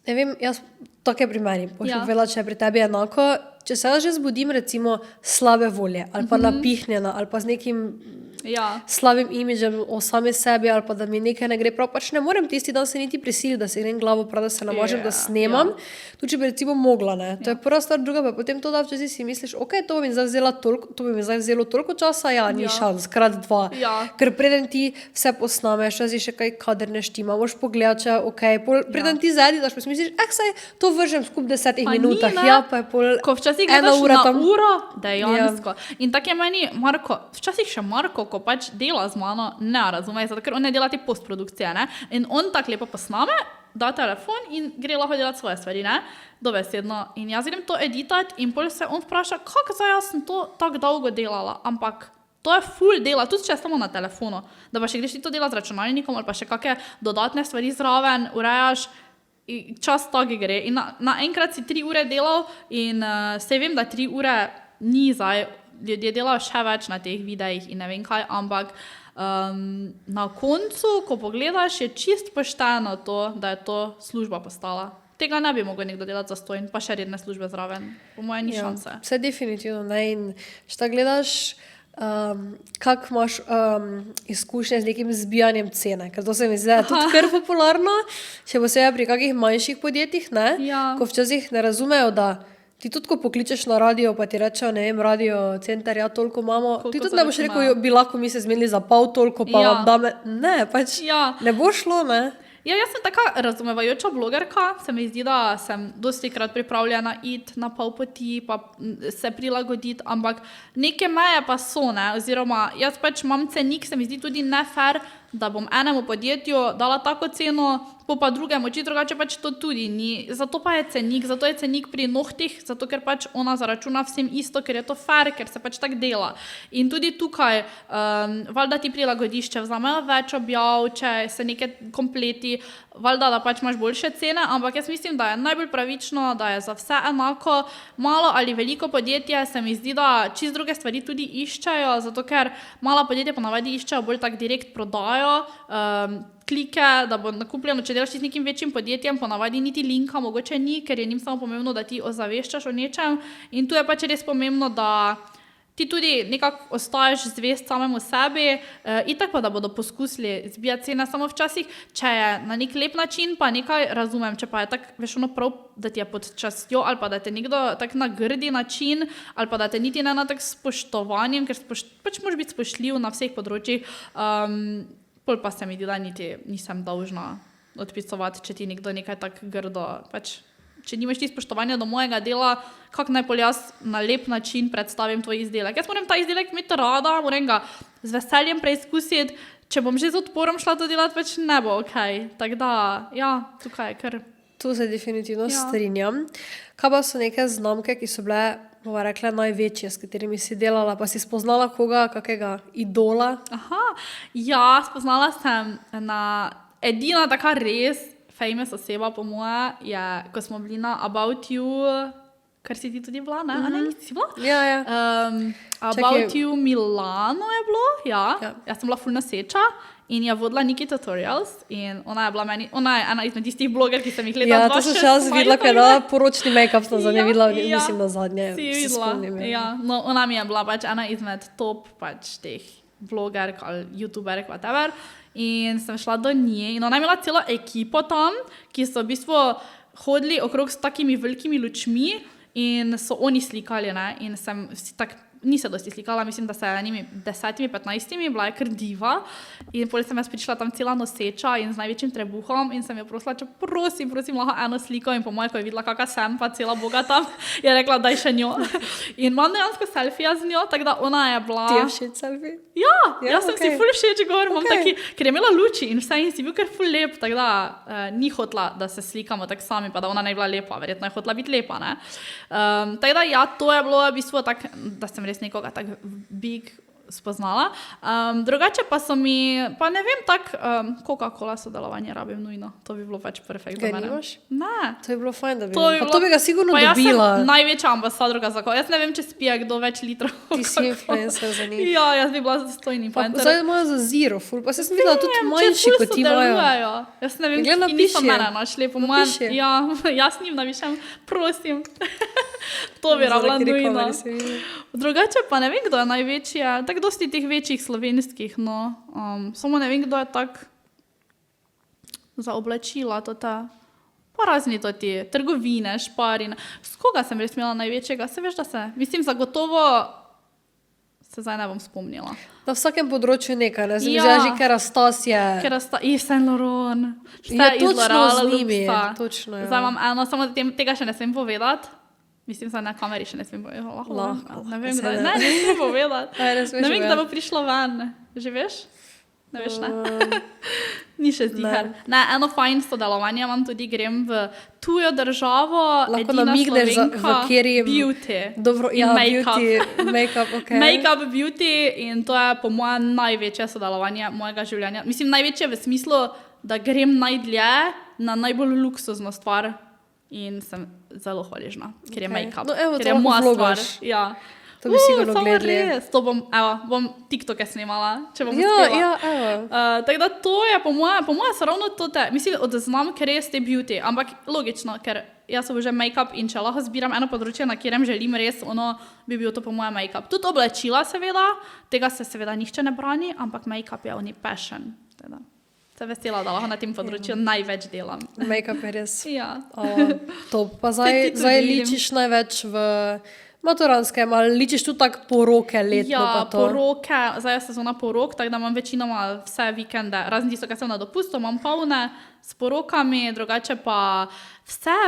ne vem, jaz take primeri, povedala, če je pri tebi enako, če se jaz že zbudim recimo slabe volje, ali pa napihnjena, ali pa z nekim slabim imidžem o sami sebi, ali pa da mi nekaj ne gre prav, pač ne morem tisti dan se niti prisiliti, da se grem glavo prav, da se namažem, da snemam, tudi če bi recimo mogla, ne. To je prva stvar, druga pa potem to, da včasih si misliš, ok, to bi mi zdaj vzelo toliko časa, ni šans, krat 2, ker preden ti vse posnameš, včasih še kaj kader ne štima, moraš pogledati, če ok, preden ti zedidaš, pa si misliš, saj to vržem skup 10 minutah, pa je pol ko včasih gledaš na uro, dejansko. In tako je meni Marko, včasih še Marko, ko pač dela z mano, ne razume, zato ker on ne dela te postprodukcije, ne? In on tako lepo posname, da telefon in gre lahko delati svoje stvari, ne? Dobesedno. In jaz grem to editati in pol se on vpraša, kako zdaj jaz sem to tako dolgo delala, ampak to je ful dela, tudi če samo na telefonu, da pa še greš ti to delati z računalnikom ali pa še kakšne dodatne stvari zraven, urejaš, čas tako gre. In naenkrat si 3 ure delal in se vem, da 3 ure ni zdaj, ljudje delajo še več na teh videih in ne vem kaj, ampak na koncu, ko pogledaš, je čist pošteno to, da je to služba postala. Tega ne bi mogel nekdo delati zastonj, pa še redne službe zraven. Po moje ni šanse. Vse definitivno, ne, in šta gledaš, kak imaš izkušnje z nekim zbijanjem cene, ker to se mi zdi, da je tudi kar popularno, še posebej pri kakih manjših podjetjih, ne, ko včasih ne razumejo, da ti tudi, ko pokličeš na radio, pa ti rečejo, ne vem, radio center, ja, toliko imamo, ti tudi ne boš rekel, bi lahko mi se zmenili za pol toliko, pa vam dame, ne, pač ne bo šlo, ne. Ja, jaz sem taka razumevajoča blogerka, se mi zdi, da sem dostikrat pripravljena iti na pol poti, pa se prilagoditi, ampak neke meje pa so, ne, oziroma jaz pač imam cenik, se mi zdi tudi ne fair, da bom enemu podjetju dala tako ceno, pa drugemu, če drugače pač to tudi ni. Zato pa je cenik pri nohtih, zato ker pač ona zaračuna vsem isto, ker je to fair, ker se pač tak dela. In tudi tukaj, valjda ti prilagodiš, če vzamejo več objav, če se neke kompleti, valjda, da pač imaš boljše cene, ampak jaz mislim, da je najbolj pravično, da je za vse enako, malo ali veliko podjetje, se mi zdi, da čist druge stvari tudi iščejo, zato ker mala podjetja ponavadi iščejo bolj tak direkt prodajo, klike, da bo nakupljeno, če delaš s nekim večjim podjetjem, ponavadi niti linka mogoče ni, ker je njim samo pomembno, da ti ozaveščaš o nečem in tu je pač res pomembno, da ti tudi nekako ostaješ zvest samemu sebi, itak pa, da bodo poskusili zbijati cene, samo včasih, če je na nek lep način, pa nekaj razumem, če pa je tak, veš, ono prav, da ti je pod častjo, ali pa da te nekdo tak na grdi način, ali pa da te niti ne na tak spoštovanjem, ker pač moraš biti spoštljiv na vseh področjih, pol pa se mi zdi, da niti nisem dolžna odpisovati, če ti nekdo nekaj tak grdo, pač če nimaš ti spoštovanja do mojega dela, kako naj pol jaz na lep način predstavim tvoj izdelek. Jaz moram ta izdelek imeti rada, moram ga z veseljem preizkusiti, če bom že z odporom šla to delati, pač ne bo okej. Tako da, ja, tukaj je kar. Tu se definitivno strinjam. Kaj pa so neke znamke, ki so bile, bova rekla, največje, s katerimi si delala, pa si spoznala koga, kakega idola? Ja, spoznala sem edina taka res famous oseba po moje, je, ko smo bili na About You kar si ti tudi bila, ne? A ne, nisi si bila? Ja. About You Milano je bilo, ja. Ja. Jaz sem bila ful noseča in je vodila Nikki Tutorials in ona je ena izmed tistih bloger, ki sem jih leta Ja, to sem še jaz videla, ko je dala poročni make-up, sem zadnje videla, mislim na zadnje. Si se videla, spomnim, ja. ja. No, ona mi je bila pač ena izmed top pač teh blogerk ali youtuberk, whatever. In sem šla do nje in ona je imela celo ekipo tam, ki so v bistvu hodili okrog s takimi velikimi lučmi in so oni slikali, ne, in sem tak, ni se dosti slikala, mislim, da se je njimi 10-15, bila je kar diva in potem sem jaz prišla tam cela noseča in z največjim trebuhom in sem jo prosila, če prosim, lahko eno sliko in po moje, ko je videla, kakva sem pa cela boga tam, je rekla, daj še njo. In imam dejansko selfija z njo, tako da ona je bila... Ti je všeč selfie? Ja, jaz sem si ful všeč gor, imam taki, ker je imela luči in vse in si bil kar ful lep, tako da ni hotla, da se slikamo tak sami, pa da ona ne bila lepa, verjetno je hotla biti lepa, ne. Tako da ja, to je bilo v bistvu tak, da sem res nekoga tak big spoznala. Drugače pa so mi, pa ne vem, tak Coca-Cola sodelovanje rabim nujno, to bi bilo pač perfekt za Ga mene. nimaš? Ne. To je bilo fajn, da bi To bilo. bi Pa bilo- to bi ga sigurno Pa jaz dobila. sem največja ambasadorka za Coca. Jaz ne vem, če spije kdo več litrov. Ti si influencer za njih. Ja, jaz bi bila zastojni Pa influencer. zdaj imajo za zero full, pa se sem videla tudi manjši, če ful kot ti imajo. sodelujejo. Jaz ne vem, Glej, ki niso napiši je. mene našli. Po mojem, Napiši je. ja, jaz njim napišem, prosim. To bi rabila nujno. Drugače pa ne vem, kdo je največji. Tako dosti teh večjih slovenskih, no. Samo ne vem, kdo je tak za oblačila, to ta. Pa razni to ti, trgovine, šparine. S koga sem res imela največjega? Se veš, da se, mislim, zagotovo se zdaj ne bom spomnila. Na vsakem področju nekaj, ne? Zdaj Ja. ja. že Keras je. Ker sta Yves Saint Laurent. Ja, točno z njimi, točno, ja. Zdaj imam eno, samo tega še ne smem povedati. Mislim, da na kameri še ne smem povedati. Lahko, Ne vem, se kdaj. da. Ne smem povedati. Aj, ne smeš Ne vem, kdaj bo povedati. prišlo ven. Že veš? Ne veš, ne? Ni še zdihar. Ne, eno fajn sodelovanje imam tudi, grem v tujo državo, Lahko edina namigneš, v Slovenka, kateri beauty. Dobro, in ja, make-up. make-up, ok. Make-up, beauty in to je po mojem največje sodelovanje mojega življenja. Mislim, največje v smislu, da grem najdlje na najbolj luksuzno stvar in sem zelo hvaležna, ker je Ok. make-up, No, evo, ker to je lahko moja stvar. vlogaš. Ja. To bi sigurno samo gledali. res. To bom TikToke snimala, če bom Ja, uspela. ja, evo. Tako da to je po moje so ravno to te, mislim, od znamke res te beauty, ampak logično, ker jaz obožujem make-up in če lahko zbiram eno področje, na katerem želim res, ono bi bil to po moje make-up. Tudi oblačila seveda, tega se seveda nihče ne brani, ampak make-up je oni passion. Teda. Se vesela, da lahko na tem področju največ delam. Make-up je res. Ja. To pa Spet ti zdaj tudi vidim. ličiš največ v maturanskem, ali ličiš tu tak poroke letno Ja, pa to? poroke, zdaj je sezona porok, tako da imam večinoma vse vikende, razen tisto, kar sem na dopustu, imam polne s porokami, drugače pa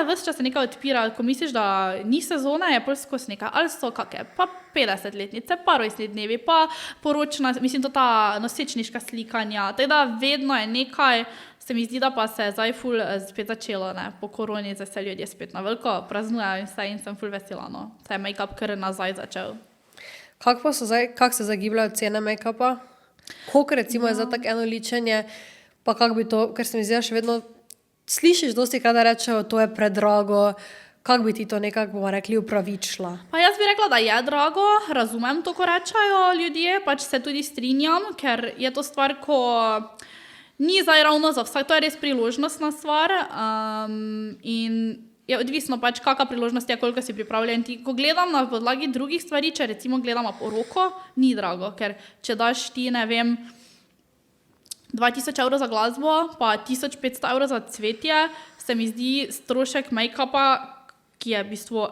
ves čas se nekaj odpira, ko misliš, da ni sezone, je pol skozi nekaj, ali so kakšne, pa 50-letnice, pa rojstni dnevi, pa poročna, mislim, to ta nosečniška slikanja, tako da vedno je nekaj, se mi zdi, da pa se je zdaj ful spet začelo, ne, po koroni, zdaj se ljudje spet na veliko praznujejo in vse in sem ful vesela, no, se je make-up kar nazaj začel. Kako se zagibljajo cene make-upa? Koliko recimo je za tak eno ličenje, pa kako bi to, ker se mi zdi, da še vedno slišiš dosti, kada rečejo, to je predrago, kako bi ti to nekako, bomo rekli, upravičila? Pa jaz bi rekla, da je drago, razumem to, ko rečajo ljudje, pač se tudi strinjam, ker je to stvar, ko ni zdaj ravno za vsak, to je res priložnostna stvar in je odvisno pač, kakšna priložnost je, koliko si pripravljen. Ko gledam na podlagi drugih stvari, če recimo gledamo poroko, ni drago, ker če daš ti, ne vem, 2000 evrov za glasbo, pa 1500 evrov za cvetje, se mi zdi strošek make-upa, ki je v bistvu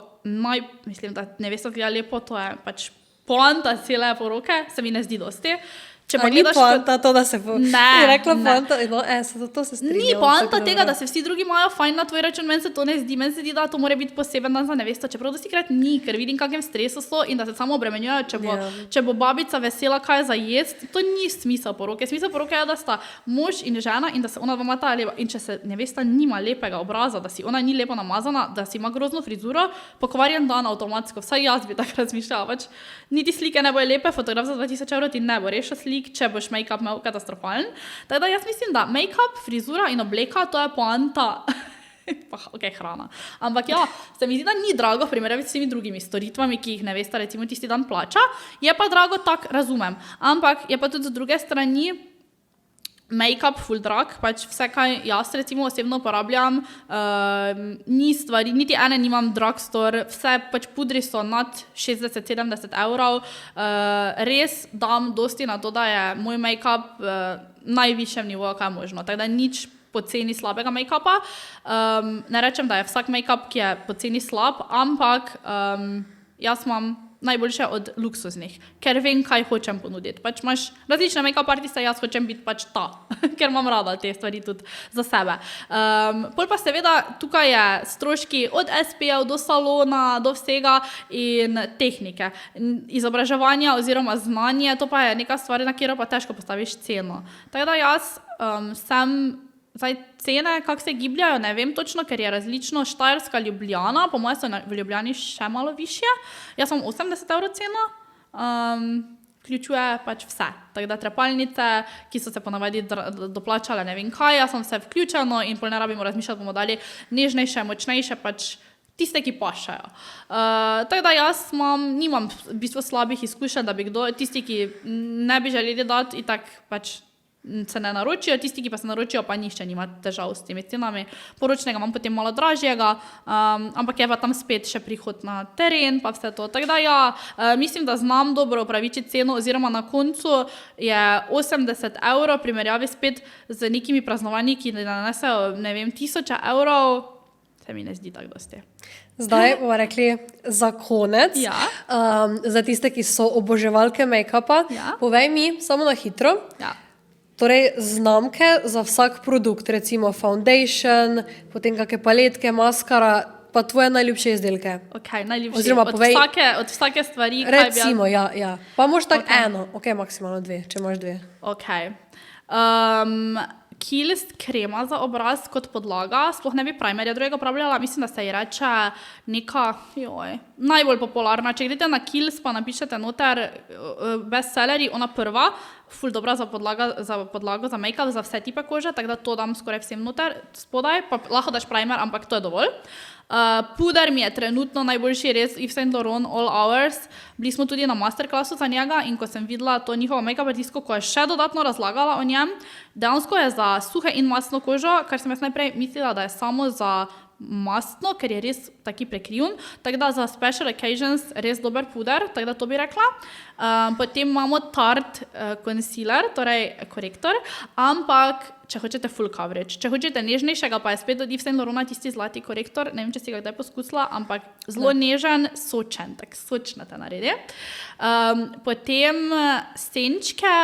mislim, da nevesta zgleda lepo, to je pač poanta cele poroke, se mi ne zdi dosti. Če pa A ni gledaš poanta to, da se Ne, je rekla ne. poanta, no, to se strinjam. Ni poanta tako tega, dobro. da se vsi drugi imajo fajn na tvoj račun, meni se to ne zdi, meni se zdi, da to mora biti poseben dan za nevesto, čeprav dostikrat ni, ker vidim, kakem stresu so in da se samo obremenjujejo, Ja. če bo babica vesela, kaj je za jesti, to ni smisel poroke. Smisel poroke je, da sta mož in žena in da se ona dva imata lepa. In če se nevesta nima lepega obraza, da si ona ni lepo namazana, da si ima grozno frizuro, pokvarjen dan avtomatsko, vsaj jaz bi tako razmišljala, pač niti slike ne bojo lepe, fotograf za 2000 evrov ti ne bo rešil slik, če boš make-up imel katastrofalen. Tako da jaz mislim, da make-up, frizura in obleka, to je poanta Ok, hrana. Ampak ja, se mi zdi, da ni drago v primerjavi s vsemi drugimi storitvami, ki jih nevesta recimo tisti dan plača. Je pa drago, tak razumem. Ampak je pa tudi z druge strani make-up ful drag, pač vse, kaj jaz recimo osebno uporabljam, ni stvari, niti ene nimam drugstore, vse pač pudri so nad 60-70 evrov, res dam dosti na to, da je moj make-up najvišjem nivoju, kaj je možno, tako da nič poceni slabega make-upa. Ne rečem, da je vsak make-up, ki je poceni slab, ampak jaz imam najboljše od luksuznih, ker vem, kaj hočem ponuditi. Pač imaš različne make-up artiste, jaz hočem biti pač ta, ker imam rada te stvari tudi za sebe. Pol pa seveda tukaj je stroški od SP-jev do salona, do vsega in tehnike. Izobraževanja oziroma znanje, to pa je neka stvar, na katero pa težko postaviš ceno. Tako da jaz zdaj cene, kako se gibljajo, ne vem točno, ker je različno Štajerska, Ljubljana, po mojem so v Ljubljani še malo višje. Jaz sem 80 evrov cena, vključuje pač vse. Tako da trepalnice, ki so se ponavadi doplačale ne vem kaj, jaz sem vse vključeno in pol ne rabimo razmišljati, bomo dali nežnejše, močnejše, pač tiste, ki pašajo. Tako da jaz nimam v bistvu slabih izkušenj, da bi tisti, ki ne bi želeli dati, itak pač se ne naročijo, tisti, ki pa se naročijo, pa nišče nima težav s temi cenami. Poročnega imam potem malo dražjega, ampak je pa tam spet še prihod na teren, pa vse to. Tako da ja, mislim, da znam dobro upravičiti ceno, oziroma na koncu je 80 evrov, primerjavi spet z nekimi praznovanji, ki nanesejo, ne vem, 1000 evrov, se mi ne zdi tako dosti. Zdaj bomo rekli za konec, Ja. Za tiste, ki so oboževalke make-upa, Ja. povej mi samo na hitro, Ja. torej znamke za vsak produkt, recimo foundation, potem kakšne paletke, maskara, pa tvoje najljubše izdelke. Ok, najljubši. Oziroma povej- Od vsake stvari, kaj bi jaz... Recimo, ja. Pa moš tako Ok. eno, ok, maksimalno dve, če imaš dve. Ok. Kiehl's krema za obraz kot podlaga, sploh ne bi primerja drugega uporabljala, mislim, da se ji reče neka, najbolj popularna. Če greste na Kiehl's pa napišete noter bestselleri, ona prva, ful dobra za podlago, za make-up, za vse tipe kože, tako da to dam skoraj vsem noter spodaj, pa lahko daš primer, ampak to je dovolj. Puder mi je trenutno najboljši res Yves Saint Laurent All Hours. Bili smo tudi na masterclassu za njega in ko sem videla to njihovo make-up artistko, ko je še dodatno razlagala o njem, dejansko je za suhe in mastno kožo, kar sem jaz najprej mislila, da je samo za mastno, ker je res taki prekrivn, tako da za special occasions res dober puder, tako da to bi rekla. Potem imamo Tarte concealer, torej korektor, ampak če hočete full coverage, če hočete nežnejšega, pa je spet od Yves Saint Laurenta tisti zlati korektor, ne vem, če si ga kdaj poskusila, ampak zelo nežen, sočen, tako sočna te naredi. Potem senčke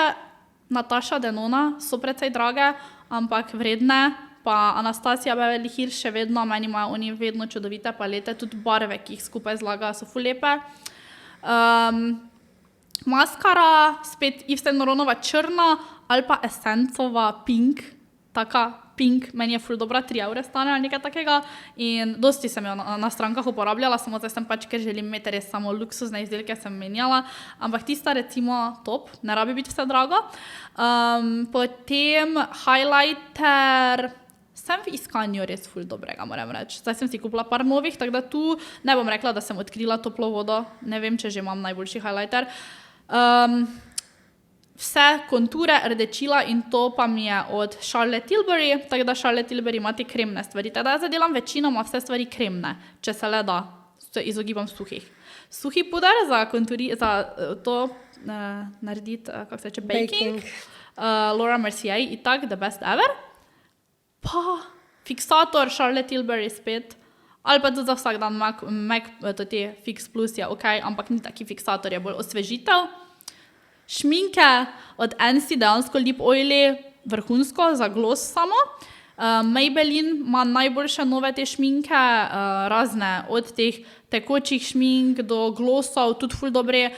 Natasha Denona so precej drage, ampak vredne, pa Anastasia Beverly Hills še vedno, meni imajo oni vedno čudovite palete, tudi barve, ki jih skupaj zlaga, so ful lepe. Maskara, spet Yves Saint Laurentova črna ali pa Essencova pink, taka pink, meni je ful dobra, 3 evre stane ali nekaj takega in dosti sem jo na strankah uporabljala, samo zdaj sem pač, ker želim imeti res samo luksuzne izdelke, sem menjala, ampak tista recimo top, ne rabi biti vse drago. Potem highlighter, sem v iskanju res ful dobrega, moram reči. Zdaj sem si kupila par novih, tako da tu ne bom rekla, da sem odkrila toplo vodo, ne vem, če že imam najboljši highlighter. Vse konture, rdečila in to pa mi je od Charlotte Tilbury, tako da Charlotte Tilbury ima te kremne stvari. Teda jaz zadelam večinoma vse stvari kremne, če se le da, se izogibam suhih. Suhi puder za to narediti, kako se reče, baking. Laura Mercier, itak, the best ever. Pa fiksator Charlotte Tilbury spet, ali pa tudi za vsak dan MAC, Fix Plus je ok, ampak ni taki fiksator, je bolj osvežitev. Šminke od Ansi, dejansko lip oili, vrhunsko, za gloss samo. Maybelline ima najboljše nove te šminke, razne, od teh tekočih šmink do glossov, tudi ful dobre.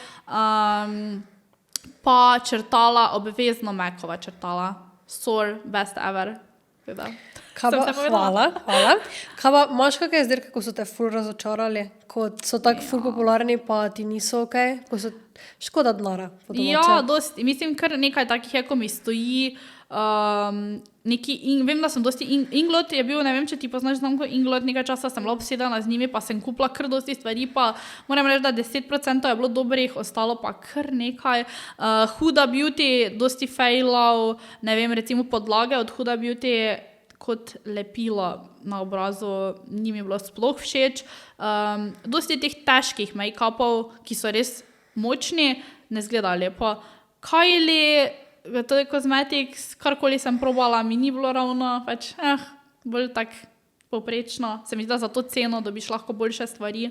Pa črtala, obvezno MAC-ova črtala. Soar, best ever. Kaj pa, hvala. Kaj pa, imaš kakšne izdelke, ko so te ful razočarali? Ko so tako ful popularni, pa ti niso okej? Ko so škoda denara, po domače. Ja, dosti. Mislim, kar nekaj takih je, ko mi stoji vem, da sem dosti Inglot je bil, ne vem, če ti poznaš znamko Inglot, nekaj časa sem bila obsedena z njimi, pa sem kupila kar dosti stvari, pa moram reči, da 10% je bilo dobrih, ostalo pa kar nekaj. Huda Beauty, dosti failov, ne vem, recimo podlage od Huda Beauty kot lepilo na obrazu, ni mi bilo sploh všeč. Dosti teh težkih make-upov, ki so res močni, ne zgleda lepo. Kylie, to je Cosmetics, karkoli sem probala, mi ni bilo ravno, pač, bolj tak povprečno. Se mi zdi, da za to ceno dobiš lahko boljše stvari.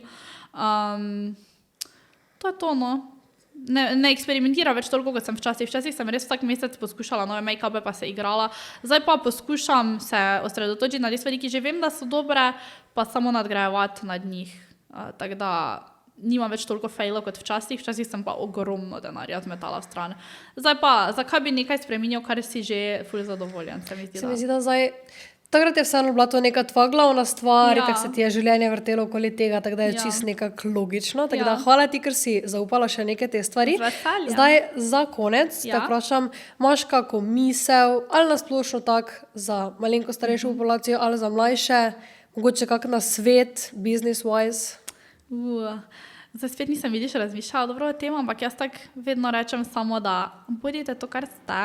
To je to, no. Ne eksperimentira več toliko, kot sem včasih. Včasih sem res vsak mesec poskušala nove make-upe, pa se igrala. Zdaj pa poskušam se osredotočiti na te stvari, ki že vem, da so dobre, pa samo nadgrajevati nad njih. Tako da nimam več toliko failov kot včasih sem pa ogromno denarja zmetala v stran. Zdaj pa, zakaj bi nekaj spreminjal, kar si že ful zadovoljen, se mi zdi, da zdaj, takrat je vseeno bila to neka tvoja glavna stvar, kako se ti je življenje vrtelo okoli tega, tako da je čisto nekako logično. Tako da hvala ti, ker si zaupala še neke te stvari. Zdaj, za konec, te vprašam, imaš kako misel, ali nasplošno tak za malenko starejšo populacijo, ali za mlajše, mogoče kak na svet, business-wise? Zdaj spet nisem vidiš razmišljala dobro o tem, ampak jaz tak vedno rečem samo, da bodite to, kar ste,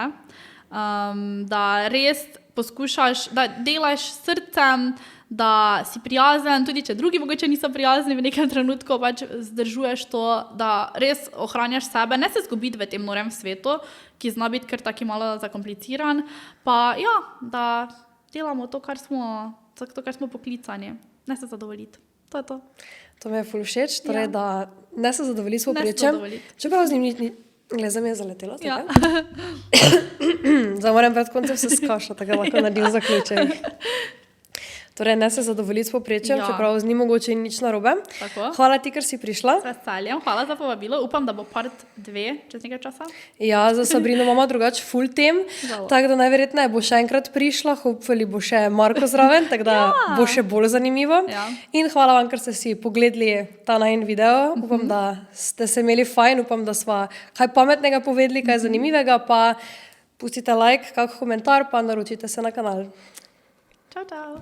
da res poskušaš, da delaš s srcem, da si prijazen, tudi če drugi mogoče niso prijazni v nekem trenutku, pač zdržuješ to, da res ohranjaš sebe, ne se zgubiti v tem norem svetu, ki zna biti kar taki malo zakompliciran, pa ja, da delamo to, kar smo poklicani, ne se zadovoljiti. To je to. To mi je ful všeč, torej, da ne se zadovolji s povprečjem. Čeprav z njim gleda, mi je zaletelo. Ja. Zdaj moram pred koncem se skašati, tako lahko naredim zaključek. Torej, ne se zadovoljiti s povprečjem, čeprav z njim mogoče nič narobe. Tako. Hvala ti, ker si prišla. Z veseljem, hvala za povabilo. Upam, da bo part 2 čez nekaj časa. Ja, za Sabrino imamo drugač ful tem, tako da najverjetneje bo še enkrat prišla, hopefully bo še Marko zraven, tako da bo še bolj zanimivo. Ja. In hvala vam, ker ste si pogledali ta najin video. Upam, da ste se imeli fajn, upam, da sva kaj pametnega povedali, kaj zanimivega, pa pustite like, kak komentar, pa naročite se na kanal. Čau, čau.